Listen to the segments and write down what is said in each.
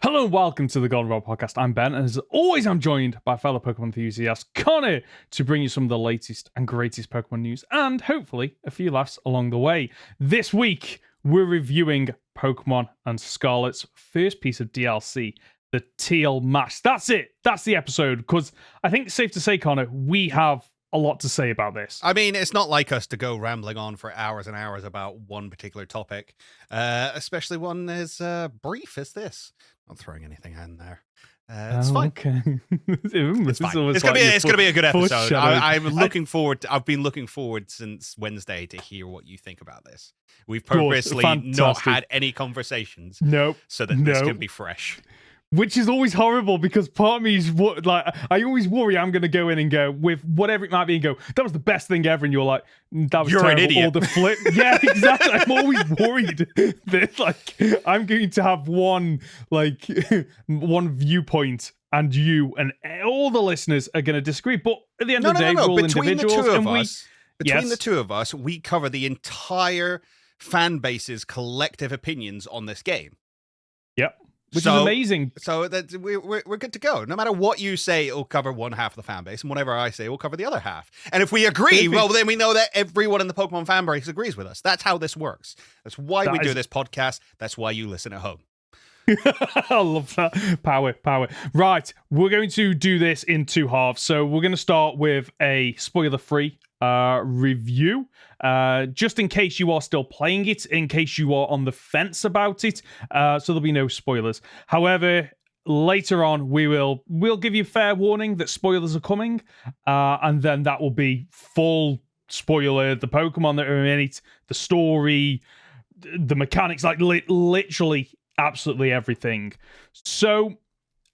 Hello and welcome to the Goldenrod Podcast. I'm Ben, and as always, I'm joined by fellow Pokemon enthusiast Conor to bring you some of the latest and greatest Pokemon news and hopefully a few laughs along the way. This week, we're reviewing Pokemon and Scarlet's first piece of DLC, the Teal Mask. That's it. That's the episode, because I think it's safe to say, Conor, we have a lot to say about this. I mean, it's not like us to go rambling on for hours and hours about one particular topic, especially one as brief as this. Not throwing anything in there. It's fine. Okay. It's fine. It's gonna be a good episode. I'm looking forward. I've been looking forward since Wednesday to hear what you think about this. We've purposely not had any conversations, so that this can be fresh. Which is always horrible because part of me is I always worry I'm going to go in and go with whatever it might be and go, that was the best thing ever. And you're like, that was terrible. An idiot. Or the flip. Yeah, exactly. I'm always worried that I'm going to have one viewpoint and you and all the listeners are going to disagree. But at the end of the day, we're all individuals. Between the two of us, we cover the entire fan base's collective opinions on this game. Yep. Which is amazing. So that we're good to go. No matter what you say, it'll cover one half of the fan base, and whatever I say, will cover the other half. And if we agree, well, then we know that everyone in the Pokemon fan base agrees with us. That's how this works. That's why we do this podcast. That's why you listen at home. I love that. Power. Right, we're going to do this in two halves. So we're going to start with a spoiler-free review, just in case you are still playing it, in case you are on the fence about it, so there'll be no spoilers. However, later on we'll give you fair warning that spoilers are coming, and then that will be full spoiler, the Pokemon that are in it, the story, the mechanics, like literally absolutely everything. So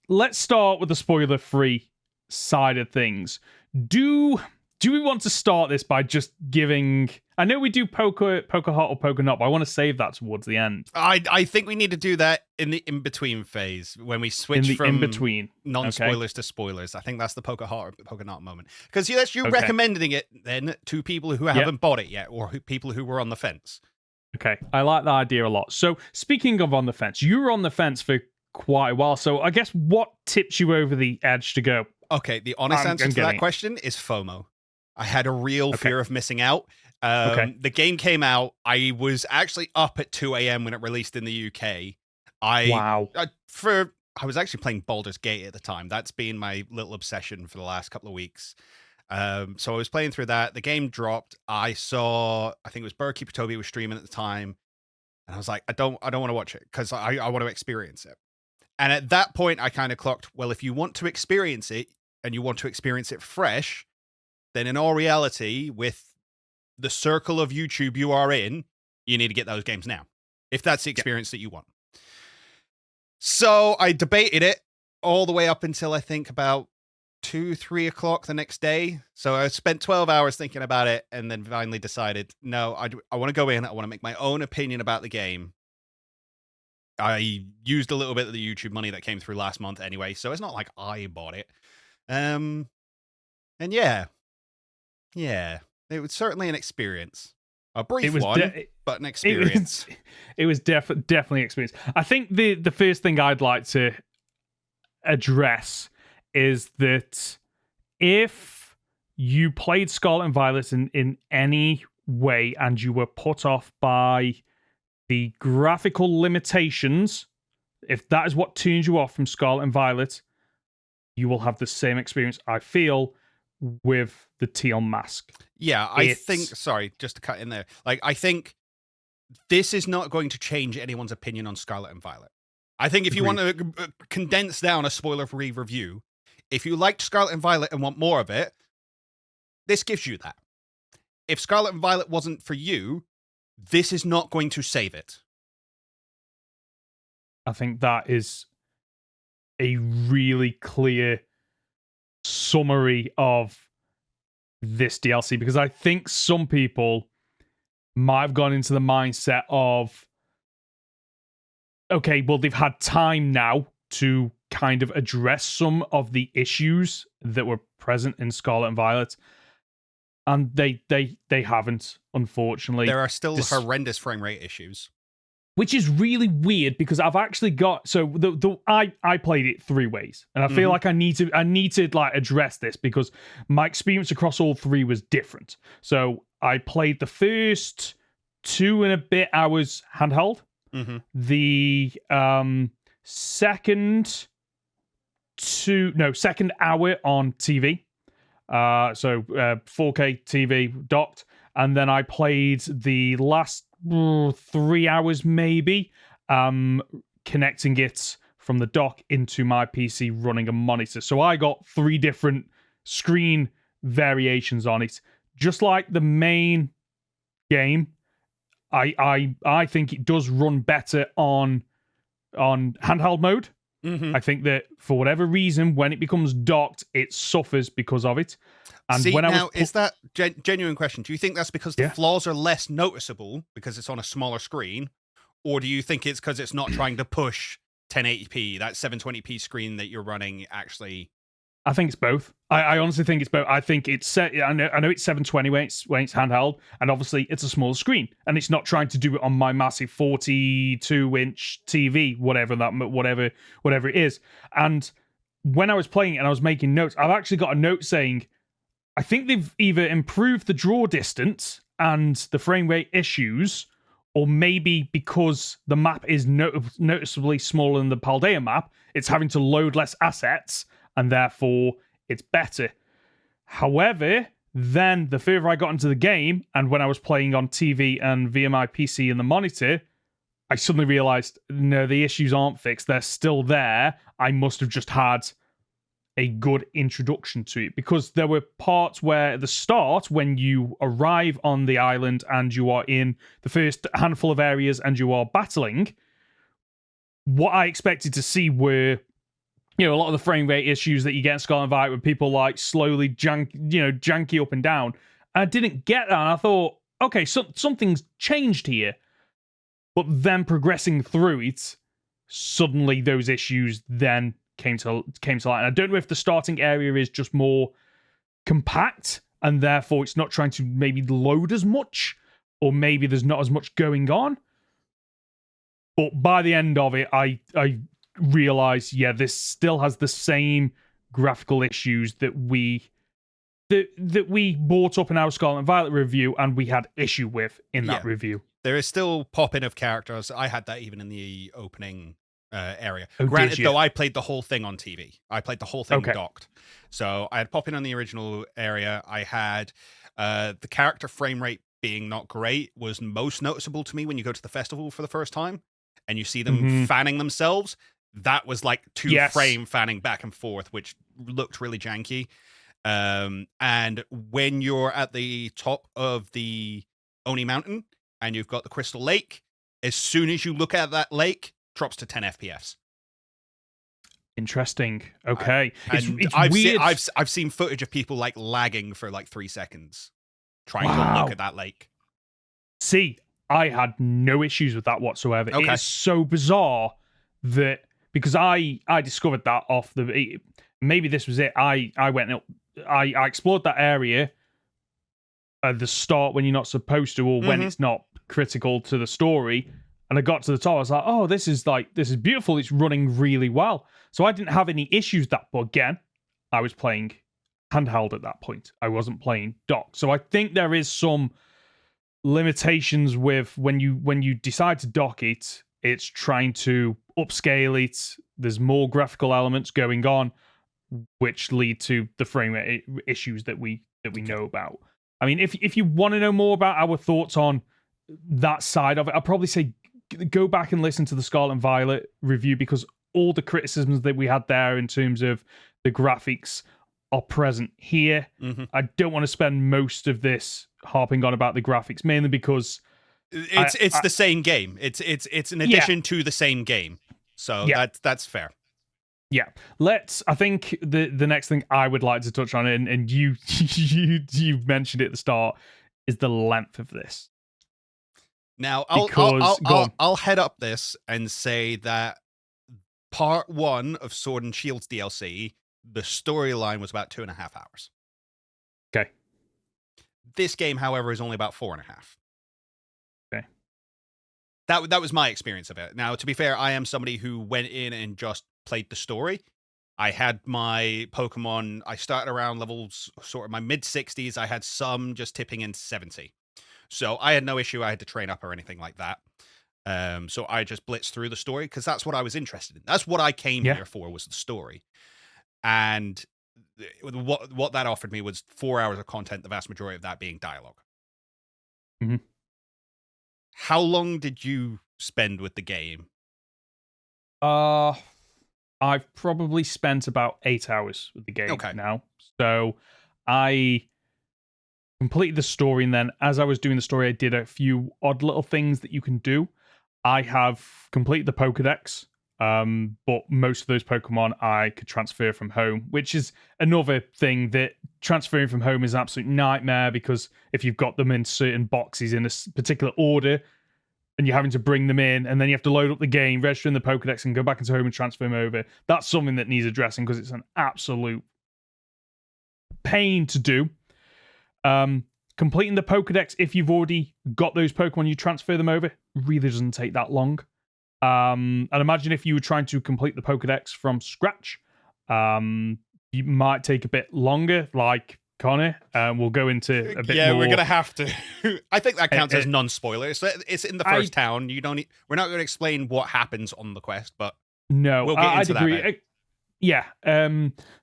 let's start with the spoiler-free side of things. Do we want to start this by just giving... I know we do poker hot or poker not, but I want to save that towards the end. I think we need to do that in the in-between phase, when we switch from in-between non-spoilers to spoilers. I think that's the poker hot or poker not moment. Because that's you recommending it then to people who haven't bought it yet, or people who were on the fence. Okay, I like that idea a lot. So speaking of on the fence, you were on the fence for quite a while. So I guess what tips you over the edge to go? Okay, the honest answer to that question is FOMO. I had a real fear of missing out. The game came out. I was actually up at 2 a.m. when it released in the UK. I was actually playing Baldur's Gate at the time. That's been my little obsession for the last couple of weeks. So I was playing through that. The game dropped. I think it was Birdkeeper Toby was streaming at the time. And I was like, I don't want to watch it because I want to experience it. And at that point, I kind of clocked, well, if you want to experience it and you want to experience it fresh, then in all reality, with the circle of YouTube you are in, you need to get those games now, if that's the experience that you want. So I debated it all the way up until I think about 2-3 o'clock the next day. So I spent 12 hours thinking about it and then finally decided, no, I want to go in. I want to make my own opinion about the game. I used a little bit of the YouTube money that came through last month anyway, so it's not like I bought it. And yeah, it was certainly an experience. A brief one, but an experience. It was definitely an experience. I think the first thing I'd like to address is that if you played Scarlet and Violet in any way and you were put off by the graphical limitations, if that is what turns you off from Scarlet and Violet, you will have the same experience, I feel, with the Teal Mask. Yeah, I think, sorry, just to cut in there, I think this is not going to change anyone's opinion on Scarlet and Violet. I think if you want to condense down a spoiler-free review, if you liked Scarlet and Violet and want more of it, this gives you that. If Scarlet and Violet wasn't for you, this is not going to save it. I think that is a really clear summary of this DLC, because I think some people might have gone into the mindset of, okay, well, they've had time now to kind of address some of the issues that were present in Scarlet and Violet, and they haven't, unfortunately. There are still horrendous frame rate issues. which is really weird because I've actually got I played it 3 ways, and I feel like I need to like address this because my experience across all 3 was different. So I played the first 2 and a bit hours handheld, the second hour on TV, so 4K TV docked, and then I played the last 3 hours maybe, connecting it from the dock into my PC running a monitor. So I got 3 different screen variations on it. Just like the main game, I think it does run better on handheld mode. I think that for whatever reason, when it becomes docked, it suffers because of it. And is that genuine question? Do you think that's because the flaws are less noticeable because it's on a smaller screen, or do you think it's because it's not trying to push 1080p, that 720p screen that you're running actually? I think it's both. I honestly think it's both. I think it's set. I know it's 720 when it's handheld, and obviously it's a small screen, and it's not trying to do it on my massive 42-inch TV, whatever it is. And when I was playing it and I was making notes, I've actually got a note saying, I think they've either improved the draw distance and the frame rate issues, or maybe because the map is noticeably smaller than the Paldea map, it's having to load less assets, and therefore it's better. However, then the further I got into the game, and when I was playing on TV and via my PC and the monitor, I suddenly realized, no, the issues aren't fixed. They're still there. I must have just had a good introduction to it, because there were parts where at the start, when you arrive on the island and you are in the first handful of areas and you are battling, what I expected to see were, a lot of the frame rate issues that you get in Scarlet and Violet, where people like slowly janky up and down. I didn't get that, and I thought, okay, something's changed here. But then progressing through it, suddenly those issues then came to light. And I don't know if the starting area is just more compact, and therefore it's not trying to maybe load as much, or maybe there's not as much going on. But by the end of it, I realized, this still has the same graphical issues that we brought up in our Scarlet and Violet review, and we had issue with in that review. There is still pop-in of characters. I had that even in the opening area. Oh, Granted, though, I played the whole thing on TV. I played the whole thing docked. So I had pop-in on the original area. I had the character frame rate being not great was most noticeable to me when you go to the festival for the first time and you see them fanning themselves. That was like 2-frame fanning back and forth, which looked really janky. And when you're at the top of the Oni Mountain and you've got the Crystal Lake, as soon as you look at that lake, drops to 10 FPS. Interesting. Okay. It's weird. I've seen footage of people like lagging for like 3 seconds trying to look at that lake. See, I had no issues with that whatsoever. Okay. It is so bizarre that, because I discovered that off the, maybe this was it. I went up, I explored that area at the start when you're not supposed to, or when it's not critical to the story. And I got to the top, I was like, oh, this is beautiful. It's running really well. So I didn't have any issues that, but again, I was playing handheld at that point. I wasn't playing dock. So I think there is some limitations with when you decide to dock it, it's trying to upscale it. There's more graphical elements going on, which lead to the frame rate issues that we know about. I mean, if you want to know more about our thoughts on that side of it, I'll probably say go back and listen to the Scarlet and Violet review, because all the criticisms that we had there in terms of the graphics are present here. I don't want to spend most of this harping on about the graphics, mainly because it's the same game. It's an addition to the same game. So that's fair. Yeah. I think the next thing I would like to touch on, and you mentioned it at the start, is the length of this. Now, I'll head up this and say that part 1 of Sword and Shield's DLC, the storyline was about 2.5 hours. Okay. This game, however, is only about 4.5. Okay. that was my experience of it. Now, to be fair, I am somebody who went in and just played the story. I had my Pokemon, I started around levels sort of my mid-60s. I had some just tipping in 70. So I had no issue. I had to train up or anything like that. So I just blitzed through the story because that's what I was interested in. That's what I came here for, was the story. And what that offered me was 4 hours of content, the vast majority of that being dialogue. Mm-hmm. How long did you spend with the game? I've probably spent about 8 hours with the game now. So I completed the story, and then as I was doing the story, I did a few odd little things that you can do. I have completed the Pokedex, but most of those Pokemon I could transfer from home, which is another thing that transferring from home is an absolute nightmare, because if you've got them in certain boxes in a particular order, and you're having to bring them in, and then you have to load up the game, register in the Pokedex, and go back into home and transfer them over. That's something that needs addressing, because it's an absolute pain to do. Completing the Pokedex, if you've already got those Pokemon, you transfer them over, really doesn't take that long. I'd imagine if you were trying to complete the Pokedex from scratch, you might take a bit longer, like Conor. We'll go into a bit more. Yeah, we're going to have to. I think that counts as non-spoiler. It's in the first town. We're not going to explain what happens on the quest, but no, we'll get into that. Yeah.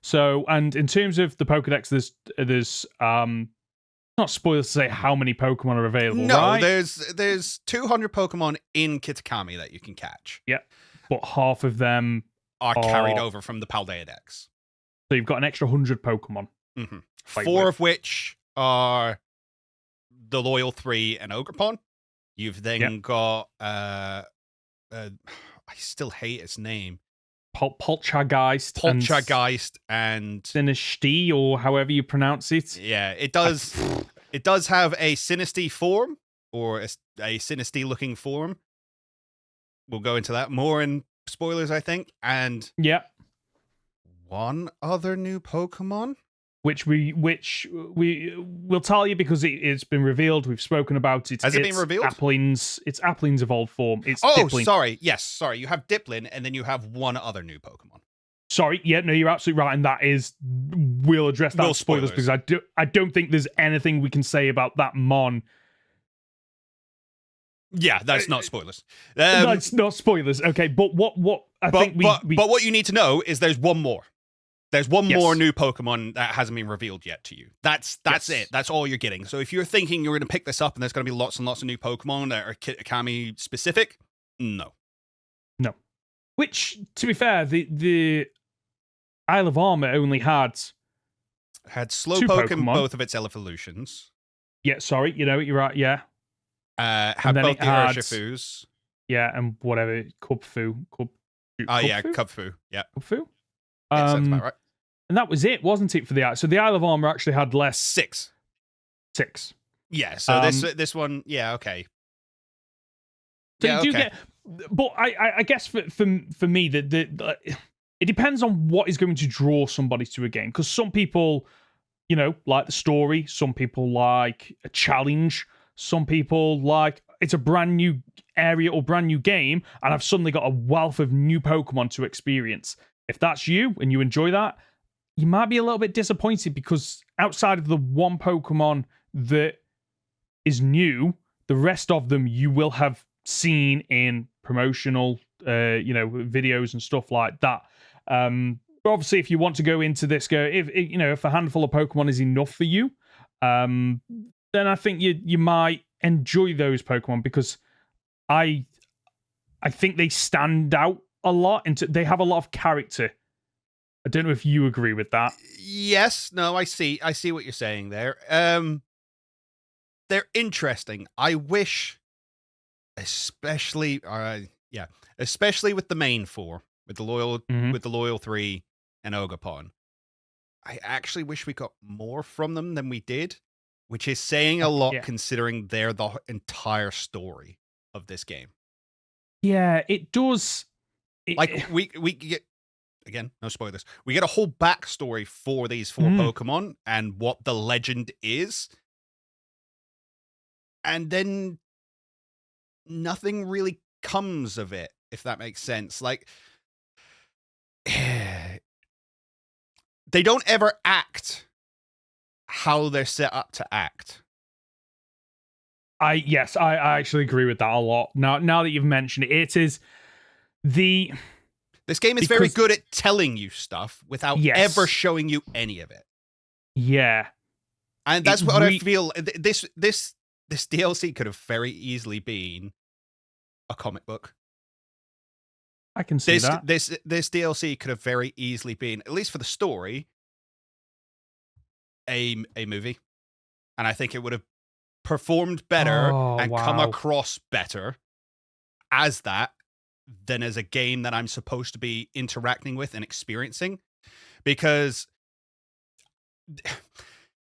So, and in terms of the Pokedex, there's not spoilers to say how many Pokemon are available. No, right? there's 200 Pokemon in Kitakami that you can catch. Yeah, but half of them are carried over from the Paldea Dex. So you've got an extra 100 Pokemon. Mm-hmm. 4 of which are the Loyal 3 and Ogerpon. You've then got I still hate its name. Poltergeist and Sinistee, or however you pronounce it. Yeah, it does. It does have a Sinistee form, or a Sinistee looking form. We'll go into that more in spoilers, I think. And one other new Pokemon, which we'll tell you because it's been revealed. We've spoken about it. Has it been revealed? It's Appling's evolved form. It's Dipling. Sorry. Yes, sorry. You have Dipling, and then you have one other new Pokemon. Sorry. Yeah, no, you're absolutely right, and that is. We'll address that spoilers because I don't think there's anything we can say about that Mon. Yeah, that's not spoilers. That's not spoilers. Okay, but what I think but what you need to know is there's one more. There's one more new Pokemon that hasn't been revealed yet to you. That's it. That's all you're getting. So if you're thinking you're going to pick this up and there's going to be lots and lots of new Pokemon that are Kitakami specific, no. Which, to be fair, the Isle of Armor only had Slowpoke in both of its evolutions. Yeah, sorry. You're right. Yeah. Had both the Urshifus. Yeah, and whatever. Cubfu. Cubfu. Yeah. Cubfu? Sounds about right. And that was it, wasn't it, for the Isle? So the Isle of Armor actually had less. 6. Yeah, so this one, okay. So you do get, but I guess for me that it depends on what is going to draw somebody to a game, because some people, like the story, some people like a challenge, some people like it's a brand new area or brand new game, and I've suddenly got a wealth of new Pokemon to experience. If that's you and you enjoy that, you might be a little bit disappointed because outside of the one Pokemon that is new, the rest of them you will have seen in promotional, videos and stuff like that. But obviously, if you want to go into this, if a handful of Pokemon is enough for you, then I think you might enjoy those Pokemon, because I think they stand out a lot, and they have a lot of character. I don't know if you agree with that. Yes, no, I see what you're saying there. They're interesting. I wish, especially with the main 4, with the Loyal 3 and Ogerpon. I actually wish we got more from them than we did, which is saying a lot considering they're the entire story of this game. Yeah, it does. We get, again, no spoilers. We get a whole backstory for these 4 Pokemon and what the legend is. And then nothing really comes of it, if that makes sense. Like, they don't ever act how they're set up to act. I actually agree with that a lot. Now that you've mentioned it, it is this game is very good at telling you stuff without ever showing you any of it. Yeah. And that's what I feel. This DLC could have very easily been a comic book. I can see that. This DLC could have very easily been, at least for the story, a movie. And I think it would have performed better come across better as that than as a game that I'm supposed to be interacting with and experiencing. Because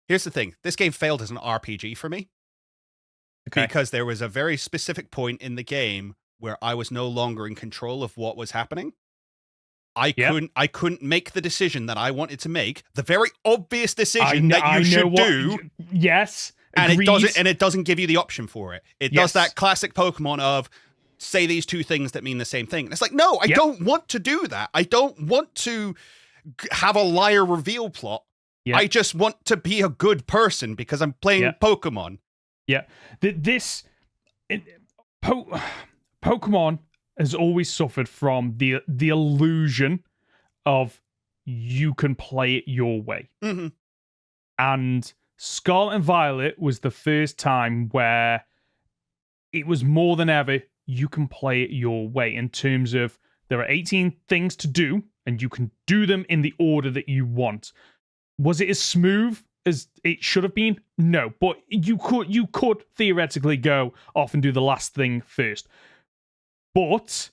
here's the thing, this game failed as an RPG for me. Okay. Because there was a very specific point in the game where I was no longer in control of what was happening. I couldn't make the decision that I wanted to make, the very obvious decision that you should do. Yes. And it doesn't give you the option for it. It does that classic Pokemon of say these two things that mean the same thing. And it's like, no, I don't want to do that. I don't want to have a liar reveal plot. Yep. I just want to be a good person because I'm playing Pokemon. Yeah. Pokemon has always suffered from the illusion of you can play it your way. Mm-hmm. And Scarlet and Violet was the first time where it was more than ever, you can play it your way in terms of there are 18 things to do and you can do them in the order that you want. Was it as smooth as it should have been? No, but you could theoretically go off and do the last thing first. But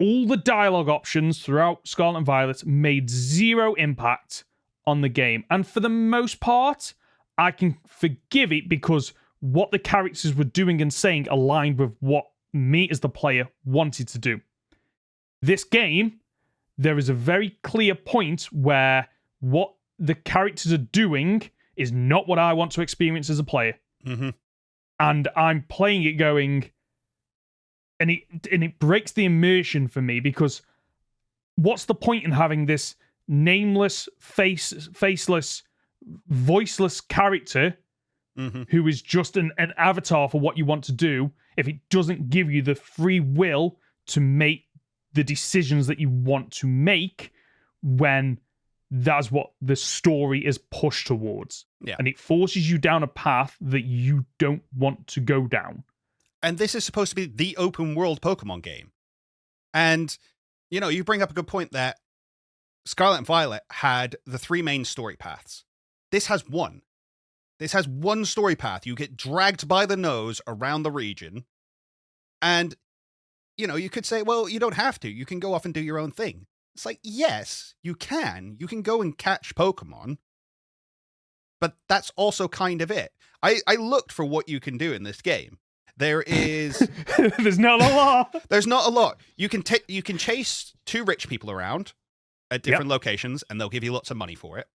all the dialogue options throughout Scarlet and Violet made zero impact on the game. And for the most part, I can forgive it because what the characters were doing and saying aligned with what me as the player wanted to do. This game, there is a very clear point where what the characters are doing is not what I want to experience as a player. Mm-hmm. And I'm playing it going, and it breaks the immersion for me because what's the point in having this nameless, faceless, voiceless character who is just an avatar for what you want to do if it doesn't give you the free will to make the decisions that you want to make when that's what the story is pushed towards. Yeah. And it forces you down a path that you don't want to go down. And this is supposed to be the open world Pokemon game. And, you bring up a good point that Scarlet and Violet had the three main story paths. This has one. This has one story path. You get dragged by the nose around the region. And, you could say, well, you don't have to. You can go off and do your own thing. It's like, yes, you can. You can go and catch Pokemon. But that's also kind of it. I looked for what you can do in this game. There is... There's not a lot. There's not a lot. You can chase two rich people around at different locations, and they'll give you lots of money for it.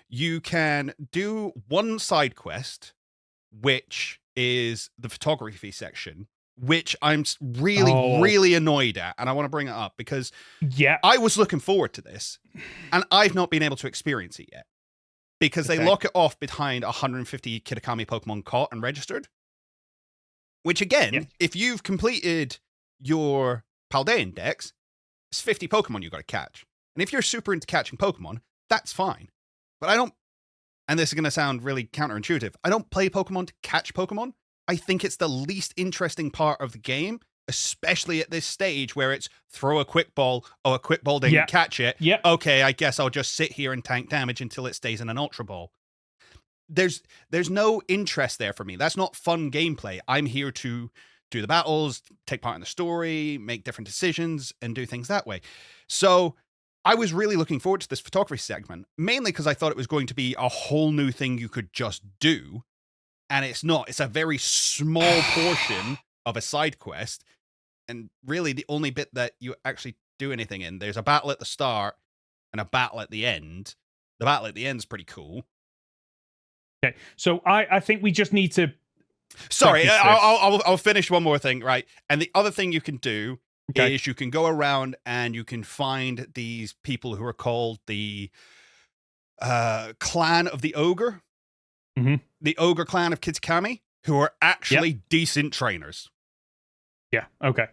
You can do one side quest, which is the photography section, which I'm really annoyed at, and I want to bring it up because I was looking forward to this, and I've not been able to experience it yet because they lock it off behind 150 Kitakami Pokemon caught and registered. Which again, if you've completed your Paldean Dex, it's 50 Pokemon you got to catch. And if you're super into catching Pokemon, that's fine. But I don't, and this is going to sound really counterintuitive, I don't play Pokemon to catch Pokemon. I think it's the least interesting part of the game, especially at this stage where it's throw a quick ball, a quick ball didn't catch it. Okay, I guess I'll just sit here and tank damage until it stays in an Ultra Ball. There's no interest there for me. That's not fun gameplay. I'm here to do the battles, take part in the story, make different decisions, and do things that way. So I was really looking forward to this photography segment, mainly because I thought it was going to be a whole new thing you could just do. And it's not. It's a very small portion of a side quest. And really the only bit that you actually do anything in. There's a battle at the start and a battle at the end. The battle at the end is pretty cool. Okay, so I think we just need to Sorry, I'll finish one more thing, right? And the other thing you can do is you can go around and you can find these people who are called the clan of the ogre, the ogre clan of Kitsukami, who are actually decent trainers. Yeah. Okay.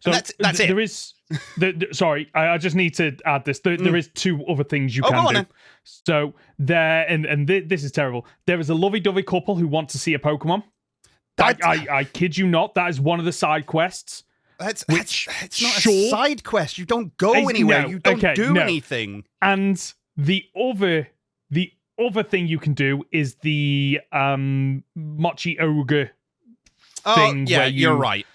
So and that's it. There is. Sorry, I just need to add this. There is two other things you can do. Then. So this is terrible. There is a lovey-dovey couple who want to see a Pokemon. I kid you not. That is one of the side quests. It's not a side quest. You don't go anywhere. You don't do anything. And the other thing you can do is the Mochi Ogre thing. Yeah, you're right.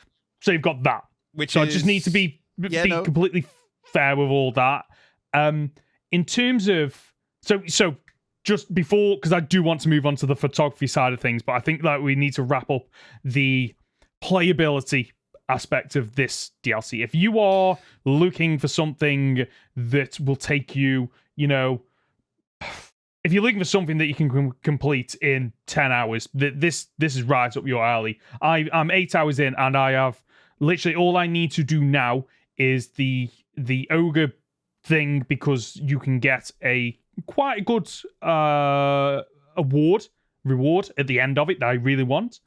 So you've got that. I just need to be completely fair with all that. In terms of so just before, because I do want to move on to the photography side of things, but I think that we need to wrap up the playability aspect of this DLC. If you are looking for something that will take you, if you're looking for something that you can complete in 10 hours, this is right up your alley. I'm 8 hours in, and I have literally all I need to do now is the ogre thing, because you can get a quite good reward at the end of it that I really want.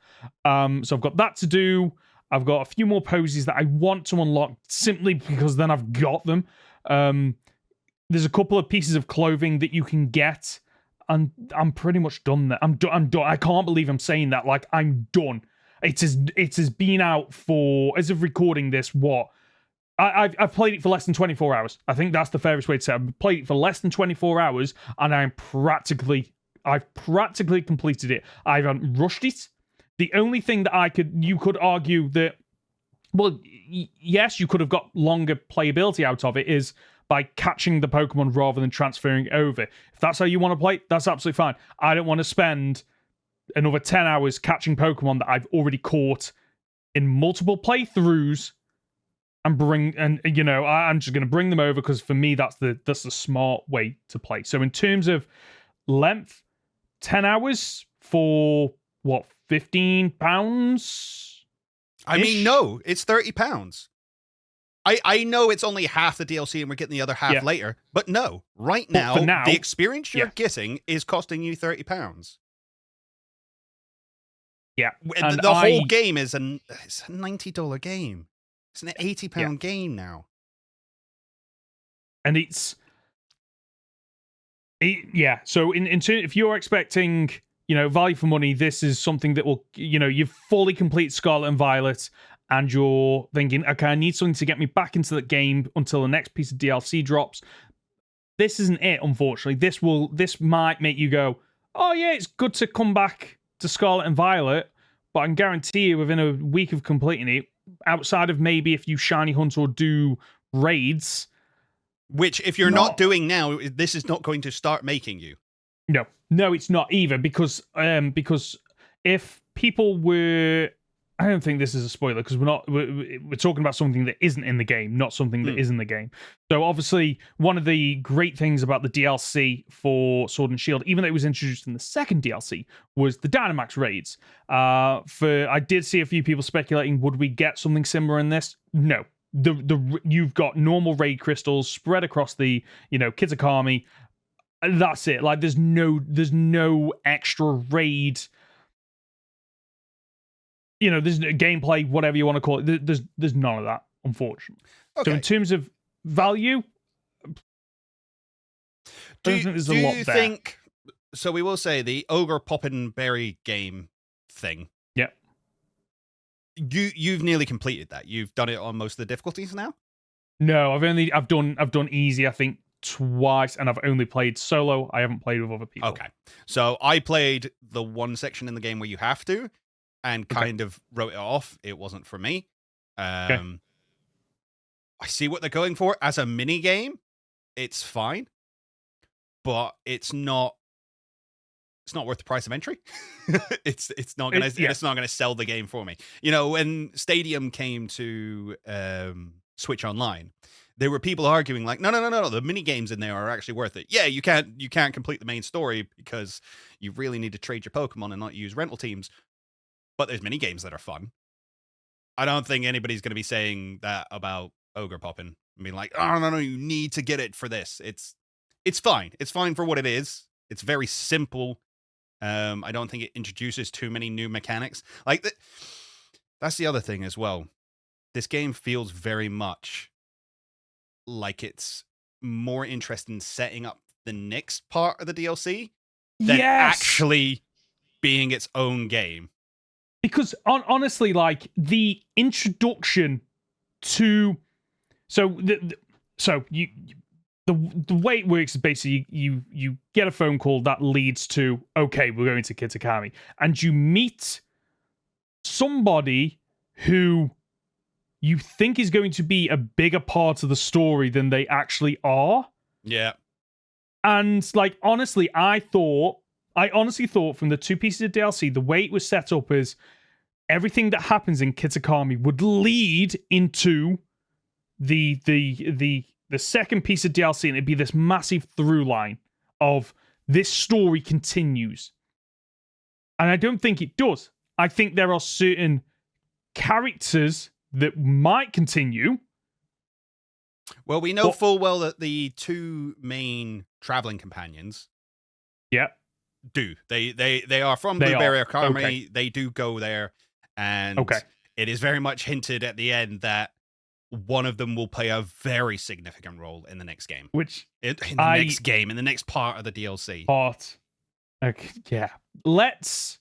So I've got that to do. I've got a few more poses that I want to unlock simply because then I've got them. There's a couple of pieces of clothing that you can get, and I'm pretty much done there. I'm done. I can't believe I'm saying that. Like, I'm done. It has been out for, as of recording this, what? I've played it for less than 24 hours. I think that's the fairest way to say it. I've played it for less than 24 hours, and I've practically completed it. I haven't rushed it. The only thing that you could argue that, well, yes, you could have got longer playability out of it, is by catching the Pokemon rather than transferring it over. If that's how you want to play, that's absolutely fine. I don't want to spend another 10 hours catching Pokemon that I've already caught in multiple playthroughs and I'm just going to bring them over, because for me that's the smart way to play. So in terms of length, 10 hours for what, £15? I mean, no, it's £30. I know it's only half the DLC and we're getting the other half later, but no, right now, the experience you're getting is costing you £30. Yeah. And the whole game it's a $90 game. It's an £80 game now. And so in turn, if you're expecting, value for money, this is something that will, you've fully complete Scarlet and Violet, and you're thinking, okay, I need something to get me back into the game until the next piece of DLC drops. This isn't it, unfortunately. This might make you go, oh yeah, it's good to come back to Scarlet and Violet, but I can guarantee you within a week of completing it, outside of maybe if you shiny hunt or do raids, which if you're not doing now, this is not going to start making you. No, it's not either, because if people were, I don't think this is a spoiler, because we're talking about something that isn't in the game, not something that is in the game. So obviously, one of the great things about the DLC for Sword and Shield, even though it was introduced in the second DLC, was the Dynamax raids. I did see a few people speculating, would we get something similar in this? No. You've got normal raid crystals spread across the Kitsukami. That's it. Like, there's no extra raid. There's gameplay, whatever you want to call it. There's none of that, unfortunately. Okay. So in terms of value, do you think? So we will say the Ogre Poppin' Berry game thing. Yeah. You've nearly completed that. You've done it on most of the difficulties now. No, I've done easy, I think, twice, and I've only played solo. I haven't played with other people. Okay. So I played the one section in the game where you have to, and kind of wrote it off. It wasn't for me. I see what they're going for. As a mini game, it's fine, but it's not worth the price of entry. it's not gonna sell the game for me. When Stadium came to Switch Online, there were people arguing like, no, the mini games in there are actually worth it. Yeah, you can't complete the main story because you really need to trade your Pokemon and not use rental teams. but there's mini games that are fun. I don't think anybody's going to be saying that about Ogre Poppin'. I mean, like, oh, no, you need to get it for this. It's fine. It's fine for what it is. It's very simple. I don't think it introduces too many new mechanics. Like, that's the other thing as well. This game feels very much like it's more interested in setting up the next part of the DLC than actually being its own game. Because honestly, like the introduction to the way it works is basically you get a phone call that leads to, okay, we're going to Kitakami, and you meet somebody who you think is going to be a bigger part of the story than they actually are. Yeah. And like honestly, I honestly thought from the 2 pieces of DLC, the way it was set up is everything that happens in Kitakami would lead into the second piece of DLC, and it'd be this massive through line of this story continues. And I don't think it does. I think there are certain characters that might continue. Well, we know full well that the 2 main traveling companions do. They are from Blueberry Academy. Okay. They do go there. And it is very much hinted at the end that one of them will play a very significant role in the next game. Which in the next part of the DLC. Okay, yeah. Let's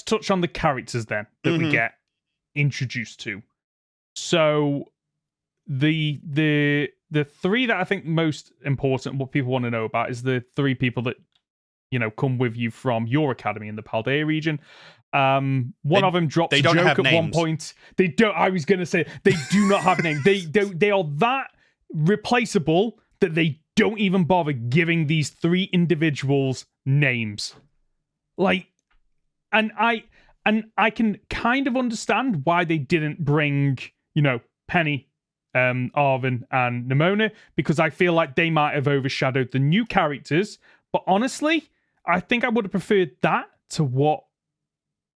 touch on the characters then that we get introduced to. So the 3 that I think most important, what people want to know about, is the 3 people that come with you from your academy in the Paldea region. One of them drops a joke at names. One point. They don't. I was going to say they do not have names. They are that replaceable that they don't even bother giving these 3 individuals names. Like, and I can kind of understand why they didn't bring Penny, Arvin, and Nimona, because I feel like they might have overshadowed the new characters. But honestly, I think I would have preferred that to what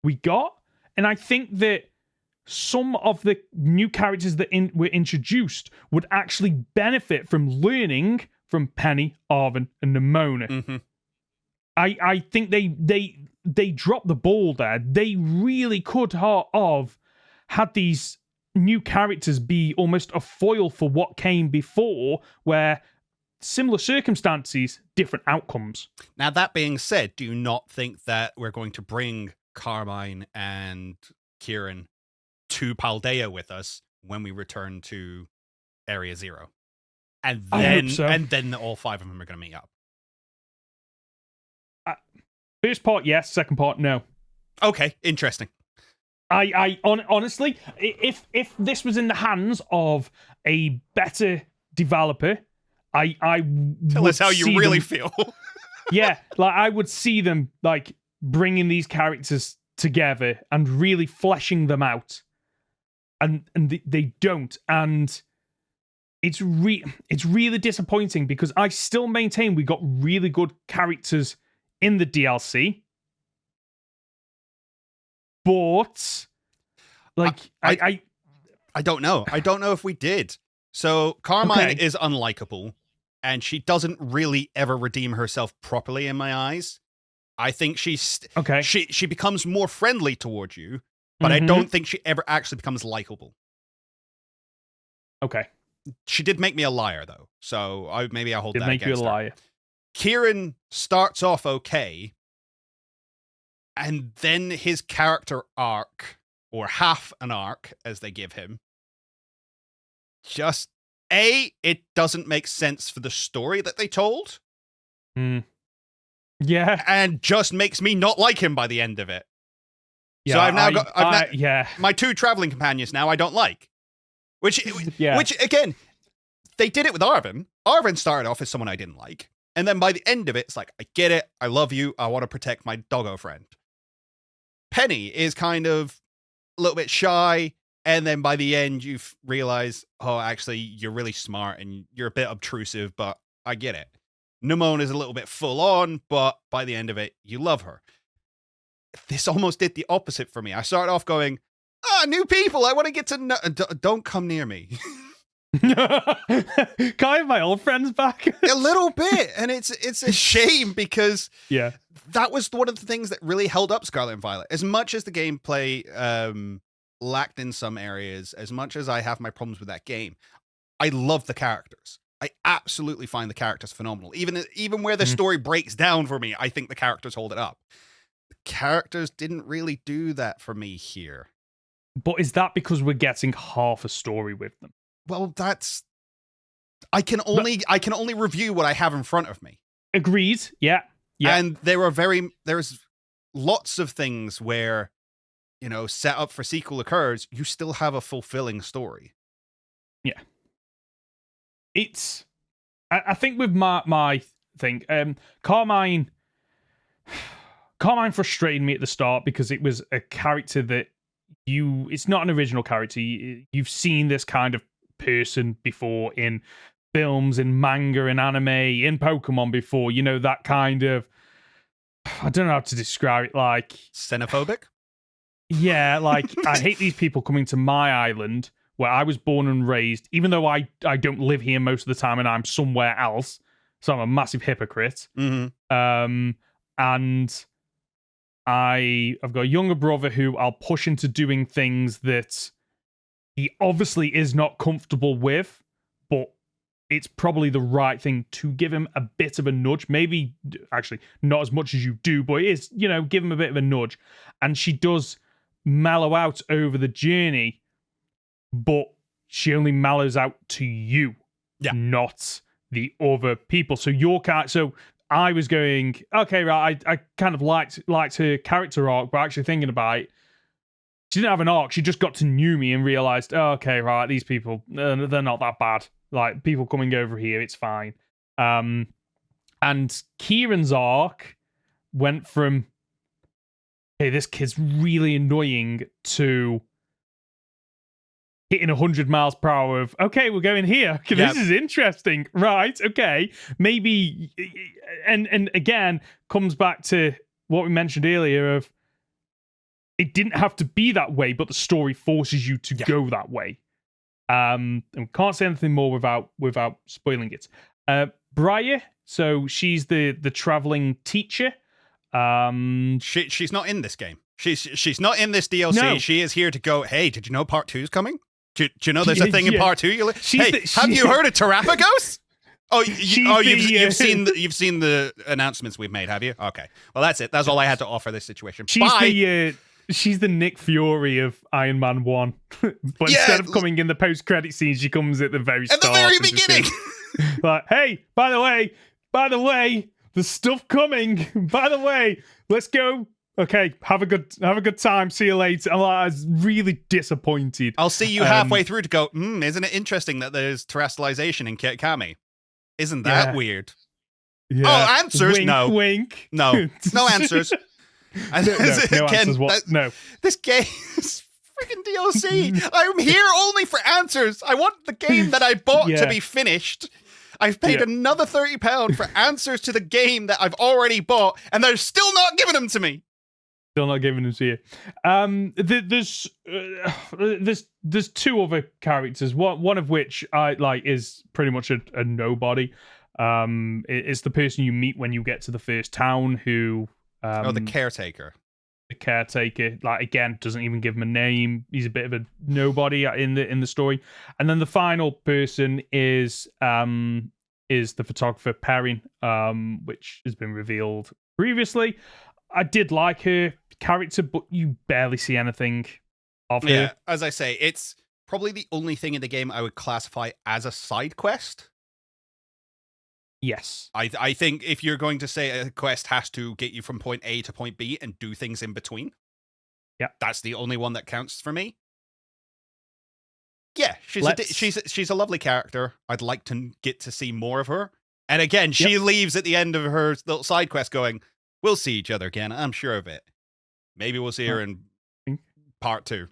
we got. And I think that some of the new characters that were introduced would actually benefit from learning from Penny, Arvin, and Nimona. Mm-hmm. I think they dropped the ball there. They really could have had these new characters be almost a foil for what came before, where similar circumstances, different outcomes. Now, that being said, do you not think that we're going to bring Carmine and Kieran to Paldea with us when we return to Area 0? And then all 5 of them are going to meet up. First part, yes. Second part, no. Okay, interesting. Honestly, if this was in the hands of a better developer, I tell us how you really feel. Yeah, like I would see them like bringing these characters together and really fleshing them out, and they don't, and it's really disappointing because I still maintain we got really good characters in the DLC, but like I don't know. I don't know if we did. So Carmine is unlikable, and she doesn't really ever redeem herself properly in my eyes. I think she becomes more friendly towards you, but I don't think she ever actually becomes likable. Okay. She did make me a liar, though, so maybe I'll hold that against her. Did make you a liar. Kieran starts off okay, and then his character arc, or half an arc, as they give him, just, it doesn't make sense for the story that they told. Yeah. And just makes me not like him by the end of it. Yeah, so I've now got my 2 traveling companions now I don't like. Which again, they did it with Arvin. Arvin started off as someone I didn't like. And then by the end of it, it's like, I get it. I love you. I want to protect my doggo friend. Penny is kind of a little bit shy. And then by the end, you realize, oh, actually, you're really smart and you're a bit obtrusive, but I get it. Nimona is a little bit full on, but by the end of it, you love her. this almost did the opposite for me. I started off going, new people. I want to get to know. Don't come near me. Can I have my old friends back? A little bit. And it's a shame because yeah, that was one of the things that really held up Scarlet and Violet. As much as the gameplay lacked in some areas, as much as I have my problems with that game, I love the characters. I absolutely find the characters phenomenal. Even where the story breaks down for me, I think the characters hold it up. The characters didn't really do that for me here. But is that because we're getting half a story with them? Well, I can only review what I have in front of me. Agreed. Yeah. And there's lots of things where, set up for sequel occurs, you still have a fulfilling story. Yeah. I think with my thing, Carmine frustrated me at the start because it was a character that it's not an original character. You've seen this kind of person before in films, in manga, in anime, in Pokemon before, that kind of, I don't know how to describe it, like xenophobic. Yeah, like I hate these people coming to my island where I was born and raised, even though I don't live here most of the time and I'm somewhere else. So I'm a massive hypocrite. Mm-hmm. And I've got a younger brother who I'll push into doing things that he obviously is not comfortable with, but it's probably the right thing to give him a bit of a nudge. Maybe, actually, not as much as you do, but it is, give him a bit of a nudge. And she does mellow out over the journey, but she only mellows out to you, not the other people. So I was going, okay, right, I kind of liked her character arc, but actually thinking about it, she didn't have an arc. She just got to know me and realized, okay, right, these people, they're not that bad. Like, people coming over here, it's fine. And Kieran's arc went from, hey, this kid's really annoying, to hitting 100 miles per hour of, okay, we're going here. This is interesting. Right, okay. Maybe, and again, comes back to what we mentioned earlier of, it didn't have to be that way, but the story forces you to go that way. And we can't say anything more without spoiling it. Briar, so she's the traveling teacher. She's not in this game. She's not in this DLC. No. She is here to go, hey, did you know part 2 is coming? Do you know there's a thing in part 2? Have you heard of Terrapagos? You've seen the announcements we've made, have you? Okay. Well, that's it. That's all I had to offer this situation. She's the Nick Fury of Iron Man 1. But instead of coming in the post-credit scene, she comes at the very start. At the very beginning! Like, hey, by the way, there's stuff coming. By the way, let's go. Okay, have a good time. See you later. I was really disappointed. I'll see you halfway through to go, isn't it interesting that there's terrestrialization in Kami? Isn't that weird? Yeah. Oh, answers? Wink, no. Wink. No answers. No. This game is freaking DLC. I'm here only for answers. I want the game that I bought to be finished. I've paid another £30 for answers to the game that I've already bought, and they're still not giving them to me. Still not giving them to you. There's two other characters. One of which I like is pretty much a nobody. It's the person you meet when you get to the first town who. The caretaker. The caretaker, like, again, doesn't even give him a name. He's a bit of a nobody in the story. And then the final person is the photographer Perrin, which has been revealed previously. I did like her character, but you barely see anything of her. Yeah, as I say, it's probably the only thing in the game I would classify as a side quest. Yes. I think if you're going to say a quest has to get you from point A to point B and do things in between, that's the only one that counts for me. Yeah, she's a lovely character. I'd like to get to see more of her. And again, she leaves at the end of her little side quest going, we'll see each other again, I'm sure of it. Maybe we'll see her in part 2.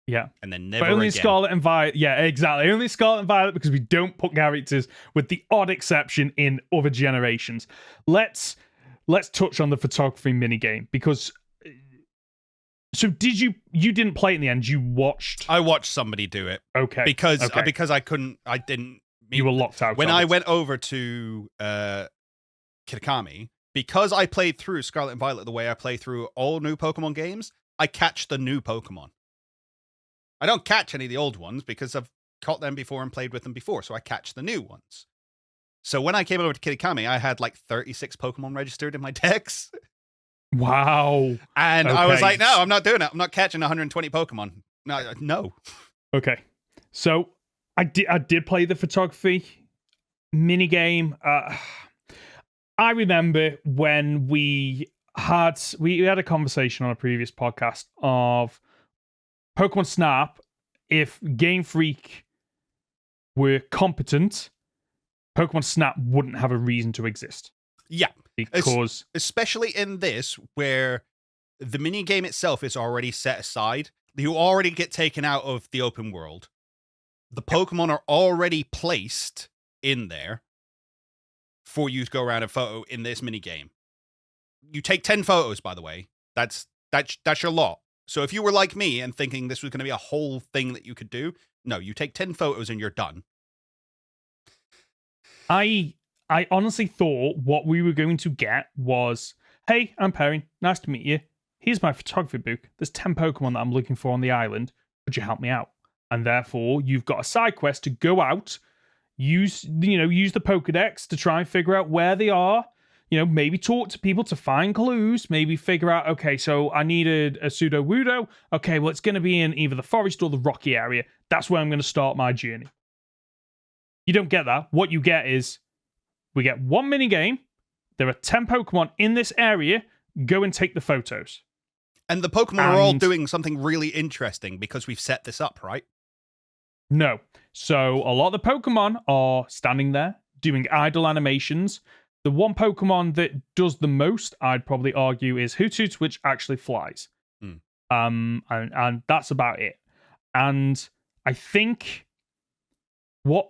Yeah. And then never but only again. Scarlet and Violet. Yeah, exactly. Only Scarlet and Violet, because we don't put characters, with the odd exception, in other generations. Let's touch on the photography minigame, because So you didn't play it in the end, you watched? I watched somebody do it. Okay. Because I didn't. You were locked out. When I went over to Kitakami, because I played through Scarlet and Violet the way I play through all new Pokemon games, I catch the new Pokemon. I don't catch any of the old ones because I've caught them before and played with them before, so I catch the new ones. So when I came over to Kitakami, I had like 36 Pokemon registered in my decks. Wow. And I was like, no, I'm not doing it. I'm not catching 120 Pokemon. No. Okay. So I did play the photography minigame. I remember when we had a conversation on a previous podcast of Pokemon Snap. If Game Freak were competent, Pokemon Snap wouldn't have a reason to exist. Yeah. Because especially in this, where the mini game itself is already set aside, you already get taken out of the open world. The Pokemon are already placed in there for you to go around and photo in this mini game. You take 10 photos, by the way. That's your lot. So if you were like me and thinking this was going to be a whole thing that you could do, no, you take 10 photos and you're done. I honestly thought what we were going to get was, hey, I'm Perry. Nice to meet you. Here's my photography book. There's 10 Pokemon that I'm looking for on the island. Could you help me out? And therefore, you've got a side quest to go out, use the Pokedex to try and figure out where they are. Maybe talk to people to find clues. Maybe figure out, okay, so I needed a Sudowoodo. Okay, well, it's going to be in either the forest or the rocky area. That's where I'm going to start my journey. You don't get that. What you get is, we get one mini game. There are 10 Pokemon in this area. Go and take the photos. And the Pokemon are all doing something really interesting because we've set this up, right? No. So a lot of the Pokemon are standing there doing idle animations. The one Pokemon that does the most, I'd probably argue, is Hoothoot, which actually flies. And that's about it. And I think what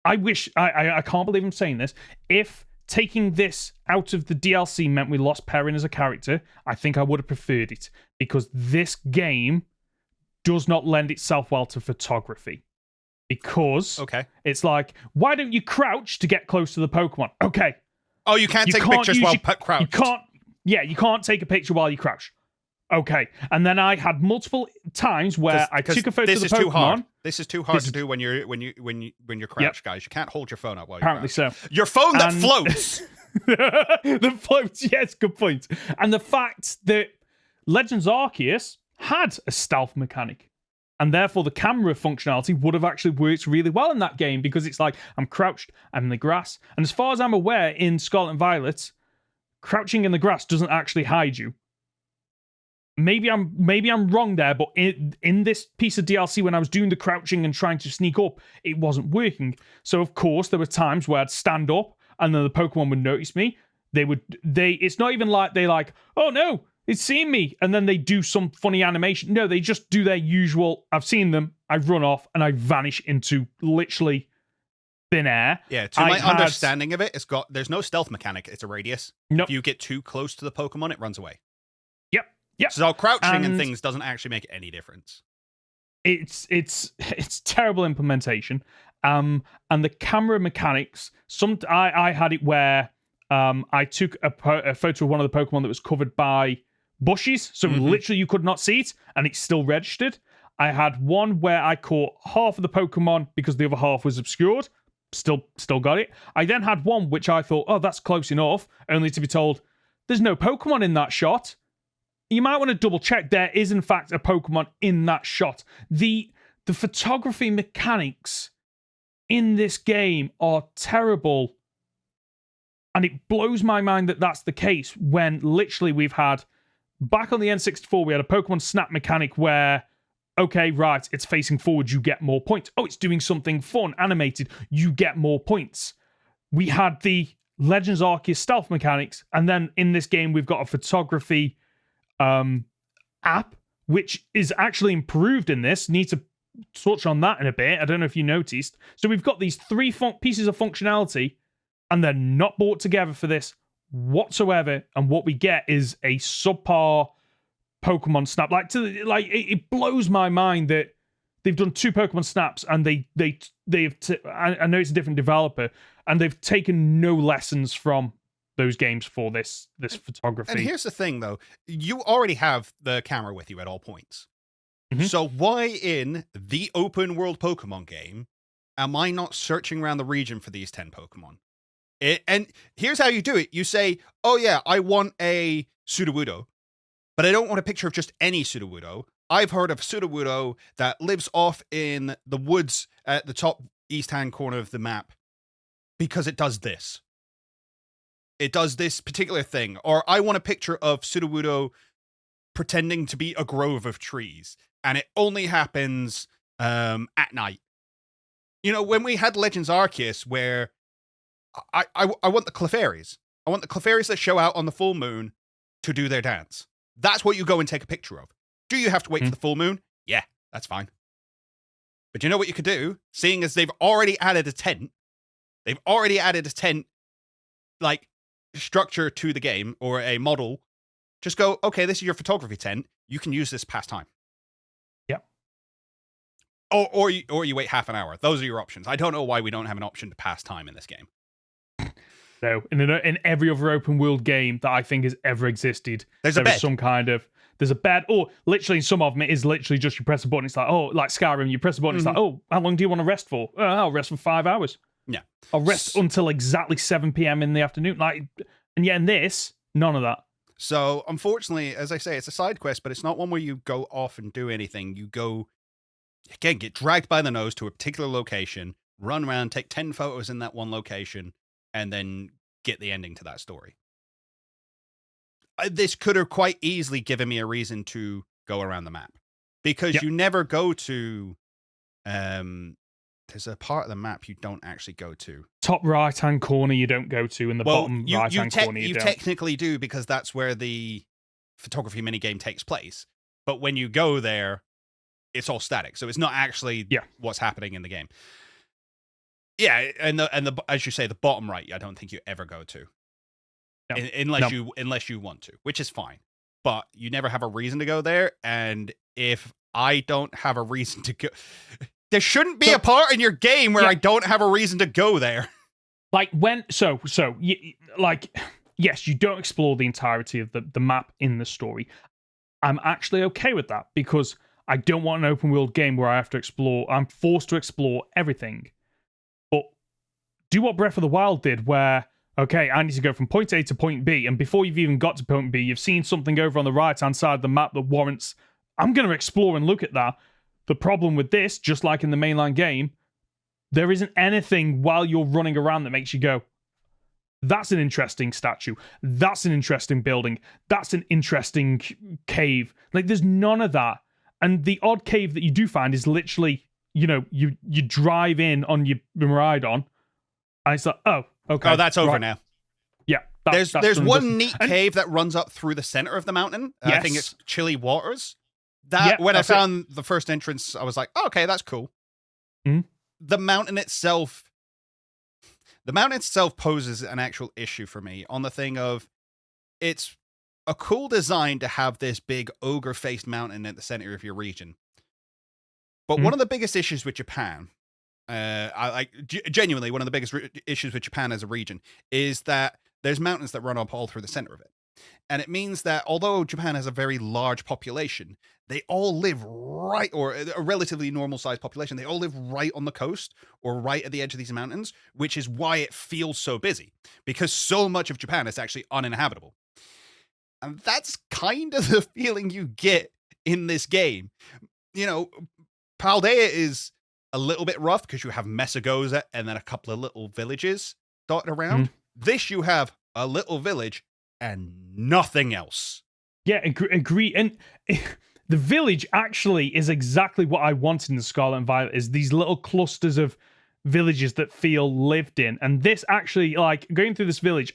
I wish, I can't believe I'm saying this, if taking this out of the DLC meant we lost Perrin as a character, I think I would have preferred it, because this game does not lend itself well to photography. Because it's like, why don't you crouch to get close to the Pokemon? Okay. Oh, you can't take pictures while crouched. You can't take a picture while you crouch. Okay. And then I had multiple times where I took a photo of the Pokemon. Too hard. This is too hard to do when you're crouched, guys. You can't hold your phone up while you're apparently crouched. So. Your phone that floats. The floats, yes, good point. And the fact that Legends Arceus had a stealth mechanic. And therefore, the camera functionality would have actually worked really well in that game, because it's like, I'm crouched, I'm in the grass. And as far as I'm aware, in Scarlet and Violet, crouching in the grass doesn't actually hide you. Maybe I'm wrong there, but in this piece of DLC, when I was doing the crouching and trying to sneak up, it wasn't working. So, of course, there were times where I'd stand up, and then the Pokemon would notice me. It's not even like they like, oh no, it's seen me, and then they do some funny animation. No, they just do their usual, I've seen them, I run off, and I vanish into literally thin air. Yeah, to my understanding of it, there's no stealth mechanic, it's a radius. Nope. If you get too close to the Pokemon, it runs away. Yep. So crouching and things doesn't actually make any difference. It's terrible implementation. And the camera mechanics, I had it where I took a photo of one of the Pokemon that was covered by bushes, so literally you could not see it, and it still registered. I had one where I caught half of the Pokemon because the other half was obscured. Still got it. I then had one which I thought, oh, that's close enough, only to be told there's no Pokemon in that shot. You might want to double check. There is in fact a Pokemon in that shot. The photography mechanics in this game are terrible. And it blows my mind that that's the case, when literally we've had, back on the N64, we had a Pokemon Snap mechanic where, okay, right, it's facing forward, you get more points. Oh, it's doing something fun, animated, you get more points. We had the Legends Arceus stealth mechanics, and then in this game, we've got a photography app, which is actually improved in this. Need to touch on that in a bit. I don't know if you noticed. So we've got these three pieces of functionality, and they're not brought together for this whatsoever. And what we get is a subpar Pokemon Snap. It blows my mind that they've done 2 Pokemon Snaps, and I know it's a different developer, and they've taken no lessons from those games for this photography. And here's the thing, though. You already have the camera with you at all points. Mm-hmm. So why in the open world Pokemon game am I not searching around the region for these 10 Pokemon? And here's how you do it. You say, oh yeah, I want a Sudowoodo, but I don't want a picture of just any Sudowoodo. I've heard of Sudowoodo that lives off in the woods at the top east-hand corner of the map because it does this. It does this particular thing. Or I want a picture of Sudowoodo pretending to be a grove of trees, and it only happens at night. You know, when we had Legends Arceus, where I want the Clefairies. I want the Clefairies that show out on the full moon to do their dance. That's what you go and take a picture of. Do you have to wait for the full moon? Yeah, that's fine. But you know what you could do? Seeing as they've already added a tent, like, structure to the game, or a model. Just go, okay, this is your photography tent. You can use this past time. Yeah. Or you wait half an hour. Those are your options. I don't know why we don't have an option to pass time in this game. No, in every other open world game that I think has ever existed, there's a bed, or literally some of them it is literally just you press a button. It's like, oh, like Skyrim, you press a button. It's like, oh, how long do you want to rest for? Oh, I'll rest for 5 hours. Yeah, I'll rest until exactly 7 p.m. in the afternoon. And yet in this, none of that. So unfortunately, as I say, it's a side quest, but it's not one where you go off and do anything. You go, again, get dragged by the nose to a particular location, run around, take 10 photos in that one location, and then get the ending to that story. This could have quite easily given me a reason to go around the map, because you never go to, there's a part of the map you don't actually go to. Top right-hand corner you don't go to, and the bottom right-hand corner you don't. You technically do, because that's where the photography minigame takes place. But when you go there, it's all static. So it's not actually what's happening in the game. Yeah, and the as you say, the bottom right, I don't think you ever go to. No. Unless you want to, which is fine. But you never have a reason to go there, and if I don't have a reason to go, there shouldn't be a part in your game where I don't have a reason to go there. Yes, you don't explore the entirety of the map in the story. I'm actually okay with that, because I don't want an open world game where I have to explore. I'm forced to explore everything. But do what Breath of the Wild did, where, okay, I need to go from point A to point B, and before you've even got to point B, you've seen something over on the right-hand side of the map that warrants, I'm going to explore and look at that. The problem with this, just like in the mainline game, there isn't anything while you're running around that makes you go, that's an interesting statue. That's an interesting building. That's an interesting cave. Like, there's none of that. And the odd cave that you do find is literally, you drive in on your Miraidon, and it's like, oh, okay. Oh, that's over now. Yeah. There's one neat cave that runs up through the center of the mountain. Yes. I think it's Chilly Waters. When I found the first entrance, I was like, oh, okay, that's cool. Mm-hmm. The mountain itself poses an actual issue for me on the thing of, it's a cool design to have this big ogre-faced mountain at the center of your region. But one of the biggest issues with Japan, genuinely one of the biggest issues with Japan as a region, is that there's mountains that run up all through the center of it. And it means that although Japan has a very large population, they all live right, or a relatively normal sized population, they all live right on the coast or right at the edge of these mountains, which is why it feels so busy, because so much of Japan is actually uninhabitable. And that's kind of the feeling you get in this game. You know, Paldea is a little bit rough because you have Mesagoza and then a couple of little villages dotted around. This, you have a little village and nothing else. Yeah, agree. And the village actually is exactly what I wanted in the Scarlet and Violet, is these little clusters of villages that feel lived in. And this actually, like, going through this village,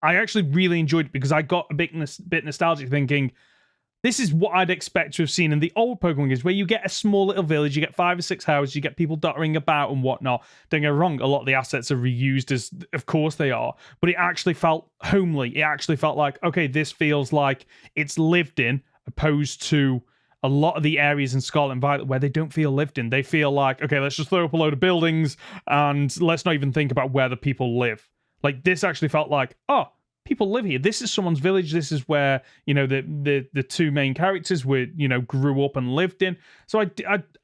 I actually really enjoyed it, because I got a bit nostalgic, thinking, this is what I'd expect to have seen in the old Pokemon games, where you get a small little village, you get 5 or 6 houses, you get people dottering about and whatnot. Don't get me wrong, a lot of the assets are reused, as of course they are, but it actually felt homely. It actually felt like, okay, this feels like it's lived in. opposed to a lot of the areas in Scarlet and Violet where they don't feel lived in. They feel like, okay, let's just throw up a load of buildings and let's not even think about where the people live. Like, this actually felt like, oh, people live here. This is someone's village. This is where, the two main characters were, grew up and lived in. So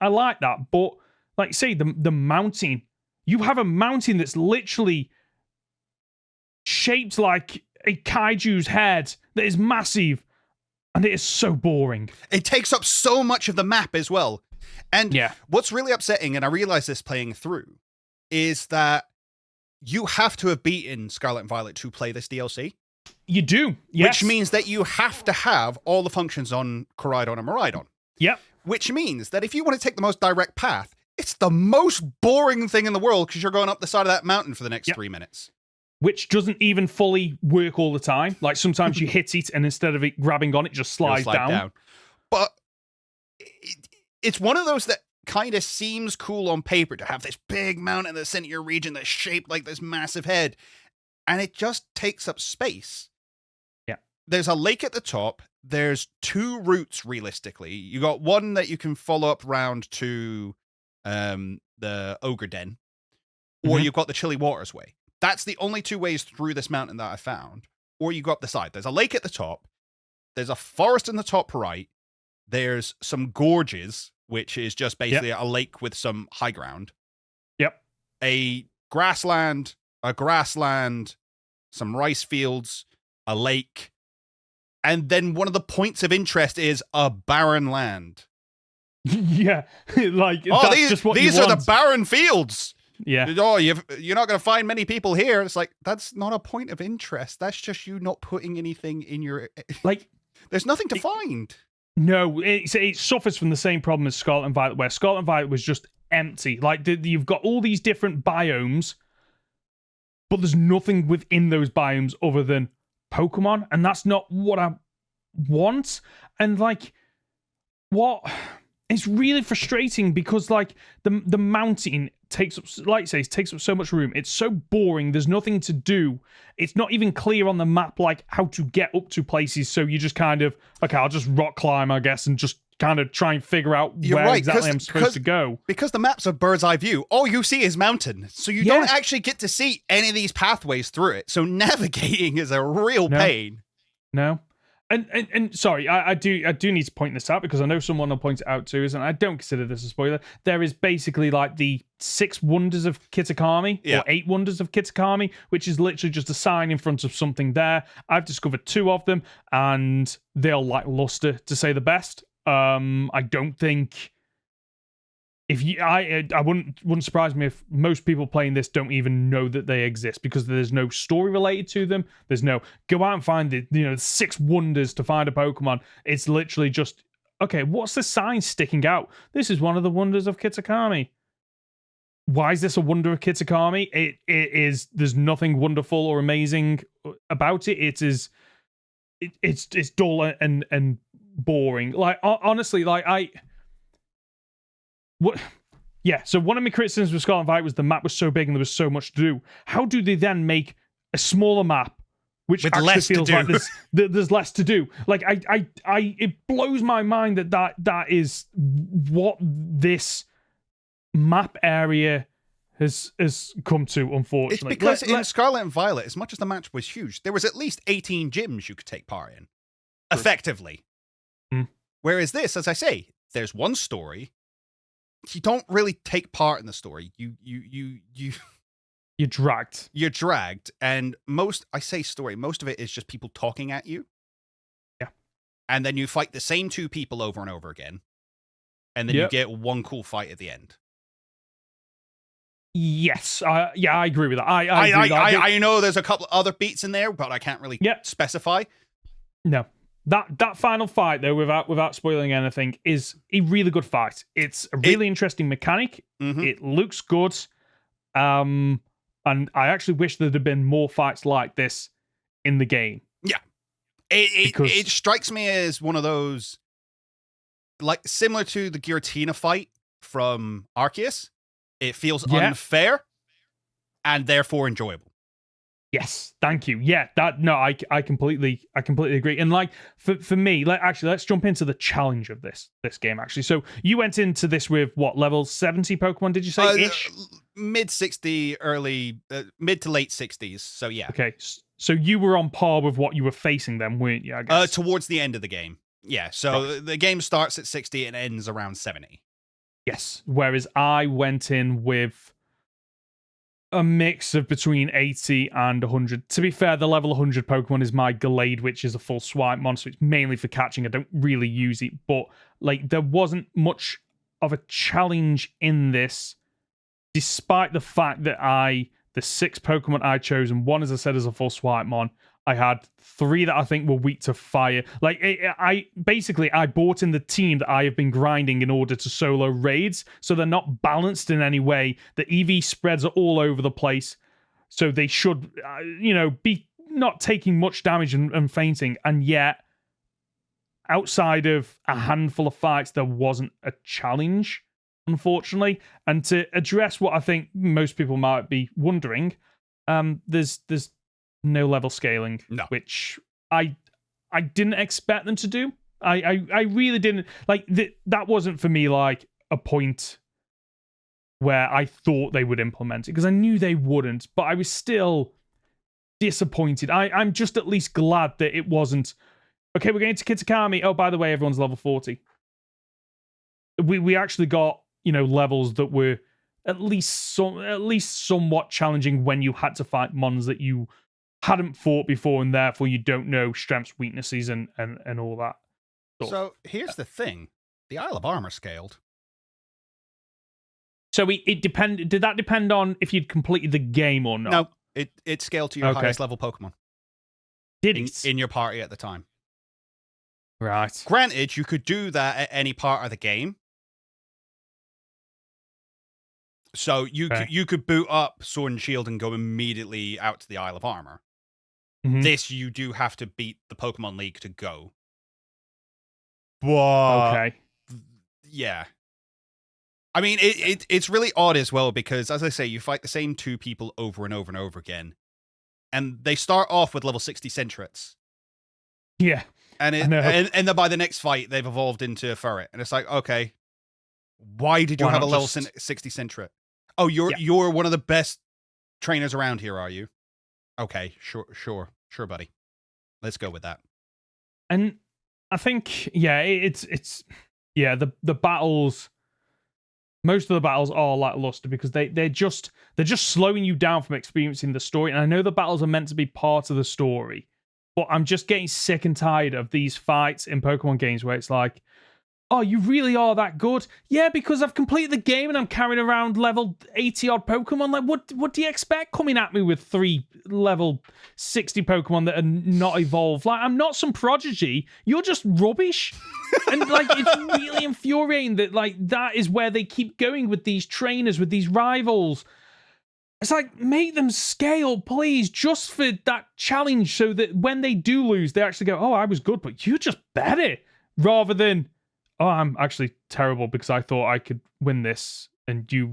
I like that. But like, say the mountain, you have a mountain that's literally shaped like a kaiju's head that is massive, and it is so boring. It takes up so much of the map as well. And what's really upsetting, and I realized this playing through, is that you have to have beaten Scarlet and Violet to play this DLC. You do, yes. Which means that you have to have all the functions on Koraidon and Miraidon. Yep. Which means that if you want to take the most direct path, it's the most boring thing in the world because you're going up the side of that mountain for the next 3 minutes. Which doesn't even fully work all the time. Like, sometimes you hit it, and instead of it grabbing on, it just slides down. But it's one of those that kind of seems cool on paper to have this big mountain in the center of your region that's shaped like this massive head. And it just takes up space. Yeah. There's a lake at the top. There's 2 routes, realistically. You got one that you can follow up round to the Ogre Den. Or you've got the Chilly Waters way. That's the only 2 ways through this mountain that I found. Or you go up the side. There's a lake at the top. There's a forest in the top right. There's some gorges, which is just basically a lake with some high ground. Yep. A grassland, some rice fields, a lake. And then one of the points of interest is a barren land. Yeah. Like, that's just what these you are want. the barren fields. Yeah. Oh, you're not going to find many people here. It's like, that's not a point of interest. That's just you not putting anything in your... Like, there's nothing to find. No, it suffers from the same problem as Scarlet and Violet, where Scarlet and Violet was just empty. Like, you've got all these different biomes, but there's nothing within those biomes other than Pokemon, and that's not what I want. And, like, what... It's really frustrating because, like, the mountain takes up, like you say, takes up so much room. It's so boring. There's nothing to do. It's not even clear on the map, like, how to get up to places. So you just kind of, okay, I'll just rock climb, I guess, and just kind of try and figure out exactly I'm supposed to go. Because the map's a bird's eye view. All you see is mountain. So you don't actually get to see any of these pathways through it. So navigating is a real pain. No. And sorry, I do need to point this out because I know someone will point it out too, and I don't consider this a spoiler. There is basically like the 6 wonders of Kitakami, or 8 wonders of Kitakami, which is literally just a sign in front of something there. I've discovered 2 of them, and they're lackluster, to say the best. I don't think... I wouldn't surprise me if most people playing this don't even know that they exist because there's no story related to them. There's no go out and find the 6 wonders to find a Pokemon. It's literally just, okay, what's the sign sticking out? This is one of the wonders of Kitakami. Why is this a wonder of Kitakami? It is. There's nothing wonderful or amazing about it. It's dull and boring. Like, honestly, like what? Yeah, so one of my criticisms with Scarlet and Violet was the map was so big and there was so much to do. How do they then make a smaller map which with actually feels like there's less to do? Like, it blows my mind that is what this map area has come to, unfortunately. It's because in Scarlet and Violet, as much as the match was huge, there was at least 18 gyms you could take part in, effectively. Whereas this, as I say, there's one story. You don't really take part in the story. You're dragged. You're dragged, and most of it is just people talking at you. Yeah. And then you fight the same 2 people over and over again. And then you get one cool fight at the end. Yes. I agree with that. I know there's a couple other beats in there, but I can't really specify. No. That final fight, though, without spoiling anything, is a really good fight. It's a really interesting mechanic. It looks good. And I actually wish there had been more fights like this in the game. Yeah. It strikes me as one of those, like, similar to the Giratina fight from Arceus. It feels unfair and therefore enjoyable. Yes, thank you. Yeah, I completely agree. And like for me, let's jump into the challenge of this game. Actually, so you went into this with what, level 70 Pokemon? Did you say ish? Mid 60, mid to late 60s. So yeah. Okay, so you were on par with what you were facing then, weren't you? I guess towards the end of the game. Yeah. So the game starts at 60 and ends around 70. Yes. Whereas I went in with a mix of between 80 and 100. To be fair, the level 100 Pokemon is my Gallade, which is a full swipe monster. It's mainly for catching. I don't really use it, but like there wasn't much of a challenge in this, despite the fact that the 6 Pokemon I chose, and one, as I said, is a full swipe mon. I had 3 that I think were weak to fire. Like, I bought in the team that I have been grinding in order to solo raids, so they're not balanced in any way. The EV spreads are all over the place, so they should, be not taking much damage and fainting. And yet, outside of a handful of fights, there wasn't a challenge, unfortunately. And to address what I think most people might be wondering, there's no level scaling, which I didn't expect them to do. I really didn't. Like, that wasn't for me like a point where I thought they would implement it, because I knew they wouldn't, but I was still disappointed. I'm just at least glad that it wasn't, okay, we're going to Kitakami. Oh, by the way, everyone's level 40. We actually got, levels that were at least somewhat challenging when you had to fight mons that you hadn't fought before, and therefore you don't know strengths, weaknesses, and all that stuff. So here's the thing: the Isle of Armor scaled. So it depend. Did that depend on if you'd completed the game or not? No, it scaled to your highest level Pokemon. Did it in your party at the time? Right. Granted, you could do that at any part of the game. So you could boot up Sword and Shield and go immediately out to the Isle of Armor. Mm-hmm. This, you do have to beat the Pokemon League to go. But, okay. Yeah. I mean, it's really odd as well, because, as I say, you fight the same 2 people over and over and over again. And they start off with level 60 Centrets. Yeah. And then by the next fight, they've evolved into a Furret. And it's like, okay, why did you have a level 60 Centret? Oh, you're one of the best trainers around here, are you? Okay, sure, buddy. Let's go with that. And I think, it's the battles. Most of the battles are lackluster because they're just slowing you down from experiencing the story. And I know the battles are meant to be part of the story, but I'm just getting sick and tired of these fights in Pokemon games where it's like, oh, you really are that good? Yeah, because I've completed the game and I'm carrying around level 80-odd Pokemon. Like, what do you expect coming at me with 3 level 60 Pokemon that are not evolved? Like, I'm not some prodigy. You're just rubbish. And, like, it's really infuriating that, like, that is where they keep going with these trainers, with these rivals. It's like, make them scale, please, just for that challenge, so that when they do lose, they actually go, oh, I was good, but you're just better. Rather than, oh, I'm actually terrible because I thought I could win this, and you're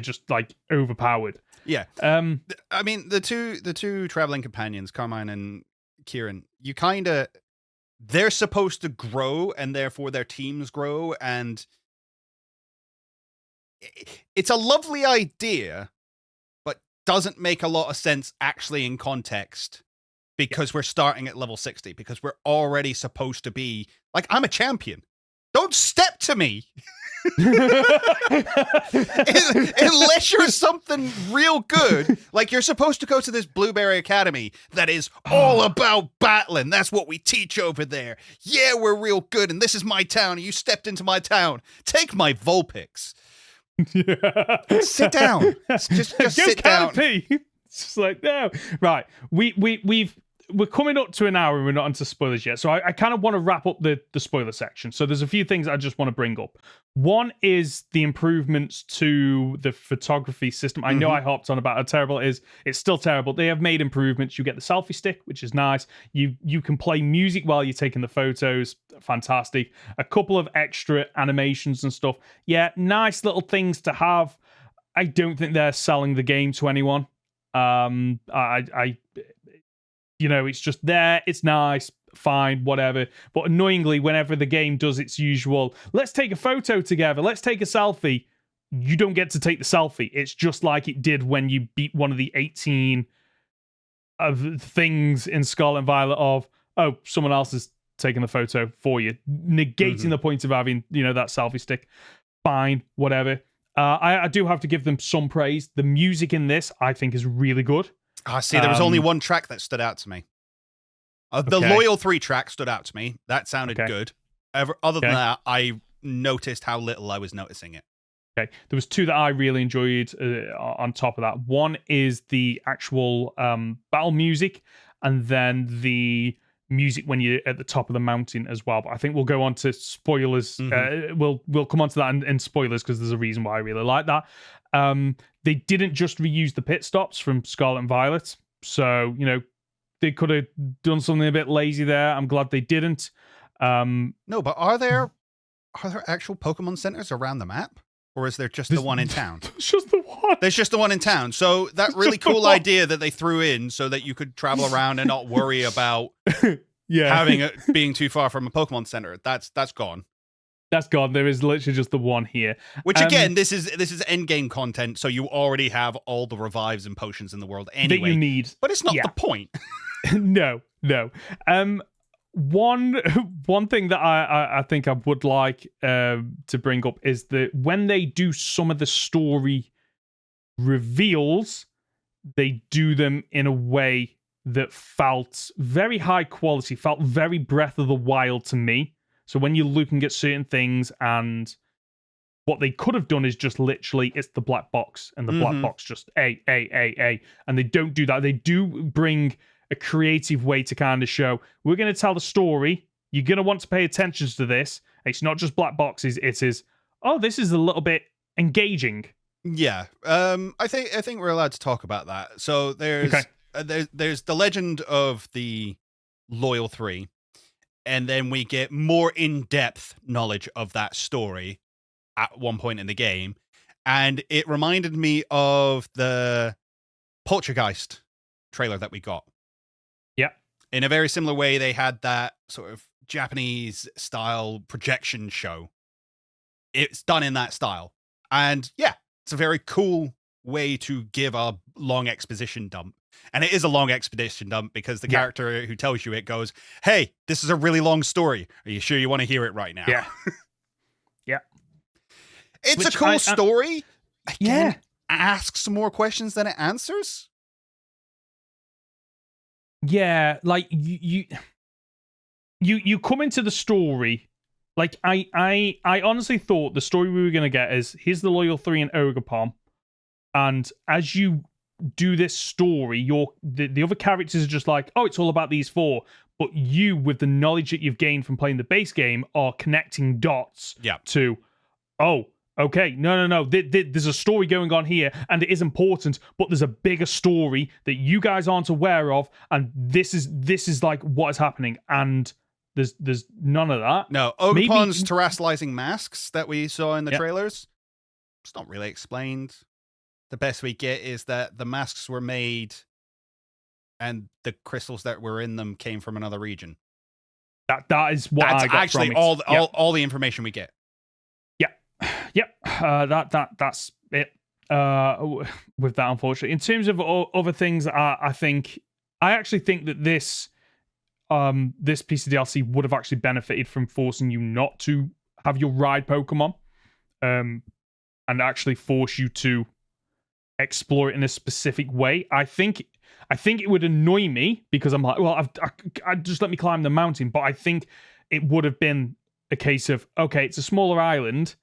just like overpowered. Yeah. I mean, the two traveling companions, Carmine and Kieran, they're supposed to grow, and therefore their teams grow, and it's a lovely idea, but doesn't make a lot of sense actually in context, because we're starting at level 60, because we're already supposed to be like, I'm a champion. Don't step to me. Unless you're something real good. Like, you're supposed to go to this Blueberry Academy that is all about battling. That's what we teach over there. Yeah, we're real good, and this is my town, and you stepped into my town. Take my Vulpix. Sit down. Just sit down. It's just like, no. Right. We're coming up to an hour and we're not into spoilers yet. So I kind of want to wrap up the spoiler section. So there's a few things I just want to bring up. One is the improvements to the photography system. I know I hopped on about how terrible it is. It's still terrible. They have made improvements. You get the selfie stick, which is nice. You can play music while you're taking the photos. Fantastic. A couple of extra animations and stuff. Yeah, nice little things to have. I don't think they're selling the game to anyone. I it's just there. It's nice, fine, whatever. But annoyingly, whenever the game does its usual, let's take a photo together, let's take a selfie, you don't get to take the selfie. It's just like it did when you beat one of the 18 of things in Scarlet and Violet of, oh, someone else is taking the photo for you, negating the point of having, that selfie stick. Fine, whatever. I do have to give them some praise. The music in this, I think, is really good. I see. There was only one track that stood out to me. The Loyal 3 track stood out to me. That sounded good. Other than that, I noticed how little I was noticing it. Okay. There was 2 that I really enjoyed on top of that. One is the actual battle music, and then the music when you're at the top of the mountain as well. But I think we'll go on to spoilers. We'll come on to that in spoilers because there's a reason why I really like that. They didn't just reuse the pit stops from Scarlet and Violet. So, they could have done something a bit lazy there. I'm glad they didn't. No, but are there actual Pokemon centers around the map? Or is there just the one in town? There's just the one. There's just the one in town. So that really cool idea that they threw in so that you could travel around and not worry about having it being too far from a Pokemon center. That's gone. That's gone. There is literally just the one here. Which again, this is end game content, so you already have all the revives and potions in the world anyway. That you need. But it's not the point. No. One thing that I think I would like to bring up is that when they do some of the story reveals, they do them in a way that felt very high quality, felt very Breath of the Wild to me. So when you're looking at certain things, and what they could have done is just literally, it's the black box, and the black box just A. And they don't do that. They do bring a creative way to kind of show, we're going to tell the story. You're going to want to pay attention to this. It's not just black boxes. It is, this is a little bit engaging. Yeah. I think we're allowed to talk about that. So there's the legend of the Loyal 3. And then we get more in-depth knowledge of that story at one point in the game. And it reminded me of the Poltergeist trailer that we got. Yeah. In a very similar way, they had that sort of Japanese style projection show. It's done in that style. And yeah, it's a very cool way to give a long exposition dump. And it is a long expedition dump because the character who tells you it goes, hey, this is a really long story. Are you sure you want to hear it right now? Yeah. Yeah. It's a cool story. Again, asks some more questions than it answers. Yeah, like you come into the story. Like I honestly thought the story we were gonna get is here's the Loyal 3 and Ogerpon, and as you do this story, the other characters are just like, oh, it's all about these 4, but you, with the knowledge that you've gained from playing the base game, are connecting dots to, oh, okay, no, there's a story going on here, and it is important, but there's a bigger story that you guys aren't aware of, and this is like what is happening, and there's none of that. No, Ogerpon's terrestrializing masks that we saw in the trailers, it's not really explained. The best we get is that the masks were made and the crystals that were in them came from another region. That is what I got actually from it. all the information we get. Yep. That's it. With that, unfortunately, in terms of other things, I actually think that this piece of DLC would have actually benefited from forcing you not to have your ride Pokemon, and actually force you to explore it in a specific way. I think it would annoy me because I'm like, well, I just let me climb the mountain. But I think it would have been a case of, okay, it's a smaller island,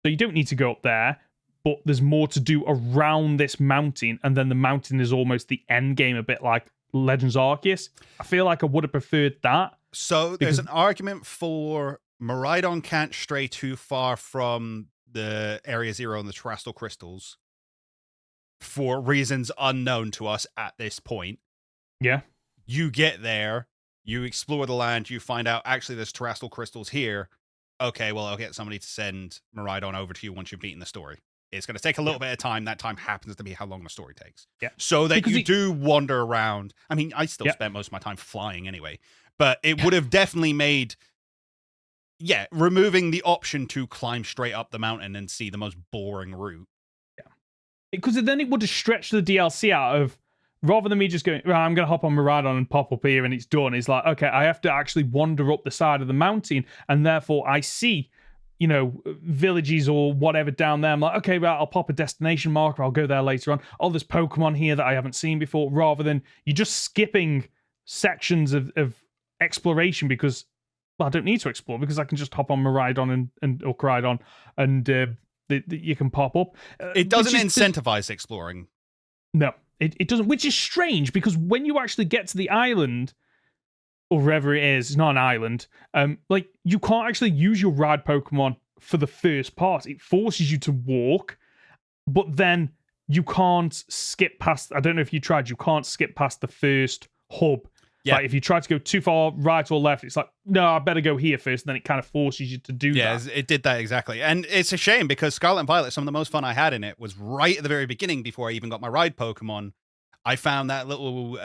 so you don't need to go up there, but there's more to do around this mountain, and then the mountain is almost the end game, a bit like Legends Arceus. I feel like I would have preferred that. So there's an argument for Miraidon can't stray too far from the Area Zero and the Terrestrial Crystals for reasons unknown to us at this point. Yeah. You get there, you explore the land, you find out actually there's Terrestrial Crystals here. Okay, well, I'll get somebody to send Miraidon over to you once you've beaten the story. It's going to take a little bit of time. That time happens to be how long the story takes. Yeah. So that you do wander around. I mean, I still spent most of my time flying anyway, but it would have definitely made, removing the option to climb straight up the mountain and see the most boring route. Yeah. Because then it would have stretched the DLC out of, rather than me just going, well, I'm going to hop on my ride on and pop up here and it's done. It's like, okay, I have to actually wander up the side of the mountain, and therefore I see, villages or whatever down there. I'm like, okay, right, I'll pop a destination marker. I'll go there later on. Oh, there's Pokemon here that I haven't seen before, rather than you just skipping sections of exploration because, well, I don't need to explore because I can just hop on my ride on or ride on and you can pop up. It doesn't incentivize exploring. No, it doesn't, which is strange because when you actually get to the island, or wherever it is, it's not an island, you can't actually use your ride Pokemon for the first part. It forces you to walk, but then you can't skip past, I don't know if you tried, you can't skip past the first hub. Yeah. Like if you try to go too far right or left, it's like, no, I better go here first, and then it kind of forces you to do that. Yeah, it did that exactly. And it's a shame because Scarlet and Violet, some of the most fun I had in it was right at the very beginning before I even got my ride Pokemon. I found that little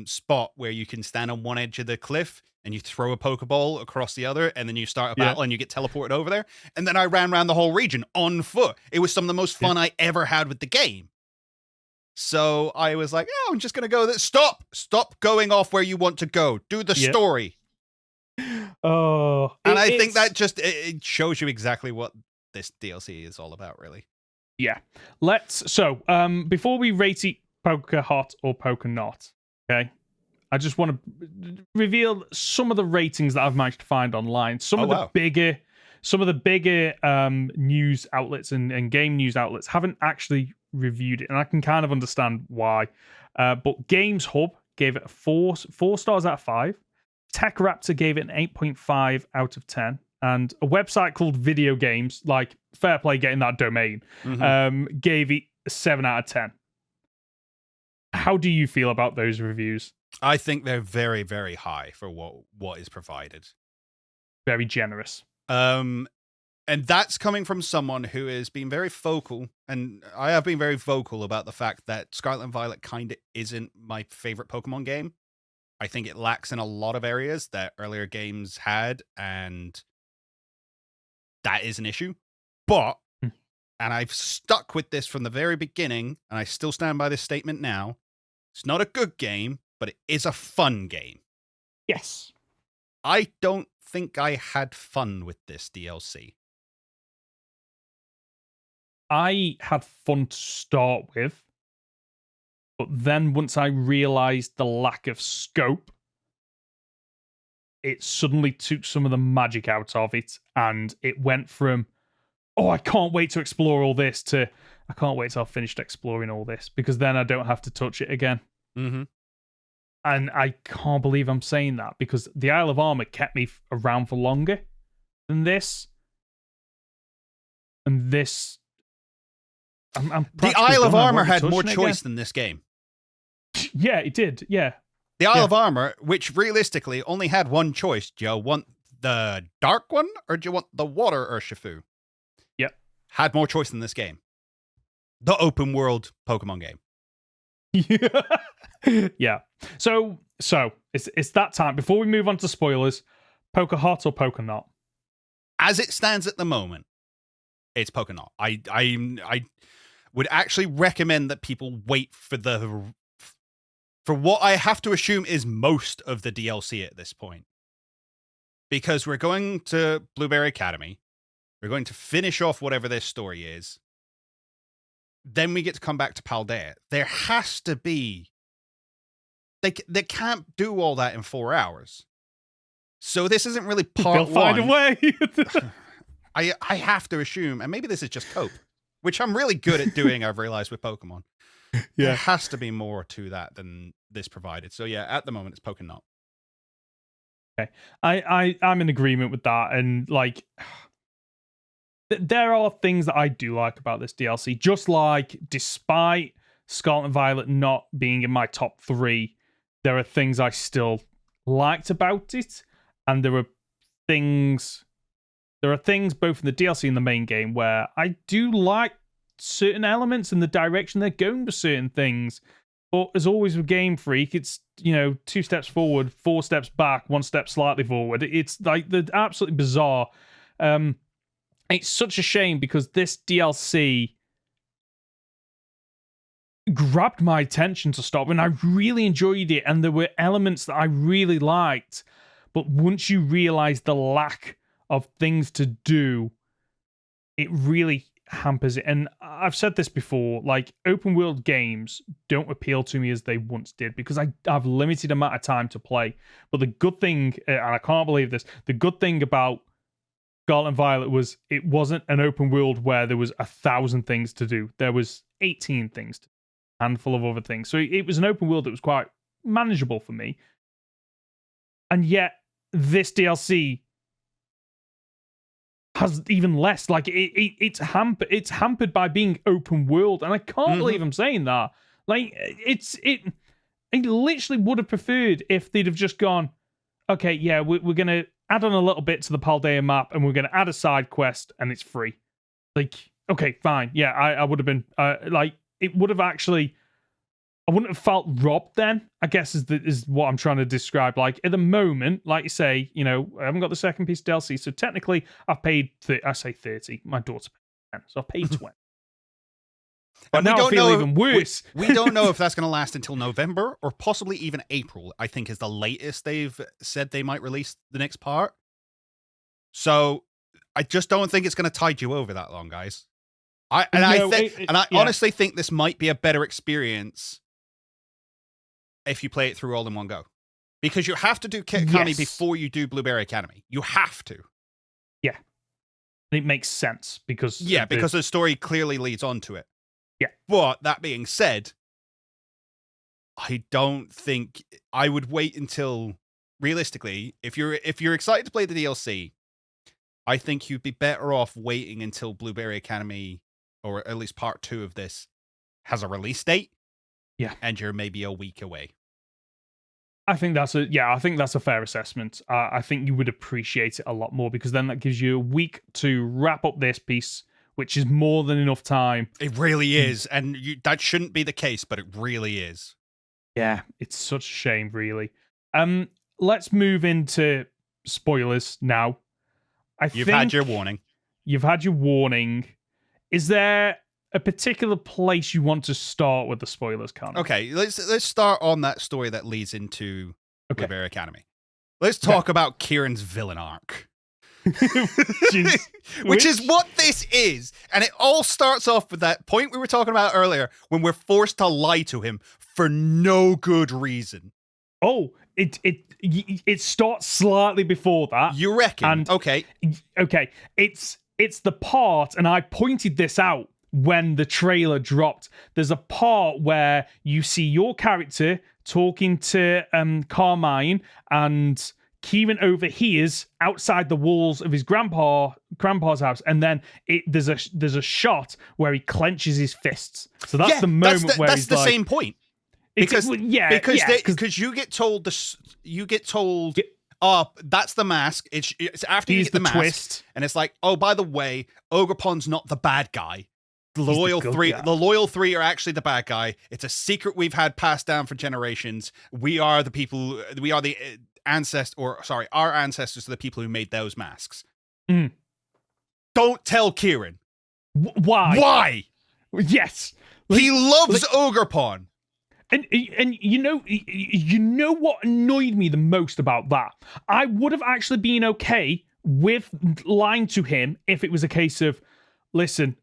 spot where you can stand on one edge of the cliff and you throw a Pokeball across the other, and then you start a battle and you get teleported over there. And then I ran around the whole region on foot. It was some of the most fun I ever had with the game. So I was like, I'm just going to go there. Stop going off where you want to go. Do the story. Oh. And I think that just it shows you exactly what this DLC is all about, really. Yeah. So before we rate it Poke Hot or Poke Not, okay? I just want to reveal some of the ratings that I've managed to find online. Some of the bigger news outlets and game news outlets haven't actually reviewed it, and I can kind of understand why. But Games Hub gave it a 4 stars out of 5. Tech Raptor gave it an 8.5 out of 10. And a website called Video Games, like fair play getting that domain, gave it a 7 out of 10. How do you feel about those reviews? I think they're very, very high for what is provided. Very generous. And that's coming from someone who has been very vocal, and I have been very vocal about the fact that Scarlet and Violet kind of isn't my favorite Pokemon game. I think it lacks in a lot of areas that earlier games had, and that is an issue. But, and I've stuck with this from the very beginning, and I still stand by this statement now, it's not a good game, but it is a fun game. Yes. I don't think I had fun with this DLC. I had fun to start with, but then once I realized the lack of scope, it suddenly took some of the magic out of it, and it went from, I can't wait to explore all this, to I can't wait till I've finished exploring all this, because then I don't have to touch it again. Mm-hmm. And I can't believe I'm saying that, because the Isle of Armor kept me around for longer than this. And this... the Isle of Armor had more choice than this game. Yeah, it did. Yeah. The Isle of Armor, which realistically only had one choice. Do you want the dark one, or do you want the water Urshifu? Yep. Had more choice than this game. The open world Pokemon game. Yeah. So it's that time. Before we move on to spoilers, Poke Hot or Poke Not? As it stands at the moment, it's Poke Not. I would actually recommend that people wait for what I have to assume is most of the DLC at this point. Because we're going to Blueberry Academy. We're going to finish off whatever this story is. Then we get to come back to Paldea. There has to be... They can't do all that in 4 hours. So this isn't really part They'll find a way. I have to assume, and maybe this is just cope, which I'm really good at doing, I've realized, with Pokemon. Yeah. There has to be more to that than this provided. So yeah, at the moment, it's Poke Not. Okay. I'm in agreement with that. And like... There are things that I do like about this DLC. Just like, despite Scarlet and Violet not being in my top 3, there are things I still liked about it. And there are things both in the DLC and the main game where I do like certain elements and the direction they're going with certain things. But as always with Game Freak, it's, 2 steps forward, 4 steps back, 1 step slightly forward. It's like the absolutely bizarre. It's such a shame because this DLC grabbed my attention to start, and I really enjoyed it, and there were elements that I really liked. But once you realize the lack of things to do, it really hampers it. And I've said this before, like, open world games don't appeal to me as they once did because I have limited amount of time to play. But the good thing, and I can't believe this, the good thing about Scarlet and Violet was it wasn't an open world where there was 1,000 things to do. There was 18 things to do, a handful of other things. So it was an open world that was quite manageable for me. And yet this DLC has even less. Like it's hampered by being open world, and I can't believe I'm saying that. Like I literally would have preferred if they'd have just gone, okay, yeah, we're gonna add on a little bit to the Paldea map, and we're gonna add a side quest, and it's free. Like, okay, fine, yeah, I would have been like, it would have actually. I wouldn't have felt robbed then, I guess, is what I'm trying to describe. Like, at the moment, like you say, I haven't got the second piece of DLC, so technically I've paid, I say 30. My daughter paid 10, so I've paid 20. But and now I feel even worse. We don't know if that's going to last until November or possibly even April, I think is the latest they've said they might release the next part. So I just don't think it's going to tide you over that long, guys. I honestly think this might be a better experience if you play it through all in one go. Because you have to do Kit Akami before you do Blueberry Academy. You have to. Yeah. It makes sense because... Yeah, because the story clearly leads on to it. Yeah. But that being said, I don't think... I would wait until... Realistically, if you're excited to play the DLC, I think you'd be better off waiting until Blueberry Academy, or at least part 2 of this, has a release date. Yeah. And you're maybe a week away. I think that's a fair assessment. I think you would appreciate it a lot more because then that gives you a week to wrap up this piece, which is more than enough time. It really is. And that shouldn't be the case, but it really is. Yeah, it's such a shame, really. Let's move into spoilers now. You've had your warning. You've had your warning. Is there a particular place you want to start with the spoilers, Conor? Okay, let's start on that story that leads into Blueberry Academy. Let's talk about Kieran's villain arc. Which is what this is. And it all starts off with that point we were talking about earlier when we're forced to lie to him for no good reason. Oh, it starts slightly before that. You reckon? And, okay. It's the part, and I pointed this out when the trailer dropped. There's a part where you see your character talking to Carmine, and Kieran overhears outside the walls of his grandpa's house, and then there's a shot where he clenches his fists. So that's the moment where he's like... That's the same point. Because you get told that's the mask. It's after you get the mask, twist. And it's like, oh, by the way, Ogerpon's not the bad guy. The loyal three are actually the bad guy. It's a secret we've had passed down for generations. We are the people. We are the our ancestors are the people who made those masks. Mm. Don't tell Kieran. Why? Why? Yes, he loves Ogerpon. And you know what annoyed me the most about that? I would have actually been okay with lying to him if it was a case of, listen,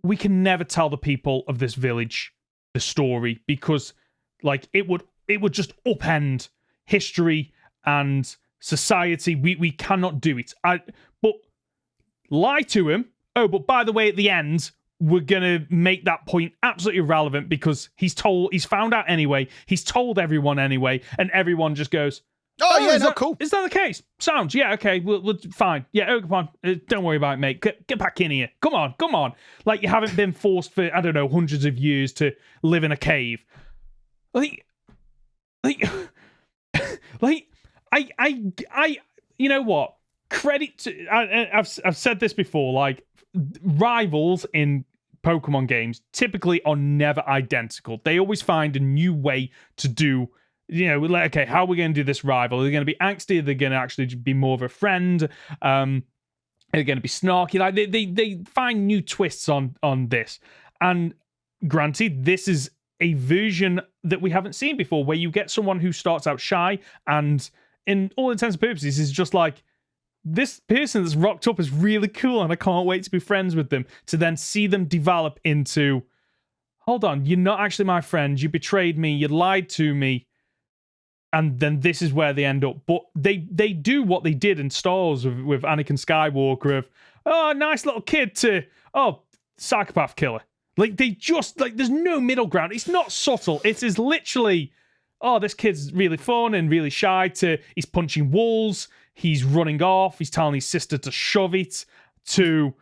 we can never tell the people of this village the story because, like, it would just upend history and society. We cannot do it. But lie to him. Oh, but by the way, at the end, we're gonna make that point absolutely irrelevant because he's found out anyway. He's told everyone anyway, and everyone just goes, "Oh yeah, cool. Is that the case? Sounds yeah, okay. We'll fine. Yeah, Ogerpon, don't worry about it, mate. Get back in here. Come on. Like you haven't been forced for hundreds of years to live in a cave. Like, I you know what? Credit to I've said this before. Like rivals in Pokemon games typically are never identical. They always find a new way to do, like, okay, how are we going to do this rival? Are they going to be angsty? Are they going to actually be more of a friend? Are they going to be snarky? Like they find new twists on this. And granted, this is a version that we haven't seen before, where you get someone who starts out shy and, in all intents and purposes, is just like, this person that's rocked up is really cool and I can't wait to be friends with them, to then see them develop into, hold on, you're not actually my friend, you betrayed me, you lied to me, and then this is where they end up. But they do what they did in Star Wars with Anakin Skywalker of, oh, nice little kid, to, oh, psychopath killer. Like, they just, like, there's no middle ground. It's not subtle. It is literally, oh, this kid's really fun and really shy, to he's punching walls, he's running off, he's telling his sister to shove it, to,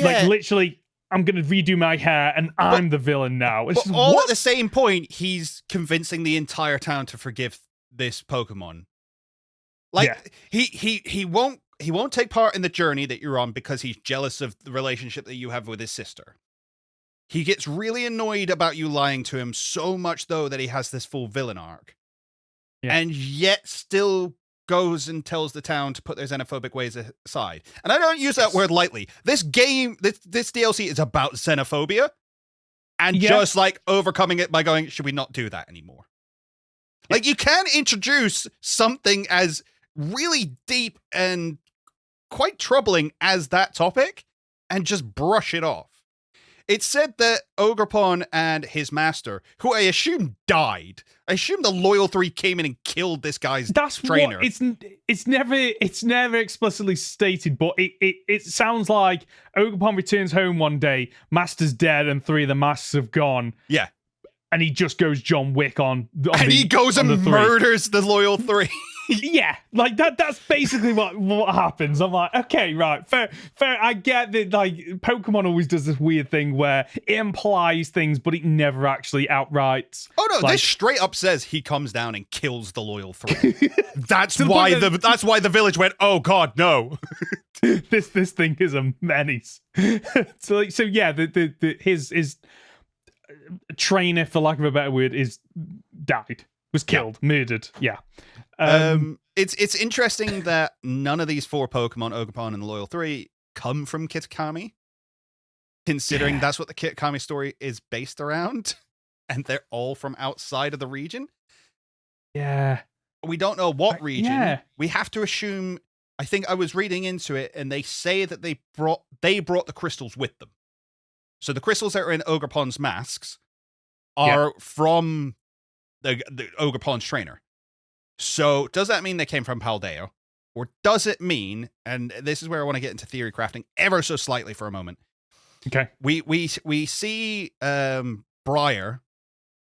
like, literally, I'm going to redo my hair and I'm the villain now. It's but all at the same point, he's convincing the entire town to forgive this Pokemon. Like, he won't take part in the journey that you're on because he's jealous of the relationship that you have with his sister. He gets really annoyed about you lying to him, so much, though, that he has this full villain arc. Yeah. And yet still goes and tells the town to put their xenophobic ways aside. And I don't use that word lightly. This game, this DLC is about xenophobia and just, like, overcoming it by going, should we not do that anymore? Yeah. Like, you can introduce something as really deep and quite troubling as that topic and just brush it off. It's said that Ogerpon and his master, who I assume died, I assume the Loyal 3 came in and killed this guy's trainer. It's never explicitly stated, but it sounds like Ogerpon returns home one day, Master's dead, and 3 of the Masters have gone. Yeah. And he just goes John Wick on he goes and murders the Loyal 3. Yeah, like that's basically what happens. I'm like, okay, right, fair. I get that, like, Pokemon always does this weird thing where it implies things, but it never actually outright. Oh no, this straight up says he comes down and kills the Loyal 3. That's why the village went, oh god, no. this thing is a menace. so yeah, his trainer, for lack of a better word, was killed, murdered. Yeah. It's interesting that none of these 4 Pokemon, Ogerpon and the Loyal 3, come from Kitakami, considering that's what the Kitakami story is based around, and they're all from outside of the region. Yeah. We don't know what region. Yeah. We have to assume, I think I was reading into it, and they say that they brought the crystals with them. So the crystals that are in Ogerpon's masks are from the Ogerpon's trainer. So does that mean they came from Paldea? Or does it mean, and this is where I want to get into theory crafting ever so slightly for a moment. Okay. We see Briar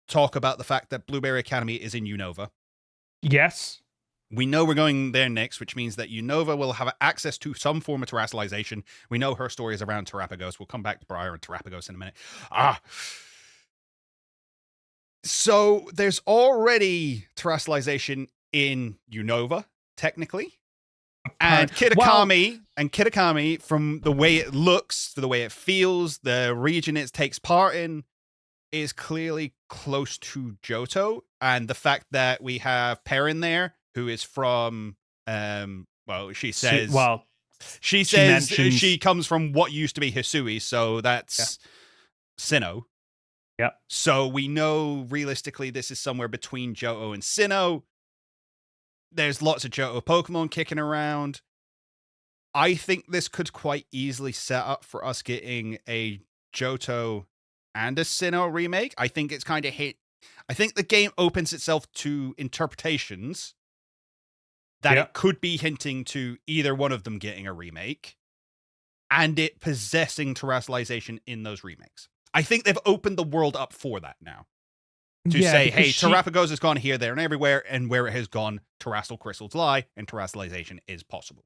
talk about the fact that Blueberry Academy is in Unova. Yes. We know we're going there next, which means that Unova will have access to some form of terrestrialization. We know her story is around Terrapagos. We'll come back to Briar and Terrapagos in a minute. So there's already terrestrialization in Unova, technically. And Kitakami, from the way it looks, to the way it feels, the region it takes part in, is clearly close to Johto. And the fact that we have Perrin there, who is from, she says she comes from what used to be Hisui, so that's Sinnoh. Yeah. So we know realistically this is somewhere between Johto and Sinnoh. There's lots of Johto Pokemon kicking around. I think this could quite easily set up for us getting a Johto and a Sinnoh remake. I think it's kind of I think the game opens itself to interpretations that it could be hinting to either one of them getting a remake and it possessing terrestrialization in those remakes. I think they've opened the world up for that now. To say, hey, Terrapagos has gone here, there, and everywhere, and where it has gone, terrestrial crystals lie, and terrestrialization is possible.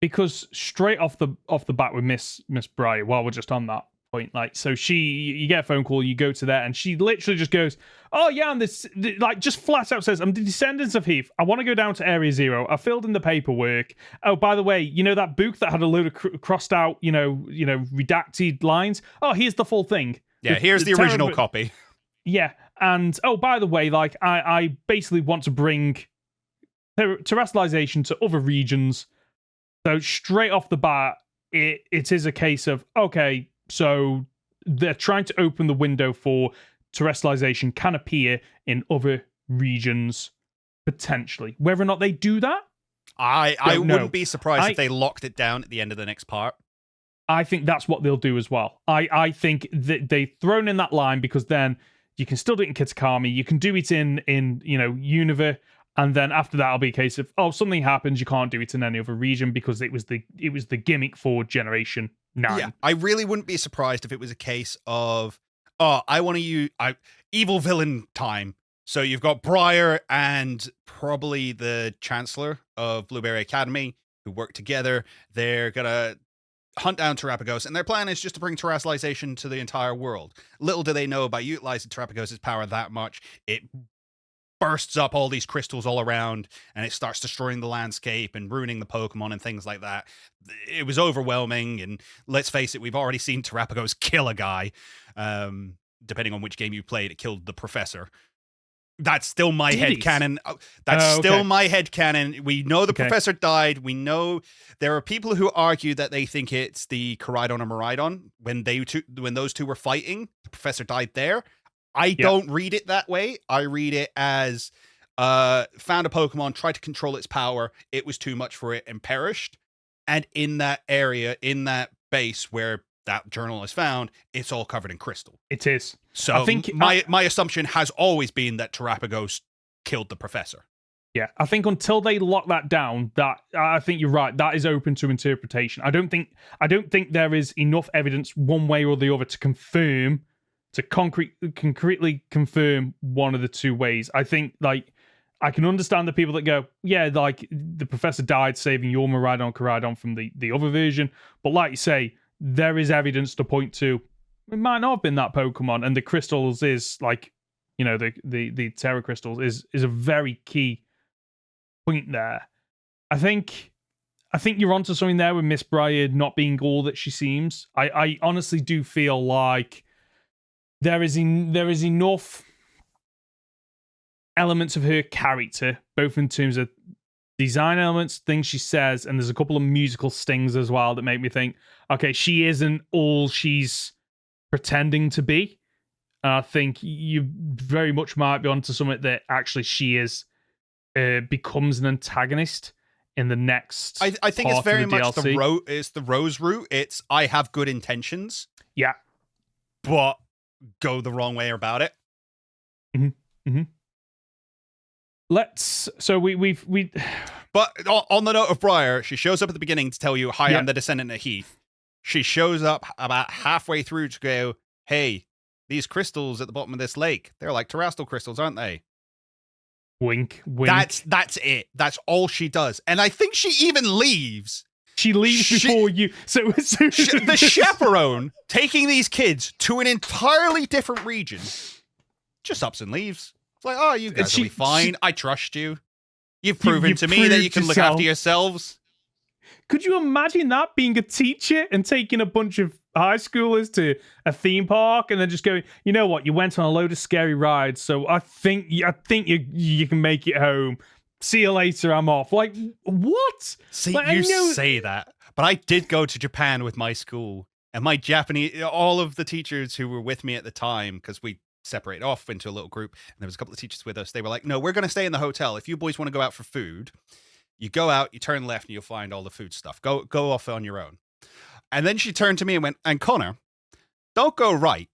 Because straight off the bat with Miss Briar, while we're just on that, point. Like, so you get a phone call, you go to there, and she literally just goes, "Oh yeah, and this like just flat out says, I'm the descendants of Heath. I want to go down to Area Zero. I filled in the paperwork. Oh, by the way, you know that book that had a load of crossed out, redacted lines? Oh, here's the full thing. Yeah, here's the original copy. Yeah, and oh, by the way, like I basically want to bring terrestrialization to other regions. So straight off the bat, it is a case of, okay, so they're trying to open the window for terrestrialization can appear in other regions, potentially. Whether or not they do that, I wouldn't be surprised if they locked it down at the end of the next part. I think that's what they'll do as well. I think that they've thrown in that line because then you can still do it in Kitakami, you can do it in Unova, and then after that, it'll be a case of, oh, something happens, you can't do it in any other region because it was the gimmick for Generation 9. Yeah, I really wouldn't be surprised if it was a case of, oh, I want to use evil villain time. So you've got Briar and probably the Chancellor of Blueberry Academy who work together. They're going to hunt down Terrapagos, and their plan is just to bring terrestrialization to the entire world. Little do they know, by utilizing Terrapagos' power that much, it bursts up all these crystals all around, and it starts destroying the landscape and ruining the Pokemon and things like that. It was overwhelming, and let's face it, we've already seen Terrapagos kill a guy. Depending on which game you played, it killed the professor. That's still my headcanon. That's still my headcanon. We know the professor died. We know there are people who argue that they think it's the Koraidon and Miraidon. When those two were fighting, the professor died there. I don't read it that way. I read it as found a Pokemon, tried to control its power. It was too much for it and perished. And in that area, in that base where that journal is found, it's all covered in crystal. It is. So I think my assumption has always been that Terrapagos killed the professor. Yeah, I think until they lock that down, that I think you're right. That is open to interpretation. I don't think there is enough evidence one way or the other to confirm, to concretely confirm one of the two ways. I think, like, I can understand the people that go, yeah, like the professor died saving your Miraidon Koraidon from the other version, but like you say, there is evidence to point to it might not have been that Pokemon, and the crystals is like, the Terra crystals is a very key point there. I think you're onto something there with Miss Briar not being all that she seems. I honestly do feel like there is enough elements of her character, both in terms of design elements, things she says, and there's a couple of musical stings as well that make me think, okay, she isn't all she's pretending to be. I think you very much might be onto something that actually she is becomes an antagonist in the next. I think it's very much it's the Rose route. It's I have good intentions. Yeah, but go the wrong way about it. Mm-hmm. Mm-hmm. But on the note of Briar, she shows up at the beginning to tell you, hi, I'm the descendant of Heath. She shows up about halfway through to go, hey, these crystals at the bottom of this lake, they're like terrestrial crystals, aren't they? Wink, wink. That's it. That's all she does. And I think she even leaves. She leaves before you. So the chaperone taking these kids to an entirely different region just ups and leaves. It's like, oh, you guys will be fine. I trust you. You've proven to me that you can look after yourselves. Could you imagine that, being a teacher and taking a bunch of high schoolers to a theme park and then just going, you know what, you went on a load of scary rides, so I think you can make it home. See you later, I'm off. Like, what? See, like, say that, but I did go to Japan with my school, and my Japanese, all of the teachers who were with me at the time, because we separate off into a little group, and there was a couple of teachers with us. They were like, no, we're going to stay in the hotel. If you boys want to go out for food, you go out, you turn left, and you'll find all the food stuff. Go off on your own. And then she turned to me and went, and Conor, don't go right,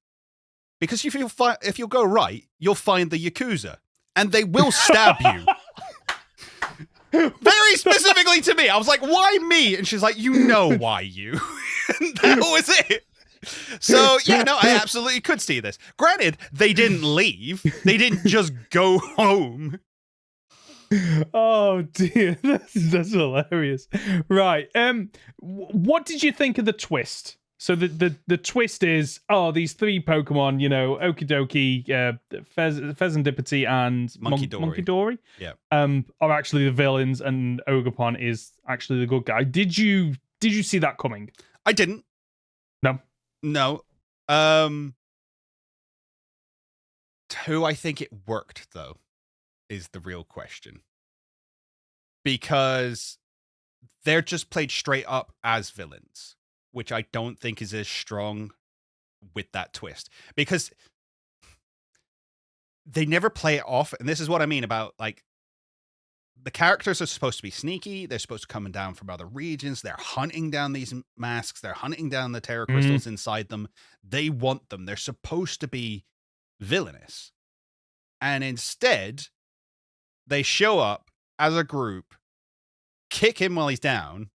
because if you'll go right, you'll find the Yakuza, and they will stab you. Very specifically to me. I was like, why me? And she's like, you know why you. And that was it. So, yeah, no, I absolutely could see this. Granted, they didn't leave. They didn't just go home. Oh, dear. That's hilarious. Right. What did you think of the twist? So the twist is, these 3 Pokemon, Okidoki, Pheasantipity, and Monkey Dory, are actually the villains, and Ogerpon is actually the good guy. Did you see that coming? I didn't. No. Who I think it worked, though, is the real question. Because they're just played straight up as villains, which I don't think is as strong with that twist. Because they never play it off, and this is what I mean about, like, the characters are supposed to be sneaky. They're supposed to come down from other regions. They're hunting down these masks. They're hunting down the Terra crystals inside them. They want them. They're supposed to be villainous. And instead, they show up as a group, kick him while he's down,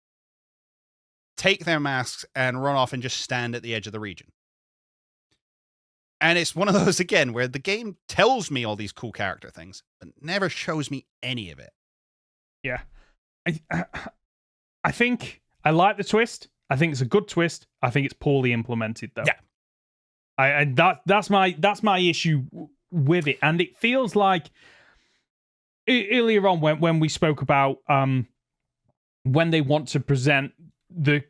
take their masks, and run off and just stand at the edge of the region. And it's one of those, again, where the game tells me all these cool character things, but never shows me any of it. Yeah. I think I like the twist. I think it's a good twist. I think it's poorly implemented, though. Yeah. That's my issue with it. And it feels like earlier on when we spoke about when they want to present the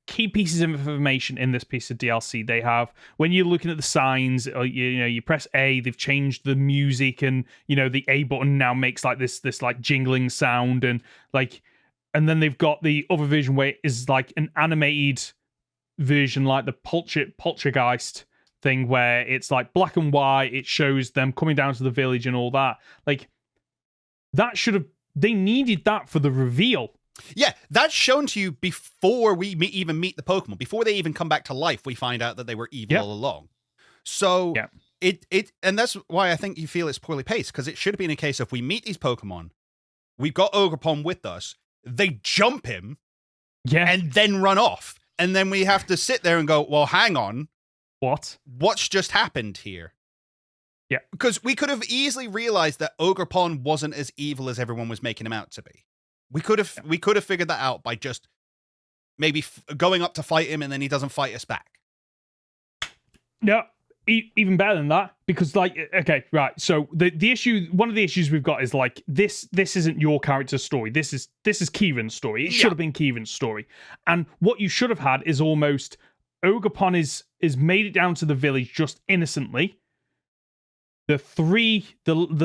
key pieces of information in this piece of DLC, they have, when you're looking at the signs, you press A, they've changed the music, and the A button now makes like this like jingling sound, and then they've got the other version where it is like an animated version, like the Poltergeist thing, where it's like black and white. It shows them coming down to the village and all that. Like, that they needed that for the reveal. Yeah, that's shown to you before we even meet the Pokemon. Before they even come back to life, we find out that they were evil all along. So and that's why I think you feel it's poorly paced, because it should have been a case of, we meet these Pokemon, we've got Ogerpon with us, they jump him, and then run off. And then we have to sit there and go, well, hang on. What's just happened here? Yeah. Because we could have easily realized that Ogerpon wasn't as evil as everyone was making him out to be. We could have figured that out by just maybe going up to fight him, and then he doesn't fight us back. No, even better than that, because okay, right. So the issue, one of the issues we've got is like this isn't your character's story. This is Kieran's story. It should have been Kieran's story. And what you should have had is almost Ogerpon is made it down to the village just innocently. The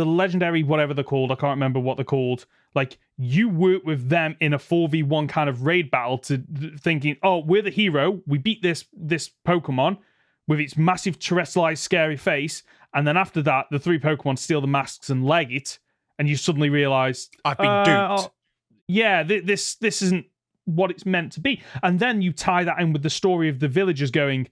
legendary, whatever they're called, I can't remember what they're called. Like, you work with them in a 4v1 kind of raid battle to thinking, oh, we're the hero. We beat this Pokemon with its massive terrestrialized scary face. And then after that, the 3 Pokemon steal the masks and leg it. And you suddenly realize, I've been duped. This isn't what it's meant to be. And then you tie that in with the story of the villagers going,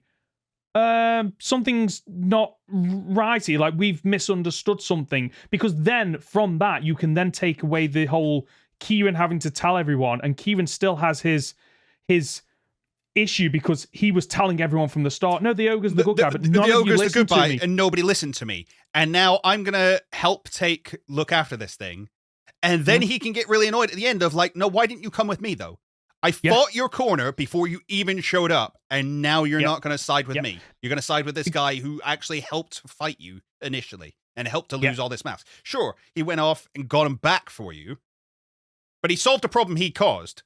something's not right here. Like, we've misunderstood something. Because then from that, you can then take away the whole Kieran having to tell everyone, and Kieran still has his issue because he was telling everyone from the start, no, the ogre's the good guy, but none of you listened to me. And nobody listened to me. And now I'm gonna help look after this thing. And then he can get really annoyed at the end of like, no, why didn't you come with me though? I fought your corner before you even showed up, and now you're not going to side with me. You're going to side with this guy who actually helped fight you initially and helped to lose all this mass. Sure, he went off and got him back for you, but he solved a problem he caused.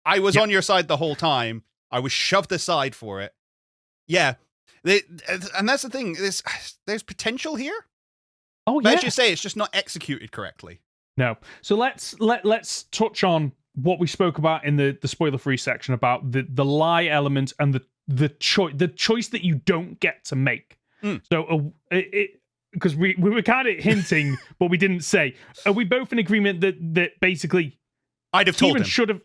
I was on your side the whole time. I was shoved aside for it. Yeah, and that's the thing. There's potential here. Oh, but as you say, it's just not executed correctly. No. So let's touch on what we spoke about in the spoiler-free section about the lie element and the choice that you don't get to make. So because we were kind of hinting, but we didn't say. Are we both in agreement that basically I'd have told him? Should have.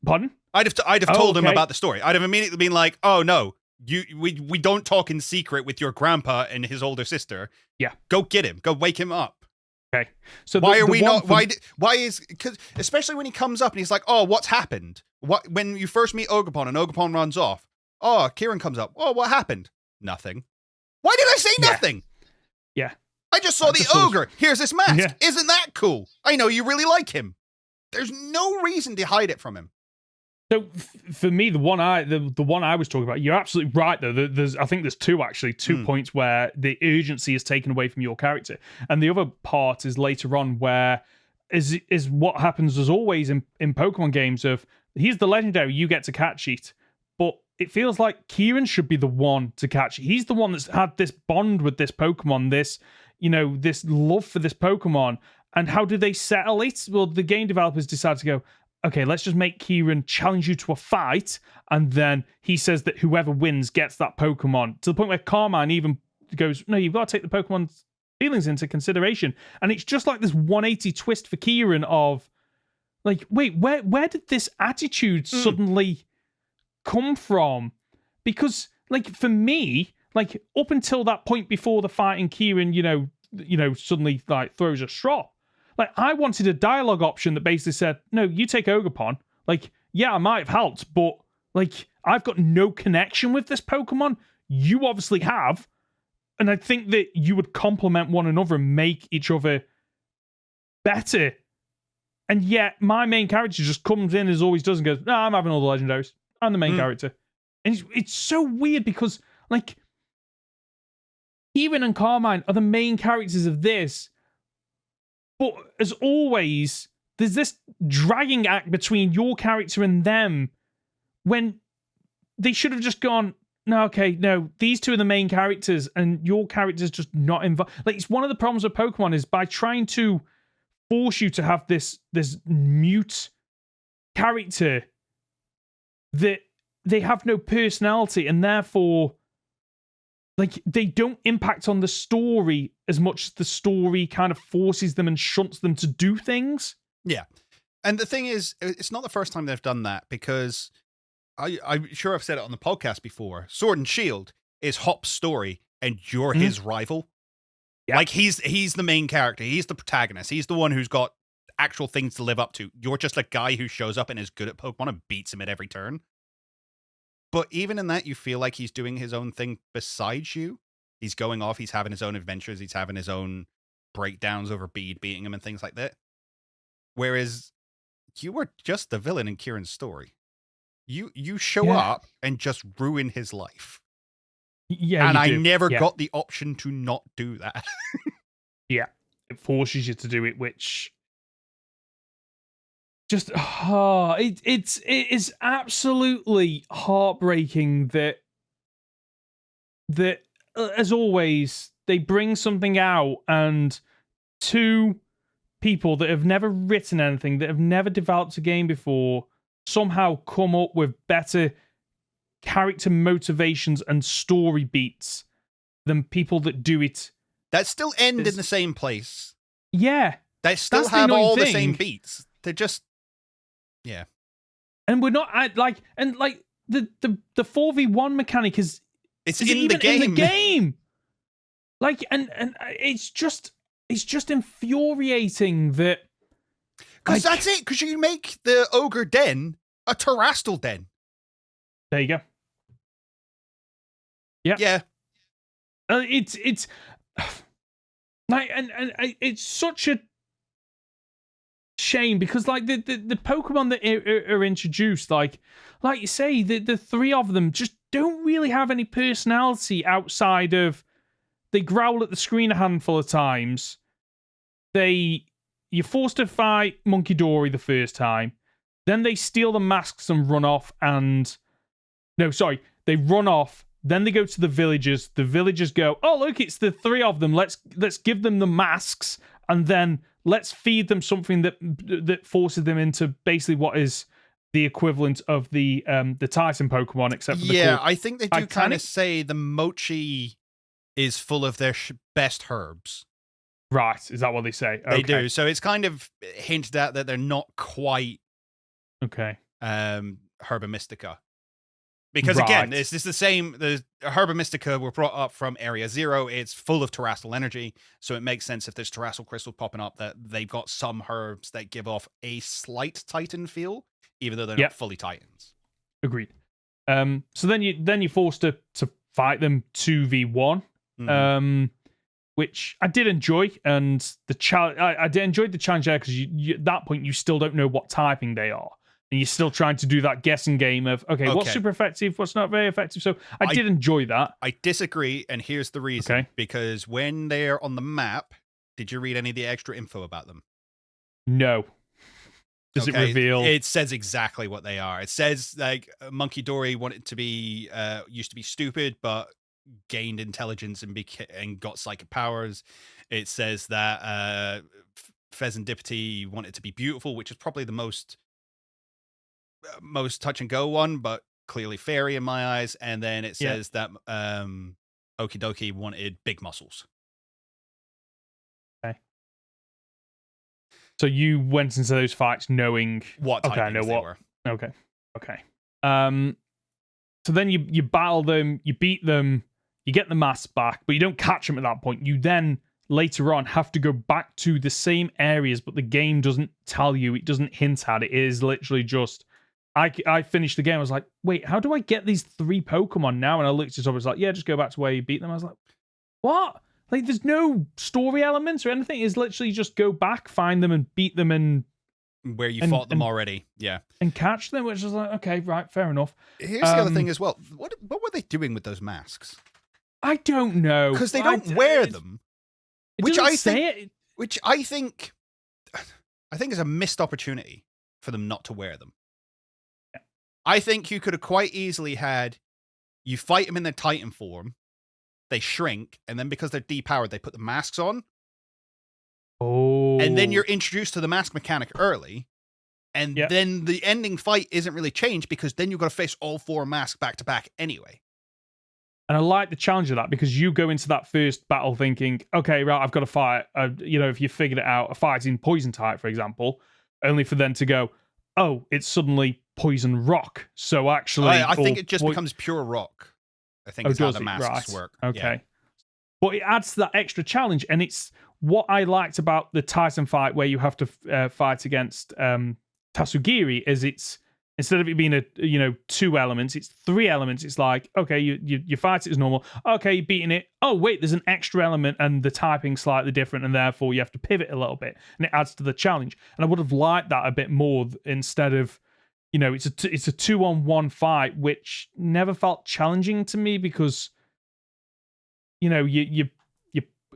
Pardon? I'd have told him about the story. I'd have immediately been like, "Oh no, we don't talk in secret with your grandpa and his older sister. Yeah, go get him. Go wake him up." Okay. So why are we not? Why is, because especially when he comes up and he's like, "Oh, what's happened?" When you first meet Ogerpon and Ogerpon runs off. Oh, Kieran comes up. Oh, what happened? Nothing. Why did I say nothing? Yeah. I just saw the ogre. Here's this mask. Yeah. Isn't that cool? I know you really like him. There's no reason to hide it from him. So for me, the one I was talking about, you're absolutely right. Though I think there's two points where the urgency is taken away from your character, and the other part is later on where is what happens as always in Pokemon games of he's the legendary, you get to catch it, but it feels like Kieran should be the one to catch it. He's the one that's had this bond with this Pokemon, this love for this Pokemon, and how do they settle it? Well, the game developers decided to go, okay, let's just make Kieran challenge you to a fight, and then he says that whoever wins gets that Pokemon, to the point where Carmine even goes, no, you've got to take the Pokemon's feelings into consideration. And it's just like this 180 twist for Kieran of, like, wait, where did this attitude suddenly come from? Because, like, for me, like, up until that point before the fight and Kieran, suddenly, like, throws a strop, like, I wanted a dialogue option that basically said, no, you take Ogerpon. Like, yeah, I might have helped, but, like, I've got no connection with this Pokemon. You obviously have. And I think that you would complement one another and make each other better. And yet, my main character just comes in as always does and goes, no, I'm having all the legendaries. I'm the main character. And it's so weird because, like, Kieran and Carmine are the main characters of this. But as always, there's this dragging act between your character and them when they should have just gone, no, these two are the main characters and your character's just not involved. Like, it's one of the problems with Pokemon is by trying to force you to have this mute character that they have no personality and therefore, like, they don't impact on the story as much as the story kind of forces them and shunts them to do things. Yeah. And the thing is, it's not the first time they've done that, because I'm sure I've said it on the podcast before. Sword and Shield is Hop's story and you're his rival. Yeah. Like, he's the main character. He's the protagonist. He's the one who's got actual things to live up to. You're just a guy who shows up and is good at Pokemon and beats him at every turn. But even in that, you feel like he's doing his own thing besides you. He's going off. He's having his own adventures. He's having his own breakdowns over Bede beating him and things like that. Whereas you were just the villain in Kieran's story. You show up and just ruin his life. Yeah, and I never got the option to not do that. Yeah, it forces you to do it, which just it is absolutely heartbreaking that as always they bring something out and two people that have never written anything, that have never developed a game before, somehow come up with better character motivations and story beats than people that do it that still end in the same place. Yeah, they still have all the same beats. They're just and we're not the 4v1 mechanic is it's in the game. Like, and it's just infuriating that, because that's it, because you make the ogre den a terrestrial den. There you go. Yeah. It's like, and it's such a shame because, like, the Pokemon that are introduced, like you say, the three of them just don't really have any personality outside of they growl at the screen a handful of times. You're forced to fight Monkey Dory the first time. Then they steal the masks and run off they run off. Then they go to the villagers. The villagers go, oh, look, it's the three of them. Let's give them the masks, and then let's feed them something that forces them into basically what is the equivalent of the Titan Pokemon, except for the I think they do kind of say the Mochi is full of their best herbs. Right, is that what they say? They do. So it's kind of hinted at that they're not quite Herba Mystica. Because again, it's the same. The Herba Mystica were brought up from Area Zero. It's full of terrestrial energy, so it makes sense if there's terrestrial crystals popping up that they've got some herbs that give off a slight Titan feel, even though they're not fully Titans. Agreed. So then you're forced to fight them 2v1, which I did enjoy, and the challenge I did enjoy the challenge there because at that point you still don't know what typing they are. And you're still trying to do that guessing game of, okay, what's super effective, what's not very effective. So I did enjoy that. I disagree, and here's the reason. Okay. Because when they're on the map, did you read any of the extra info about them? No. Does it reveal? It says exactly what they are. It says, like, Monkey Dory wanted to be, used to be stupid, but gained intelligence and got psychic powers. It says that Pheasantipity wanted to be beautiful, which is probably the most touch and go one, but clearly fairy in my eyes. And then it says that Okie Dokie wanted big muscles. Okay. So you went into those fights knowing what type I know they what were. Okay. So then you battle them, you beat them, you get the mask back, but you don't catch them at that point. You then later on have to go back to the same areas, but the game doesn't tell you, it doesn't hint at it. It is literally just I finished the game. I was like, wait, how do I get these 3 Pokemon now? And I looked it up. It's like, yeah, just go back to where you beat them. I was like, what? Like, there's no story elements or anything. It's literally just go back, find them, and beat them, and where you fought them already. Yeah, and catch them. Which is like, okay, right, fair enough. Here's the other thing as well. What were they doing with those masks? I don't know, because they don't wear them. Which I think is a missed opportunity for them not to wear them. I think you could have quite easily had you fight them in their Titan form, they shrink, and then because they're depowered, they put the masks on. Oh. And then you're introduced to the mask mechanic early, and then the ending fight isn't really changed because then you've got to face all 4 masks back to back anyway. And I like the challenge of that because you go into that first battle thinking, okay, right, I've got to fight. If you figured it out, a fight in poison type, for example, only for them to go, oh, it's suddenly poison rock. So actually, I think it just becomes pure rock. I think it's how the masks work. Okay. Yeah. But it adds to that extra challenge, and it's what I liked about the Titan fight where you have to fight against Tasugiri is it's instead of it being 2 elements, it's 3 elements. It's like, okay, you fight it as normal. Okay, you're beating it. Oh, wait, there's an extra element and the typing's slightly different, and therefore you have to pivot a little bit, and it adds to the challenge. And I would have liked that a bit more instead of, it's a 2-on-1 fight, which never felt challenging to me because, you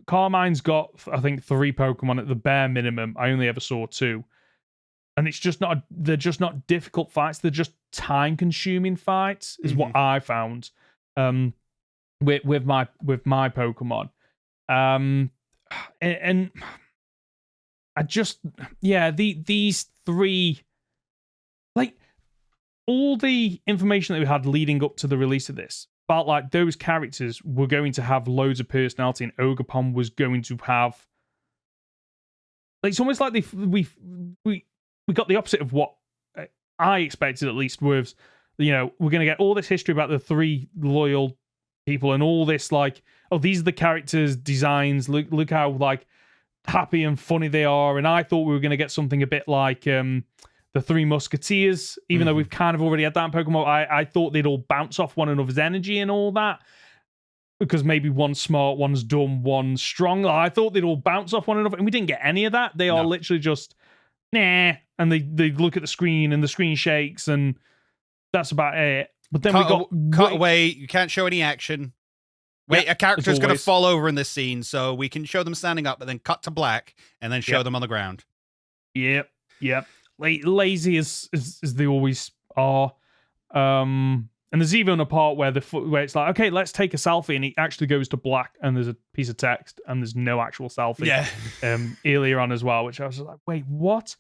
Carmine's got, I think, 3 Pokemon at the bare minimum. I only ever saw 2. And it's just they're just not difficult fights. They're just time-consuming fights, is what I found with my Pokemon. And I just, these 3, like, all the information that we had leading up to the release of this felt like those characters were going to have loads of personality, and Ogerpon was going to have, like, it's almost like we got the opposite of what I expected, at least, with, we're going to get all this history about the 3 loyal people and all this, like, oh, these are the characters' designs. Look how, like, happy and funny they are. And I thought we were going to get something a bit like the 3 Musketeers, even though we've kind of already had that in Pokemon. I thought they'd all bounce off one another's energy and all that, because maybe one's smart, one's dumb, one's strong. I thought they'd all bounce off one another, and we didn't get any of that. They are literally just, nah, and they look at the screen, and the screen shakes, and that's about it. But then cut away. You can't show any action. Wait, a character's going to fall over in this scene, so we can show them standing up, but then cut to black, and then show them on the ground. Yep. Lazy as they always are. And there's even a part where where it's like, okay, let's take a selfie, and it actually goes to black, and there's a piece of text, and there's no actual selfie. Yeah. Earlier on as well, which I was like, wait, what?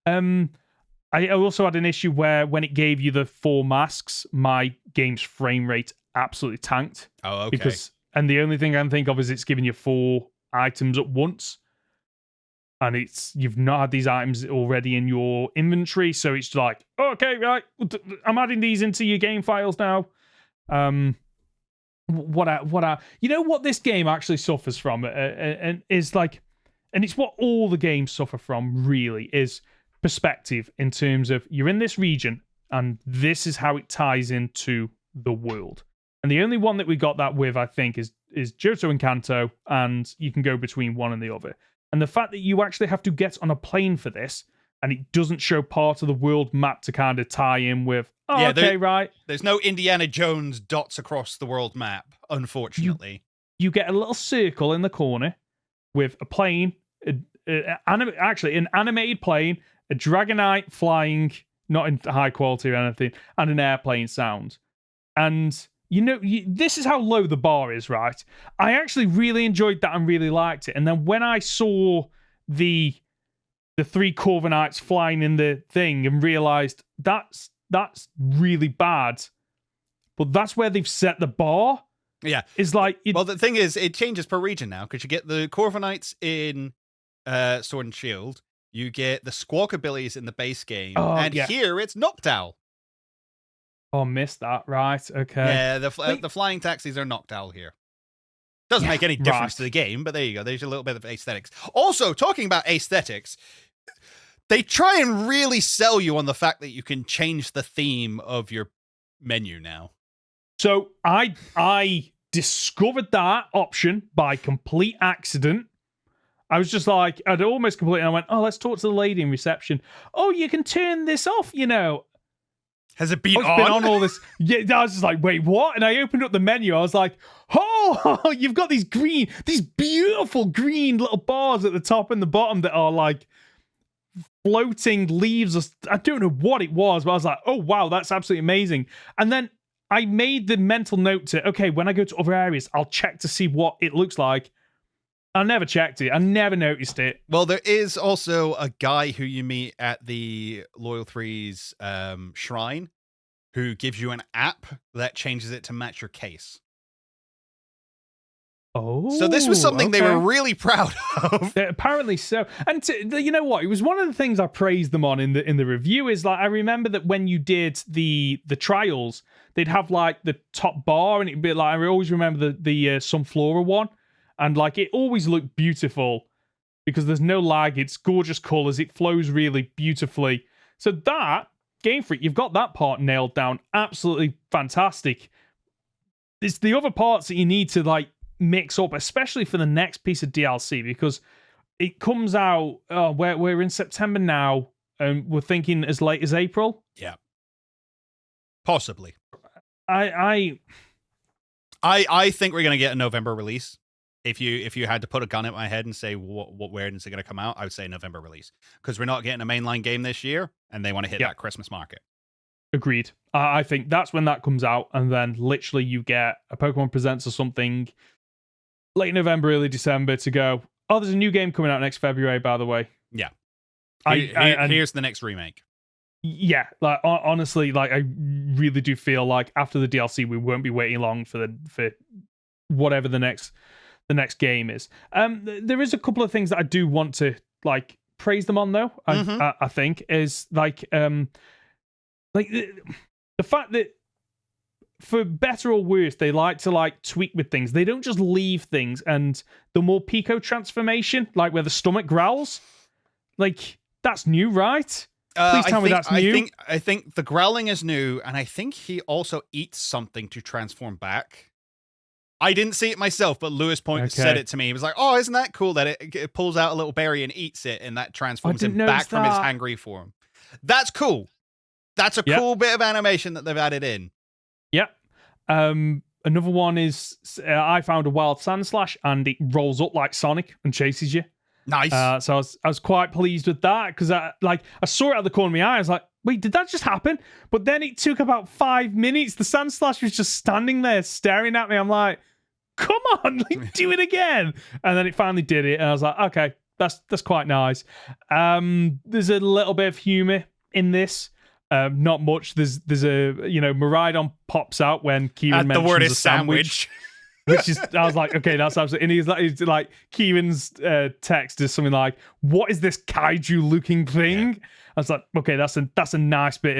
I also had an issue where when it gave you the 4 masks, my game's frame rate absolutely tanked. Oh, okay. And the only thing I can think of is it's giving you 4 items at once. And you've not had these items already in your inventory, so it's like, okay, right, I'm adding these into your game files now. What this game actually suffers from, and is like, and it's what all the games suffer from, really, is perspective in terms of you're in this region, and this is how it ties into the world. And the only one that we got that with, I think, is Johto and Kanto, and you can go between one and the other. And the fact that you actually have to get on a plane for this and it doesn't show part of the world map to kind of tie in with, right. There's no Indiana Jones dots across the world map, unfortunately. You get a little circle in the corner with a plane, actually an animated plane, a Dragonite flying, not in high quality or anything, and an airplane sound. And this is how low the bar is, right? I actually really enjoyed that and really liked it. And then when I saw the 3 Corviknights flying in the thing and realized that's really bad, but that's where they've set the bar. Yeah, it's like well, the thing is, it changes per region now because you get the Corviknights in Sword and Shield, you get the Squawkabillies in the base game, and here it's Noctowl. Oh, missed that. Right, okay. Yeah, the flying taxis are Noctowl here. Doesn't make any difference to the game, but there you go. There's a little bit of aesthetics. Also, talking about aesthetics, they try and really sell you on the fact that you can change the theme of your menu now. So I discovered that option by complete accident. I was just like, I'd almost completely, I went, oh, let's talk to the lady in reception. Oh, you can turn this off, Has it been on? It's been on all this. Yeah, I was just like, wait, what? And I opened up the menu. I was like, oh, you've got these beautiful green little bars at the top and the bottom that are like floating leaves. I don't know what it was, but I was like, oh, wow, that's absolutely amazing. And then I made the mental note to, okay, when I go to other areas, I'll check to see what it looks like. I never checked it. I never noticed it. Well, there is also a guy who you meet at the Loyal 3's shrine who gives you an app that changes it to match your case. Oh, so this was something they were really proud of. Apparently so. And you know what? It was one of the things I praised them on in the review. Is like I remember that when you did the trials, they'd have like the top bar, and it'd be like I always remember the Sunflora one, and like it always looked beautiful because there's no lag. It's gorgeous colors. It flows really beautifully. So that Game Freak, you've got that part nailed down. Absolutely fantastic. It's the other parts that you need to like mix up, especially for the next piece of DLC, because it comes out. We're in September now, and we're thinking as late as April. Yeah, possibly. I think we're gonna get a November release. If you had to put a gun at my head and say where is it gonna come out, I would say November release because we're not getting a mainline game this year, and they want to hit that Christmas market. Agreed. I think that's when that comes out, and then literally you get a Pokemon Presents or something late November, early December to go, oh, there's a new game coming out next February, by the way. Yeah. Here's the next remake. Yeah, like honestly, like I really do feel like after the DLC, we won't be waiting long for whatever the next game is. There is a couple of things that I do want to like praise them on though. I think is like the fact that for better or worse, they like to like tweak with things. They don't just leave things. And the more Pico transformation, like where the stomach growls, like that's new, right? Please tell me that's new. I think the growling is new, and I think he also eats something to transform back. I didn't see it myself, but Lewis said it to me. He was like, "Oh, isn't that cool that it pulls out a little berry and eats it, and that transforms him back from his hangry form?" That's cool. That's a cool bit of animation that they've added in. Yep. Another one is I found a wild Sandslash, and it rolls up like Sonic and chases you. Nice. So I was quite pleased with that because I saw it out the corner of my eye. I was like, wait, did that just happen? But then it took about 5 minutes. The Sandslash was just standing there staring at me. I'm like, come on, like, do it again. And then it finally did it. And I was like, okay, that's quite nice. There's a little bit of humor in this. Not much. There's a Miraidon pops out when Kieran mentions the word is a sandwich. Which is, I was like, okay, that's absolutely. And he's like Kieran's text is something like, "What is this kaiju-looking thing?" Yeah. I was like, okay, that's a nice bit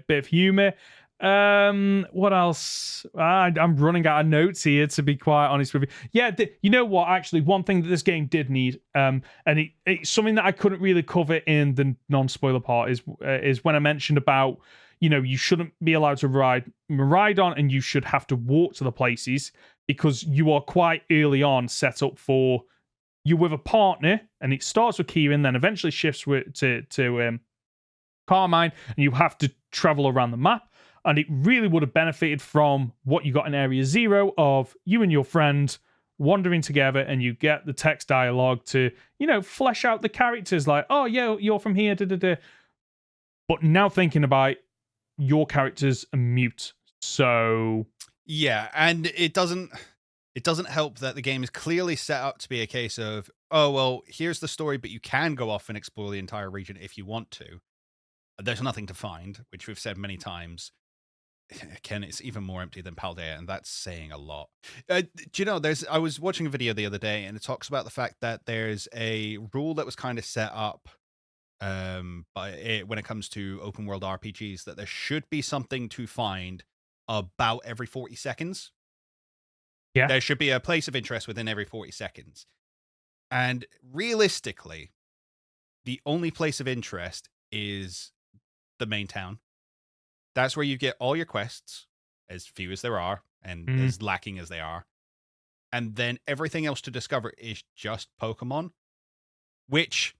of humor. What else? I'm running out of notes here, to be quite honest with you. Yeah, you know what? Actually, one thing that this game did need, and it's something that I couldn't really cover in the non-spoiler part is when I mentioned about, you shouldn't be allowed to ride Miraidon, and you should have to walk to the places because you are quite early on set up for you're with a partner, and it starts with Kieran, then eventually shifts to Carmine, and you have to travel around the map. And it really would have benefited from what you got in Area 0 of you and your friend wandering together, and you get the text dialogue to, flesh out the characters like, oh, yeah, you're from here, da-da-da. But now thinking about your characters are mute. So... Yeah, and it doesn't help that the game is clearly set up to be a case of, oh, well, here's the story, but you can go off and explore the entire region if you want to. There's nothing to find, which we've said many times. Again, it's even more empty than Paldea, and that's saying a lot. Do you know, I was watching a video the other day, and it talks about the fact that there's a rule that was kind of set up when it comes to open world RPGs, that there should be something to find about every 40 seconds. Yeah. There should be a place of interest within every 40 seconds. And realistically, the only place of interest is the main town. That's where you get all your quests, as few as there are, and as lacking as they are. And then everything else to discover is just Pokemon, which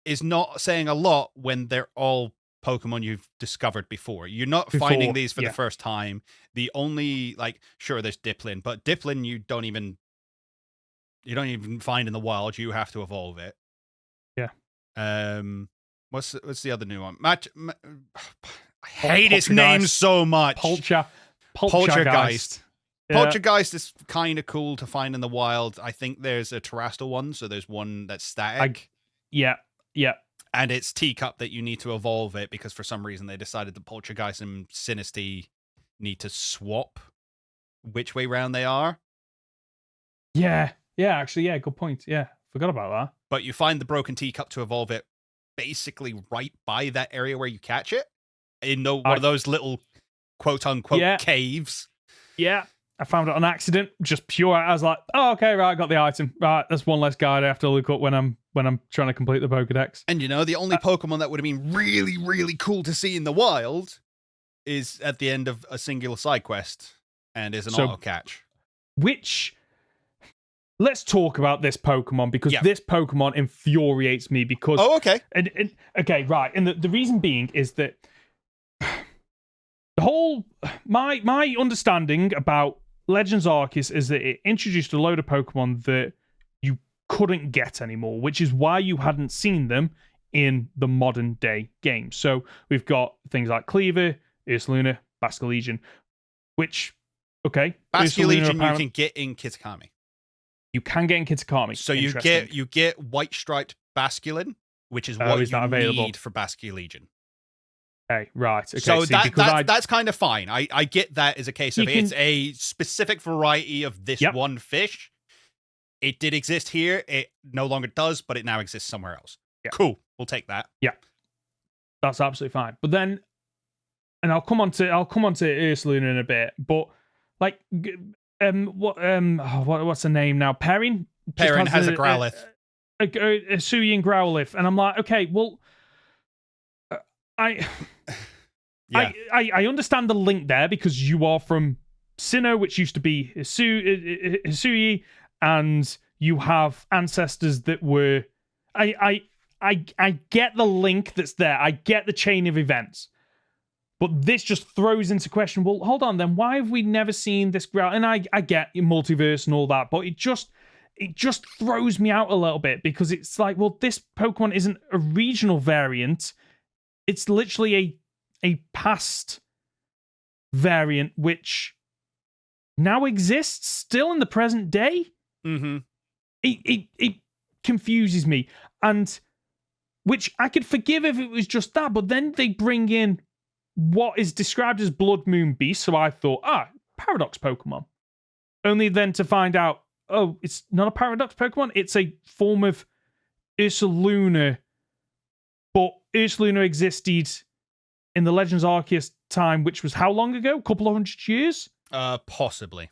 is not saying a lot when they're all Pokemon you've discovered before. You're not finding these for the first time. The only, sure, there's Diplin, but Diplin you don't even find in the wild. You have to evolve it. Yeah. What's the other new one? I hate its name so much. Poltergeist. Yeah. Poltergeist is kind of cool to find in the wild. I think there's a terrestrial one, so there's one that's static. Yeah. And it's Teacup that you need to evolve it, because for some reason they decided that Poltergeist and Sinistea need to swap which way round they are. Yeah, actually, good point. Yeah, forgot about that. But you find the broken Teacup to evolve it basically right by that area where you catch it, in one of those little quote-unquote caves. Yeah, I found it on accident, just pure. I was like, oh, okay, right, I got the item. Right, that's one less guide I have to look up when I'm trying to complete the Pokedex. And the only Pokemon that would have been really, really cool to see in the wild is at the end of a singular side quest, and is an auto catch. Let's talk about this Pokemon, because this Pokemon infuriates me because... Oh, okay. And okay, right. And the reason being is that the whole... My understanding about Legends Arceus is that it introduced a load of Pokemon that you couldn't get anymore, which is why you hadn't seen them in the modern day game. So we've got things like Cleaver, Ursaluna, Basculegion, which... Okay. Basculegion you can get in Kitakami. You can get in Kitakami. So you get white striped Basculin, which is what you need for Basculegion. Okay, right. Okay, so that's kind of fine. I get that as a case of it's a specific variety of this one fish. It did exist here. It no longer does, but it now exists somewhere else. Yeah. Cool. We'll take that. Yeah. That's absolutely fine. But then, and I'll come on to Ursaluna in a bit, but what's the name now? Perrin has a Growlithe. A Hisuian Growlithe. And I'm like, okay, well, I understand the link there, because you are from Sinnoh, which used to be Hisui, and you have ancestors that were... I get the link that's there. I get the chain of events. But this just throws into question, well, hold on then, why have we never seen this growl? And I get multiverse and all that, but it just throws me out a little bit, because it's like, well, this Pokemon isn't a regional variant. It's literally a past variant, which now exists still in the present day. Mm-hmm. It confuses me. And which I could forgive if it was just that, but then they bring in what is described as Blood Moon Beast, so I thought, Paradox Pokemon. Only then to find out, oh, it's not a Paradox Pokemon, it's a form of Ursaluna, but Ursaluna existed in the Legends Arceus time, which was how long ago? A couple of 100 years? Possibly.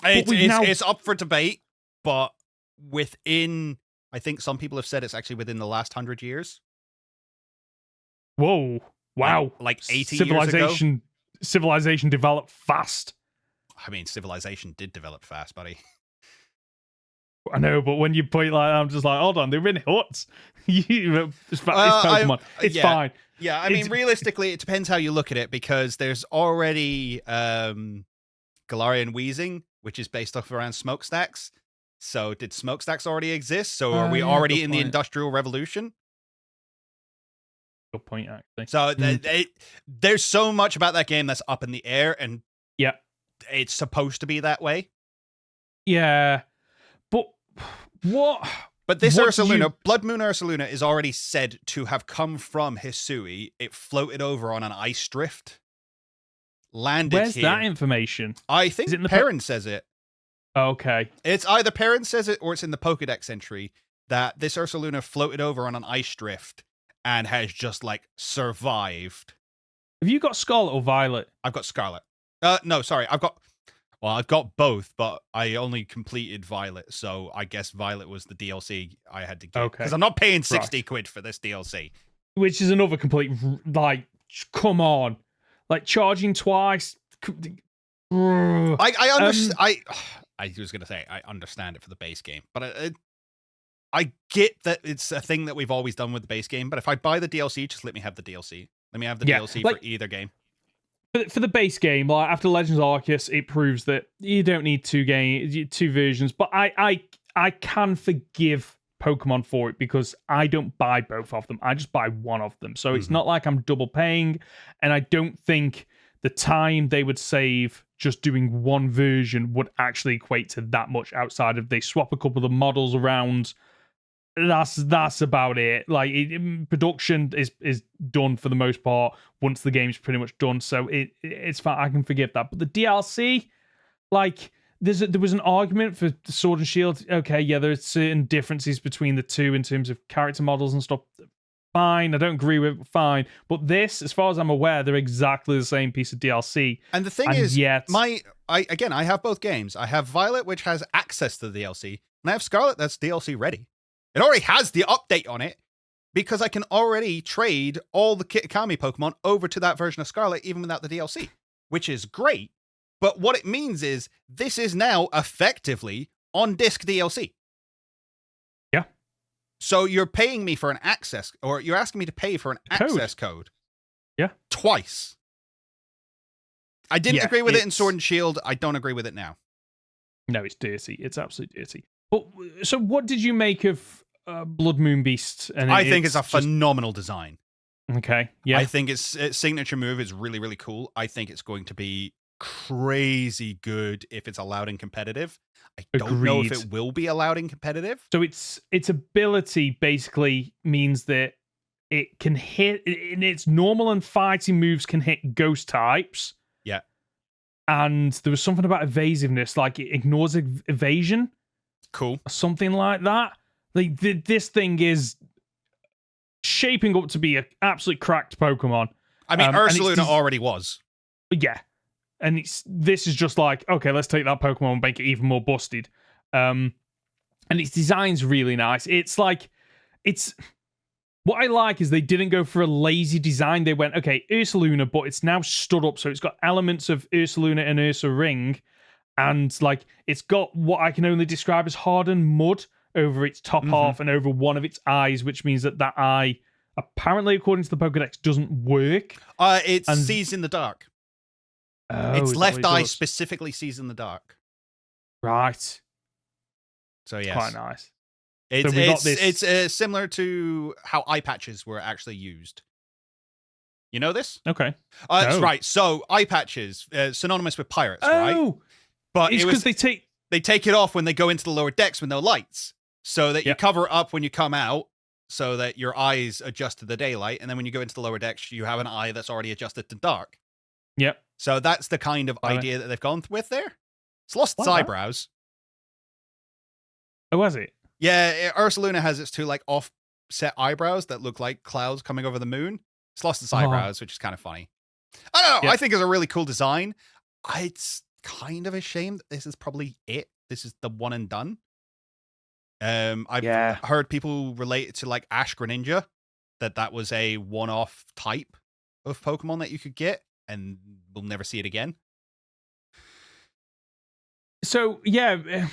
It's up for debate, but within, I think some people have said it's actually within the last 100 years. Whoa. Wow. Like 80 years ago. Civilization developed fast. I mean, civilization did develop fast, buddy. I know, but when you put it like that, I'm just like, hold on, they're in huts. It's Pokemon. It's fine. Yeah, I mean, realistically, it depends how you look at it, because there's already Galarian Wheezing, which is based off around smokestacks. So did smokestacks already exist? So are we already in the Industrial Revolution? Good point, actually. So there's so much about that game that's up in the air, and it's supposed to be that way. Yeah, but what? But this Ursaluna, Blood Moon Ursaluna, is already said to have come from Hisui. It floated over on an ice drift. Landed Where's here. that information? I think Perrin says it. Okay. It's either Perrin says it or it's in the Pokedex entry that this Ursaluna floated over on an ice drift and has just, like, survived. Have you got Scarlet or Violet? I've got Scarlet. No, sorry. I've got both, but I only completed Violet, so I guess Violet was the DLC I had to get. Okay. Because I'm not paying 60 quid for this DLC. Which is another complete, like, come on. Like, charging twice. I understand. I was going to say, I understand it for the base game, but I get that it's a thing that we've always done with the base game, but if I buy the DLC, just let me have the DLC. Let me have the DLC for either game. For the base game, like after Legends Arceus, it proves that you don't need two versions. But I can forgive Pokemon for it because I don't buy both of them. I just buy one of them. So it's not like I'm double paying, and I don't think the time they would save just doing one version would actually equate to that much outside of they swap a couple of the models around. That's about it. Like production is done for the most part once the game's pretty much done, so it's fine. I can forgive that. But the DLC, like there was an argument for Sword and Shield. Okay, yeah, there's certain differences between the two in terms of character models and stuff. Fine, I don't agree with it, fine. But this, as far as I'm aware, they're exactly the same piece of DLC. And the thing is, I have both games. I have Violet, which has access to the DLC, and I have Scarlet that's DLC ready. It already has the update on it because I can already trade all the Kitakami Pokemon over to that version of Scarlet even without the DLC, which is great. But what it means is this is now effectively on-disc DLC. Yeah. So you're paying me for an access, or you're asking me to pay for an access code. Yeah. Twice. I didn't agree with it in Sword and Shield. I don't agree with it now. No, it's dirty. It's absolutely dirty. But so what did you make of Blood Moon Beast? And I think it's a phenomenal design. Okay, yeah. I think its signature move is really, really cool. I think it's going to be crazy good if it's allowed in competitive. I don't know if it will be allowed in competitive. So its ability basically means that it can hit, in its normal and fighting moves can hit ghost types. Yeah. And there was something about evasiveness, like it ignores evasion. Cool. Something like that. Like this thing is shaping up to be an absolute cracked Pokemon. I mean, Ursaluna already was. Yeah. And this is just like, okay, let's take that Pokemon and make it even more busted. And its design's really nice. It's like, what I like is they didn't go for a lazy design. They went, okay, Ursaluna, but it's now stood up, so it's got elements of Ursaluna and Ursa Ring. And like it's got what I can only describe as hardened mud over its top half and over one of its eyes, which means that eye, apparently, according to the Pokedex, doesn't work. It sees in the dark. Its left eye specifically sees in the dark. Right. So yes, quite nice. It's similar to how eye patches were actually used. You know this? Okay. That's right. So eye patches, synonymous with pirates, right? But it's because they take it off when they go into the lower decks with no lights, so that you cover up when you come out, so that your eyes adjust to the daylight, and then when you go into the lower decks, you have an eye that's already adjusted to dark. Yep. So that's the kind of idea that they've gone with there. It's lost its eyebrows. Oh, was it? Yeah, Ursaluna has its two like offset eyebrows that look like clouds coming over the moon. It's lost its eyebrows, which is kind of funny. I don't know. I think it's a really cool design. It's kind of a shame that this is probably it. This is the one and done. I've heard people relate it to like Ash Greninja, that was a one-off type of Pokemon that you could get, and we'll never see it again. So yeah,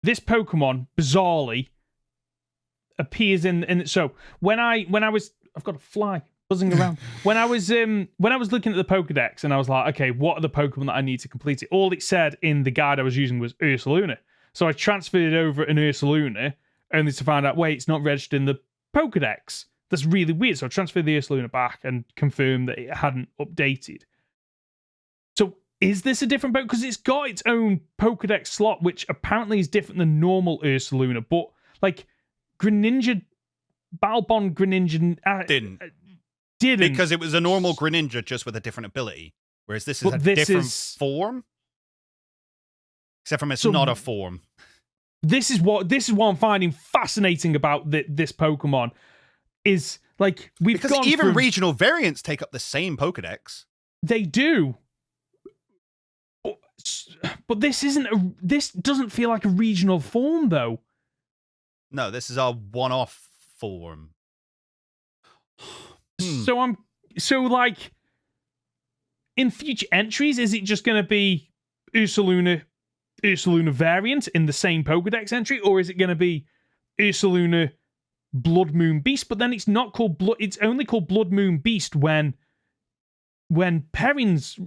this Pokemon bizarrely appears in. So when I was, I've got a fly buzzing around. when I was looking at the Pokedex and I was like, okay, what are the Pokemon that I need to complete it? All it said in the guide I was using was Ursaluna. So I transferred it over an Ursaluna only to find out, wait, it's not registered in the Pokedex. That's really weird. So I transferred the Ursaluna back and confirmed that it hadn't updated. So is this a different Pokemon? Because it's got its own Pokedex slot, which apparently is different than normal Ursaluna. But like Greninja, Battlebond Greninja didn't. Didn't. Because it was a normal Greninja just with a different ability. Whereas this is a different form. Except from it's not a form. This is what I'm finding fascinating about this Pokemon. Is like because even regional variants take up the same Pokedex. They do. But this doesn't feel like a regional form though. No, this is a one-off form. So like in future entries, is it just going to be Ursaluna variant in the same Pokedex entry, or is it going to be Ursaluna Blood Moon Beast? But then it's not called it's only called Blood Moon Beast when Perrin's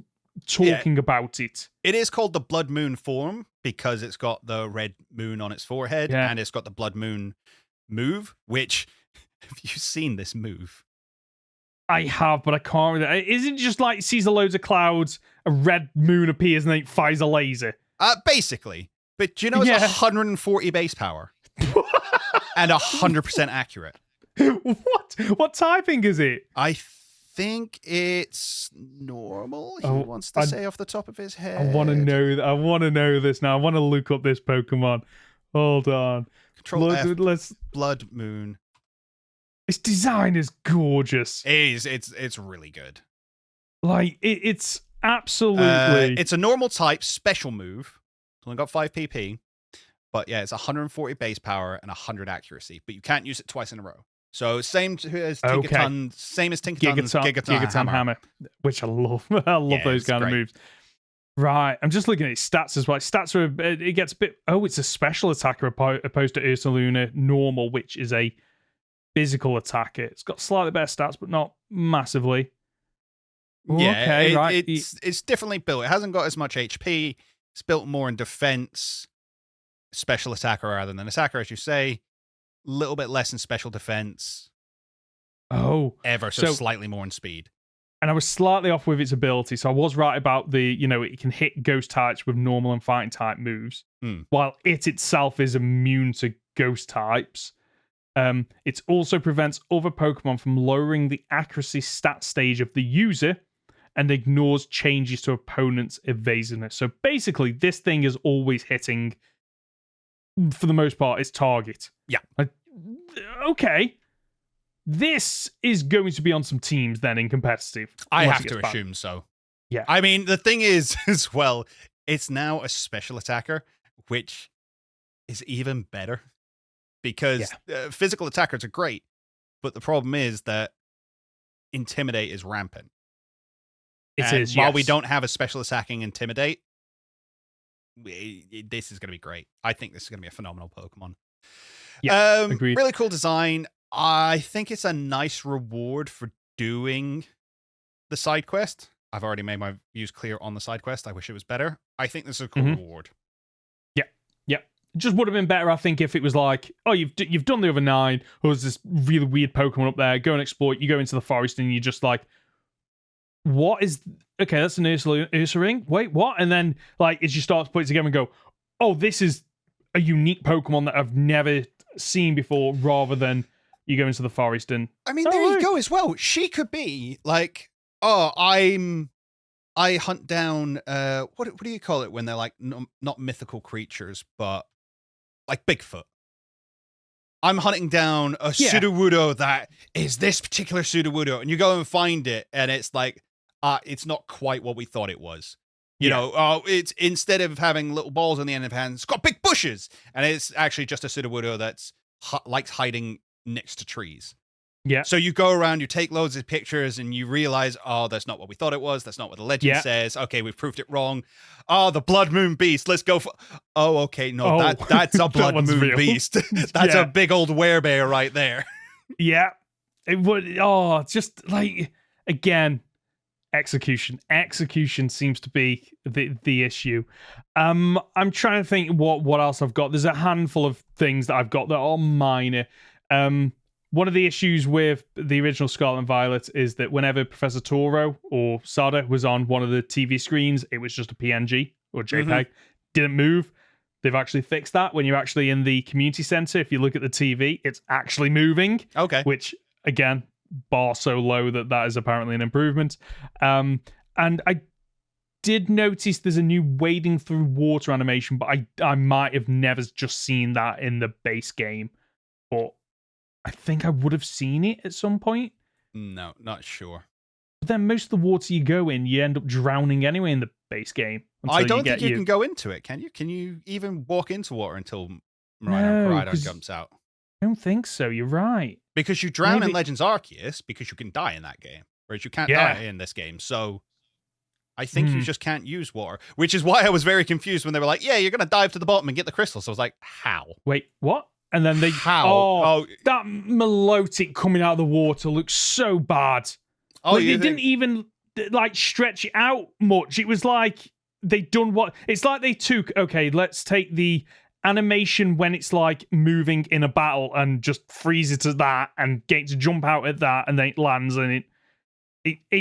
talking about it. It is called the Blood Moon form because it's got the red moon on its forehead and it's got the Blood Moon move, which have you seen this move? I have, but I can't remember. Is it just like it sees a loads of clouds, a red moon appears, and then it fires a laser? Basically. But do you know it's 140 base power? And 100% accurate. What typing is it? I think it's normal. He wants to say off the top of his head. I want to know this now. I want to look up this Pokemon. Hold on. Control F, Blood Moon. Its design is gorgeous. It is. It's really good. Like it's absolutely. It's a normal type special move. It's only got 5 PP, but yeah, it's 140 base power and 100 accuracy. But you can't use it twice in a row. So same as Tinkaton, same as Tinkaton's Gigaton Hammer, which I love. I love those kind of moves. Right, I'm just looking at its stats as well. Stats are it gets a bit. Oh, it's a special attacker opposed to Ursaluna normal, which is a physical attacker. It's got slightly better stats, but not massively. Yeah, right. It's differently built. It hasn't got as much HP. It's built more in defense, special attacker rather than attacker, as you say. A little bit less in special defense. Oh, ever so slightly more in speed. And I was slightly off with its ability, so I was right about it can hit ghost types with normal and fighting type moves, while it itself is immune to ghost types. It also prevents other Pokemon from lowering the accuracy stat stage of the user and ignores changes to opponent's evasiveness. So basically, this thing is always hitting, for the most part, its target. Yeah. Okay. This is going to be on some teams then in competitive. I have to assume so. Yeah. I mean, the thing is, as well, it's now a special attacker, which is even better. Because physical attackers are great, but the problem is that Intimidate is rampant. While we don't have a special attacking Intimidate, this is going to be great. I think this is going to be a phenomenal Pokemon. Yeah, agreed. Really cool design. I think it's a nice reward for doing the side quest. I've already made my views clear on the side quest. I wish it was better. I think this is a cool reward. Yeah. It just would have been better, I think, if it was like, oh, you've done the other 9. Or there's this really weird Pokemon up there. Go and explore it. You go into the forest and you're just like, what is... Okay, that's an Ursa ring. Wait, what? And then, like, as you start to put it together and go, oh, this is a unique Pokemon that I've never seen before, rather than you go into the forest and... I mean, there you go as well. She could be like, oh, I hunt down... what do you call it when they're like, not mythical creatures, but like Bigfoot? I'm hunting down a Sudowoodo that is this particular Sudowoodo, and you go and find it, and it's like, it's not quite what we thought it was. You know, it's instead of having little balls on the end of hands, it's got big bushes, and it's actually just a Sudowoodo that's likes hiding next to trees. Yeah. So you go around, you take loads of pictures, and you realize, oh, that's not what we thought it was. That's not what the legend says. Okay, we've proved it wrong. Oh, the Blood Moon Beast. Let's go for... Oh, okay, no, that's a Blood Moon real. Beast. That's a big old werebear right there. Yeah. It would... Oh, just like... Again, execution. Execution seems to be the issue. I'm trying to think what else I've got. There's a handful of things that I've got that are minor. One of the issues with the original Scarlet and Violet is that whenever Professor Toro or Sada was on one of the TV screens, it was just a PNG or JPEG. Didn't move. They've actually fixed that. When you're actually in the community center, if you look at the TV, it's actually moving. Okay. Which, again, bar so low that is apparently an improvement. And I did notice there's a new wading through water animation, but I might have never just seen that in the base game. But I think I would have seen it at some point. No, not sure. But then most of the water you go in, you end up drowning anyway in the base game. I don't think you can go into it, can you? Can you even walk into water until Rhino jumps out? I don't think so. You're right. Because you drown in Legends Arceus because you can die in that game, whereas you can't die in this game. So I think you just can't use water, which is why I was very confused when they were like, yeah, you're going to dive to the bottom and get the crystals. So I was like, how? Wait, what? And then that Milotic coming out of the water looks so bad. Oh, they didn't even like stretch it out much. It was like they done what? It's like they took, okay, let's take the animation when it's like moving in a battle and just freeze it to that and get it to jump out at that, and then it lands and it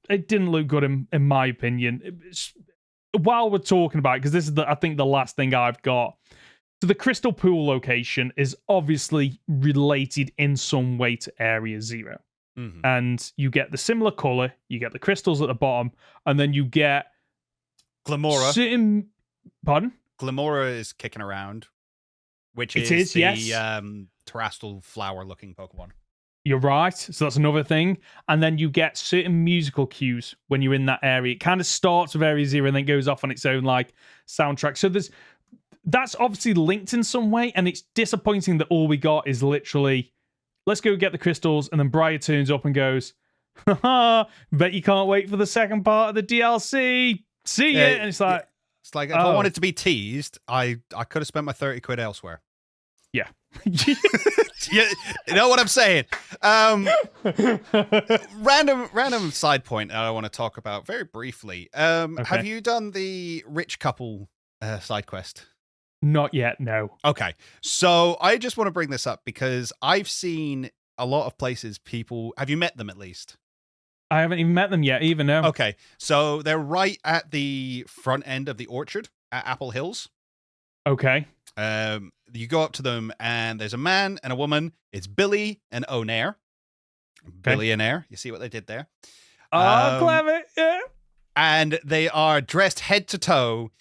didn't look good in my opinion. While we're talking about it, because this is I think the last thing I've got. So the Crystal Pool location is obviously related in some way to Area Zero. And you get the similar color, you get the crystals at the bottom, and then you get Glamora. Pardon? Glamora is kicking around, which is the terrestrial flower-looking Pokemon. You're right. So that's another thing. And then you get certain musical cues when you're in that area. It kind of starts with Area Zero and then goes off on its own like soundtrack. So that's obviously linked in some way, and it's disappointing that all we got is literally, let's go get the crystals, and then Briar turns up and goes, haha, bet you can't wait for the second part of the DLC. See ya! And it's like... It's like, if I wanted to be teased, I could have spent my 30 quid elsewhere. Yeah. You know what I'm saying? Random side point I want to talk about very briefly. Have you done the rich couple side quest? Not yet, no. Okay. So I just want to bring this up because I've seen a lot of places people... Have you met them at least? I haven't even met them yet, even now. Okay. So they're right at the front end of the orchard at Apple Hills. Okay. You go up to them and there's a man and a woman. It's Billy and Onair. Billionaire. You see what they did there? Oh, clever. Yeah. And they are dressed head to toe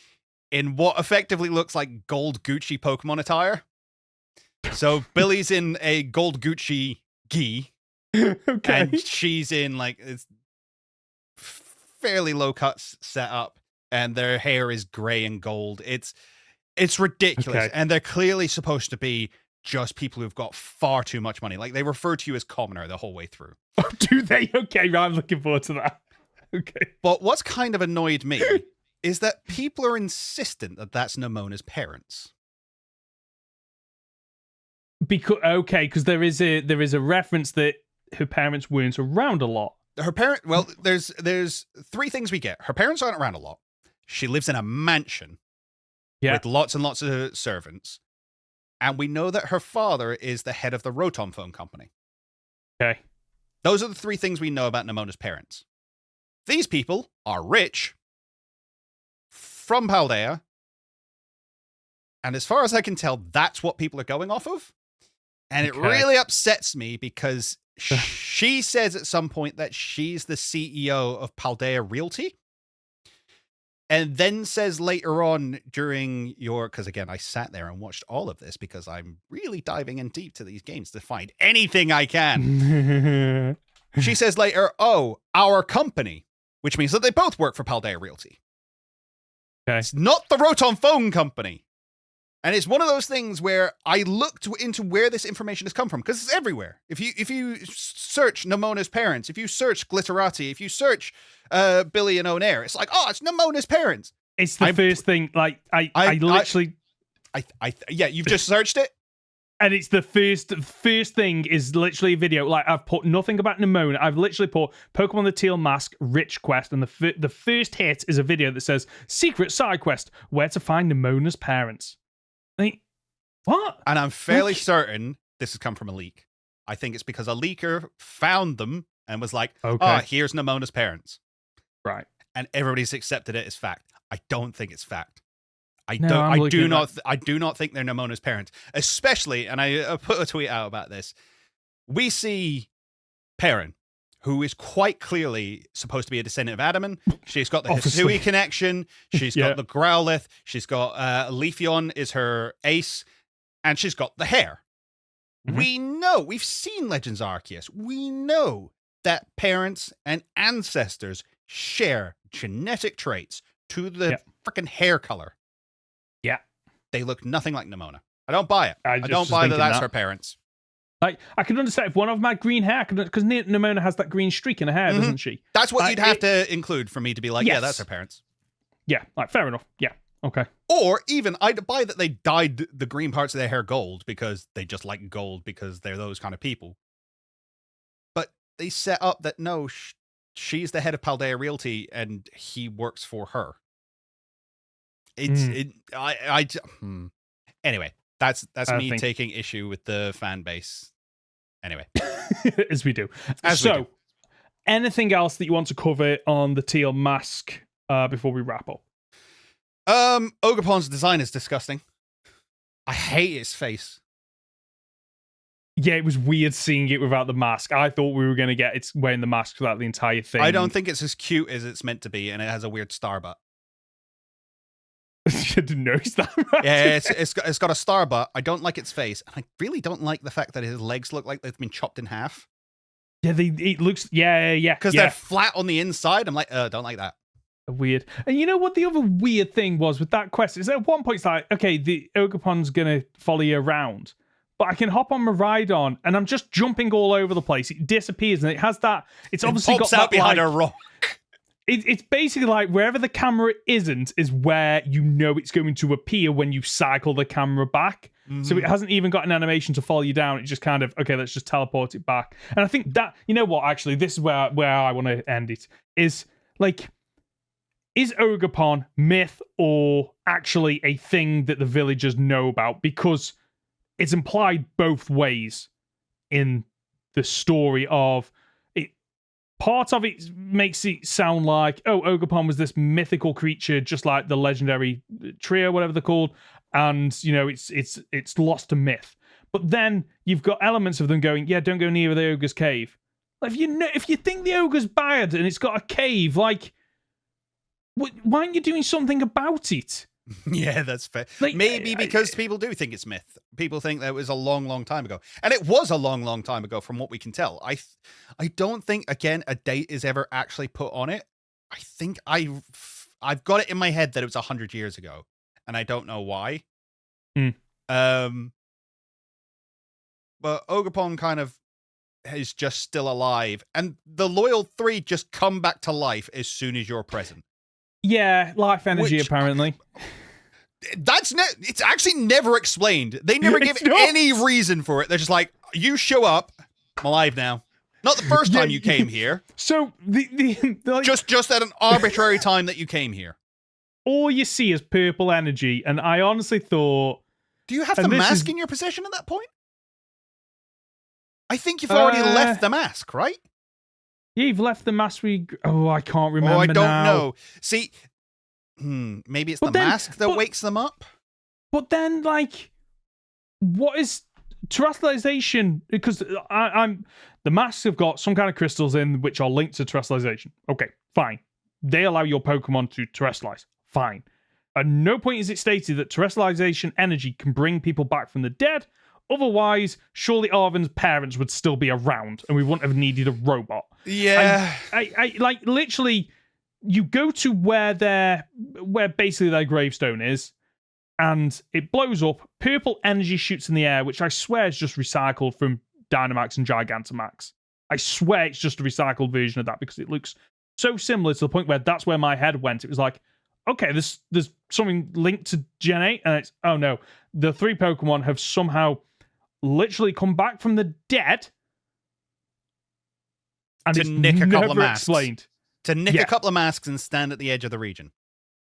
in what effectively looks like gold Gucci Pokemon attire. So Billy's in a gold Gucci gi. Okay. And she's in like it's fairly low cuts set up, and their hair is gray and gold. It's ridiculous. Okay. And they're clearly supposed to be just people who've got far too much money. Like they refer to you as commoner the whole way through. Oh, do they? Okay, right, I'm looking forward to that. Okay. But what's kind of annoyed me is that people are insistent that that's Nemona's parents. Because there is a reference that her parents weren't around a lot. Well, there's three things we get. Her parents aren't around a lot. She lives in a mansion with lots and lots of servants. And we know that her father is the head of the Rotom phone company. Okay. Those are the three things we know about Nemona's parents. These people are rich, from Paldea, and as far as I can tell, that's what people are going off of. And it really upsets me because she says at some point that she's the CEO of Paldea Realty. And then says later on during because again, I sat there and watched all of this because I'm really diving in deep to these games to find anything I can. She says later, our company, which means that they both work for Paldea Realty. Okay. It's not the Rotom phone company. And it's one of those things where I looked into where this information has come from, because it's everywhere. If you search Nemona's parents, if you search Glitterati, if you search Billy and Onair, it's like, oh, it's Nemona's parents. It's the first thing. Like I literally, yeah, you've just searched it, and it's the first thing is literally a video. Like I've put nothing about Nemona. I've literally put Pokemon the Teal Mask Rich Quest, and the first hit is a video that says secret side quest where to find Nemona's parents. Like, what? And I'm fairly certain this has come from a leak. I think it's because a leaker found them and was like, okay, here's Nemona's parents. Right. And everybody's accepted it as fact. I don't think it's fact. I do not think they're Nemona's parents. Especially, and I put a tweet out about this. We see Perrin, who is quite clearly supposed to be a descendant of Adaman. She's got the Hisui connection. She's got the Growlithe. She's got Leafeon is her ace. And she's got the hair. Mm-hmm. We know, we've seen Legends Arceus. We know that parents and ancestors share genetic traits to the freaking hair color. Yeah. They look nothing like Nemona. I don't buy it. I don't buy that that's her parents. Like, I can understand if one of them had green hair, because Nemona has that green streak in her hair, doesn't she? That's what you'd have to include for me to be like, yeah, that's her parents. Yeah, like, fair enough. Yeah, okay. Or even, I'd buy that they dyed the green parts of their hair gold because they just like gold because they're those kind of people. But they set up that, no, she's the head of Paldea Realty and he works for her. Anyway. That's me taking issue with the fan base. Anyway. As we do. Anything else that you want to cover on the Teal Mask before we wrap up? Ogerpon's design is disgusting. I hate its face. Yeah, it was weird seeing it without the mask. I thought we were going to get it's wearing the mask throughout the entire thing. I don't think it's as cute as it's meant to be, and it has a weird star butt. I didn't notice that. Right? Yeah, it's got a star butt. I don't like its face. And I really don't like the fact that his legs look like they've been chopped in half. Yeah, it looks... Yeah. Because they're flat on the inside. I'm like, don't like that. Weird. And you know what the other weird thing was with that quest? Is at one point it's like, okay, the Ogerpon's going to follow you around. But I can hop on Miraidon and I'm just jumping all over the place. It disappears and it has that... It's obviously pops got out that, behind a rock. It's basically like wherever the camera isn't is where you know it's going to appear when you cycle the camera back. Mm-hmm. So it hasn't even got an animation to follow you down. It's just kind of, okay, let's just teleport it back. And I think that, you know what, actually, this is where I want to end it, is like, is Ogerpon myth or actually a thing that the villagers know about? Because it's implied both ways in the story of... Part of it makes it sound like, oh, Ogerpon was this mythical creature, just like the legendary trio, whatever they're called, and you know it's lost to myth. But then you've got elements of them going, yeah, don't go near the ogre's cave. Like, if you think the ogre's bad and it's got a cave, like, why aren't you doing something about it? Yeah, that's fair. Like, maybe because people do think it's myth. People think that it was a long, long time ago. And it was a long, long time ago from what we can tell. I don't think, again, a date is ever actually put on it. I think I've got it in my head that it was 100 years ago. And I don't know why. Mm. But Ogerpon kind of is just still alive. And the Loyal 3 just come back to life as soon as you're present. Yeah, life energy, apparently. It's actually never explained. They never give any reason for it. They're just like, you show up, I'm alive now. Not the first time you came here. So like, just at an arbitrary time that you came here. All you see is purple energy, and I honestly thought... Do you have the mask in your possession at that point? I think you've already left the mask, right? Yeah, you've left the mask. I can't remember. I don't know. See, maybe it's the mask that wakes them up. But then, like, what is terrestrialization? Because the masks have got some kind of crystals in which are linked to terrestrialization. Okay, fine. They allow your Pokemon to terrestrialize. Fine. At no point is it stated that terrestrialization energy can bring people back from the dead. Otherwise, surely Arven's parents would still be around and we wouldn't have needed a robot. Yeah. I like, literally, you go to where basically their gravestone is, and it blows up. Purple energy shoots in the air, which I swear is just recycled from Dynamax and Gigantamax. I swear it's just a recycled version of that because it looks so similar to the point where that's where my head went. It was like, okay, there's something linked to Gen 8, and it's, oh no, the 3 Pokemon have somehow literally come back from the dead, and to it's nick a couple of never masks. explained. To nick a couple of masks and stand at the edge of the region.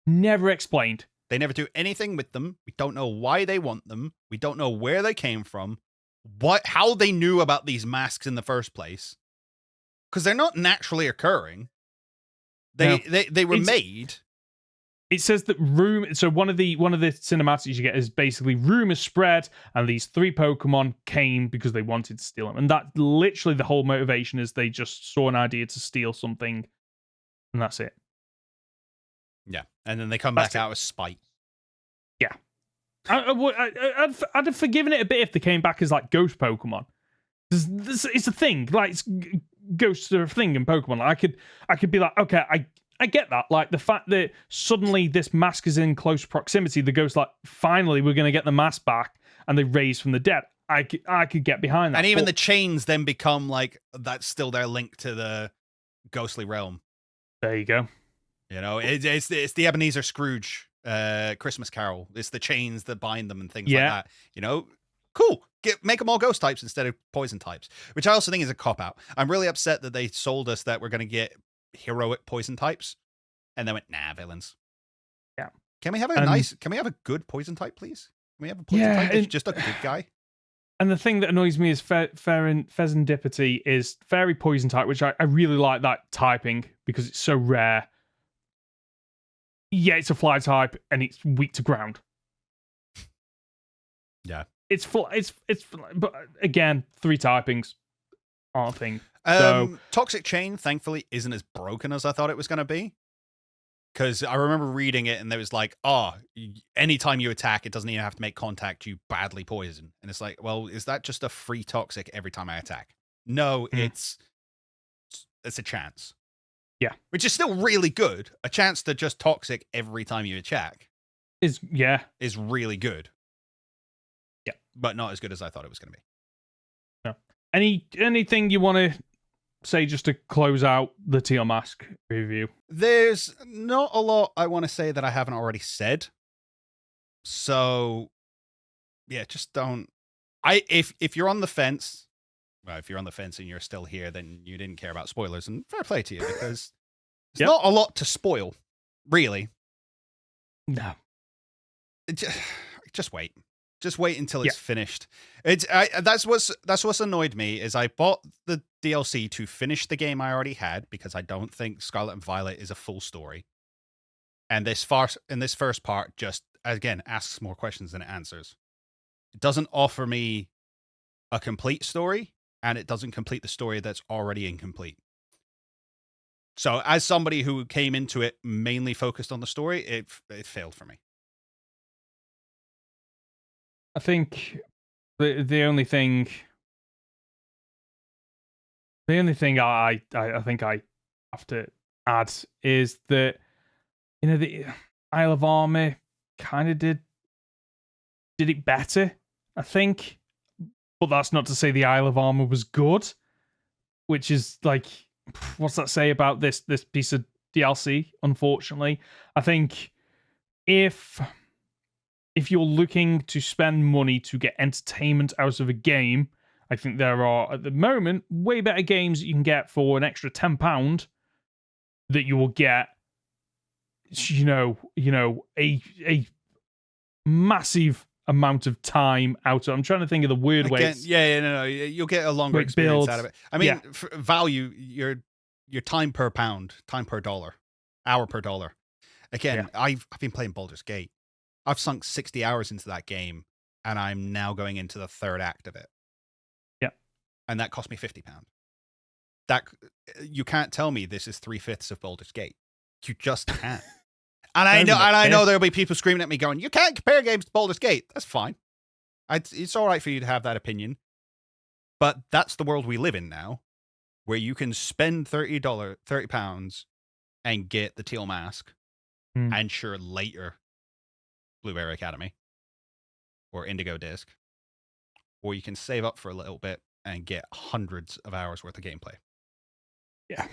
Never explained. They never do anything with them. We don't know why they want them. We don't know where they came from. How they knew about these masks in the first place. Because they're not naturally occurring. They were made. It says that so one of the cinematics you get is basically rumors spread, and these 3 Pokemon came because they wanted to steal them. And that literally the whole motivation is they just saw an idea to steal something, and that's it. Yeah, and then they come back out of spite. Yeah. I'd have forgiven it a bit if they came back as like ghost Pokemon. It's a thing. Like, ghosts are a thing in Pokemon. Like, I could be like, okay, I get that. Like, the fact that suddenly this mask is in close proximity, the ghost, like, finally we're going to get the mask back, and they raise from the dead. I could get behind that. And even the chains then become like, that's still their link to the ghostly realm. There you go. You know, it's the Ebenezer Scrooge Christmas Carol. It's the chains that bind them and things like that. You know, cool. Make them all ghost types instead of poison types, which I also think is a cop-out. I'm really upset that they sold us that we're going to get heroic poison types, and then went, nah, villains. Yeah. Can we have can we have a good poison type, please? Can we have a poison type that's just a good guy? And the thing that annoys me is Pheasantipity is fairy poison type, which I really like that typing because it's so rare. Yeah, it's a fly type and it's weak to ground. Yeah. It's but again, 3 typings aren't a thing. Toxic Chain, thankfully, isn't as broken as I thought it was going to be. Because I remember reading it and there was like, anytime you attack, it doesn't even have to make contact, you badly poison. And it's like, well, is that just a free toxic every time I attack? No, it's a chance. Yeah. Which is still really good. A chance to just toxic every time you attack is really good. Yeah. But not as good as I thought it was going to be. No. Anything you want to say just to close out the Teal Mask review? There's not a lot I want to say that I haven't already said. So yeah, just don't. If you're on the fence, well, if you're on the fence and you're still here, then you didn't care about spoilers, and fair play to you, because there's not a lot to spoil, really. No. Just wait. Just wait until it's finished. That's what's annoyed me is I bought the DLC to finish the game I already had because I don't think Scarlet and Violet is a full story. And this first part just again asks more questions than it answers. It doesn't offer me a complete story, and it doesn't complete the story that's already incomplete. So as somebody who came into it mainly focused on the story, it failed for me. I think the only thing I think I have to add is that, you know, the Isle of Armor kind of did it better, I think. But that's not to say the Isle of Armor was good, which is like, what's that say about this piece of DLC, unfortunately? I think if you're looking to spend money to get entertainment out of a game, I think there are, at the moment, way better games that you can get for an extra £10 that you will get, you know, a massive amount of time out of. I'm trying to think of the weird ways. No, you'll get a longer experience out of it. I mean, for value, your time per pound, time per dollar, hour per dollar. Again, I've been playing Baldur's Gate. I've sunk 60 hours into that game, and I'm now going into the 3rd act of it. Yeah. And that cost me £50. That you can't tell me this is 3/5 of Baldur's Gate. You just can't. And I know there'll be people screaming at me going, you can't compare games to Baldur's Gate. That's fine. It's all right for you to have that opinion. But that's the world we live in now, where you can spend £30 and get the Teal Mask, and sure, later Blueberry Academy or Indigo Disc, or you can save up for a little bit and get hundreds of hours worth of gameplay. Yeah.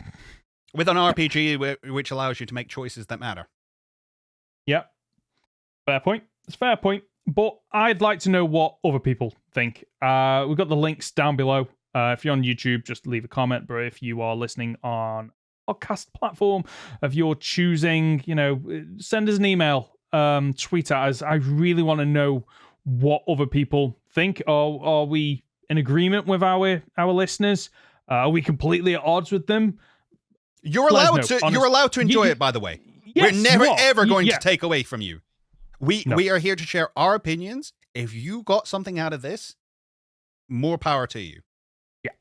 With an RPG which allows you to make choices that matter. Yep. Fair point. It's a fair point. But I'd like to know what other people think. We've got the links down below. If you're on YouTube, just leave a comment. But if you are listening on a podcast platform of your choosing, send us an email, tweet at us. I really want to know what other people think. Are we in agreement with our listeners? Are we completely at odds with them? You're allowed to enjoy it, by the way. Yes, we're never ever going to take away from you. We are here to share our opinions. If you got something out of this, more power to you. Yeah.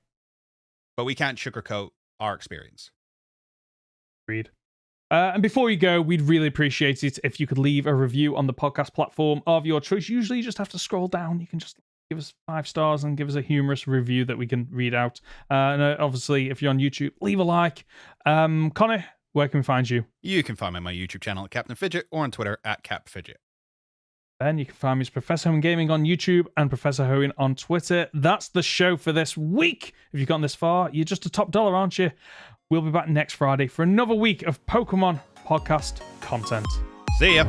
But we can't sugarcoat our experience. Agreed. And before you go, we'd really appreciate it if you could leave a review on the podcast platform of your choice. Usually you just have to scroll down. You can just give us 5 stars and give us a humorous review that we can read out. And obviously, if you're on YouTube, leave a like. Conor, where can we find you? You can find me on my YouTube channel at Captain Fidget or on Twitter at CapFidget. Ben, you can find me as Professor Hoenn Gaming on YouTube and Professor Hoenn on Twitter. That's the show for this week. If you've gotten this far, you're just a top dollar, aren't you? We'll be back next Friday for another week of Pokemon podcast content. See ya.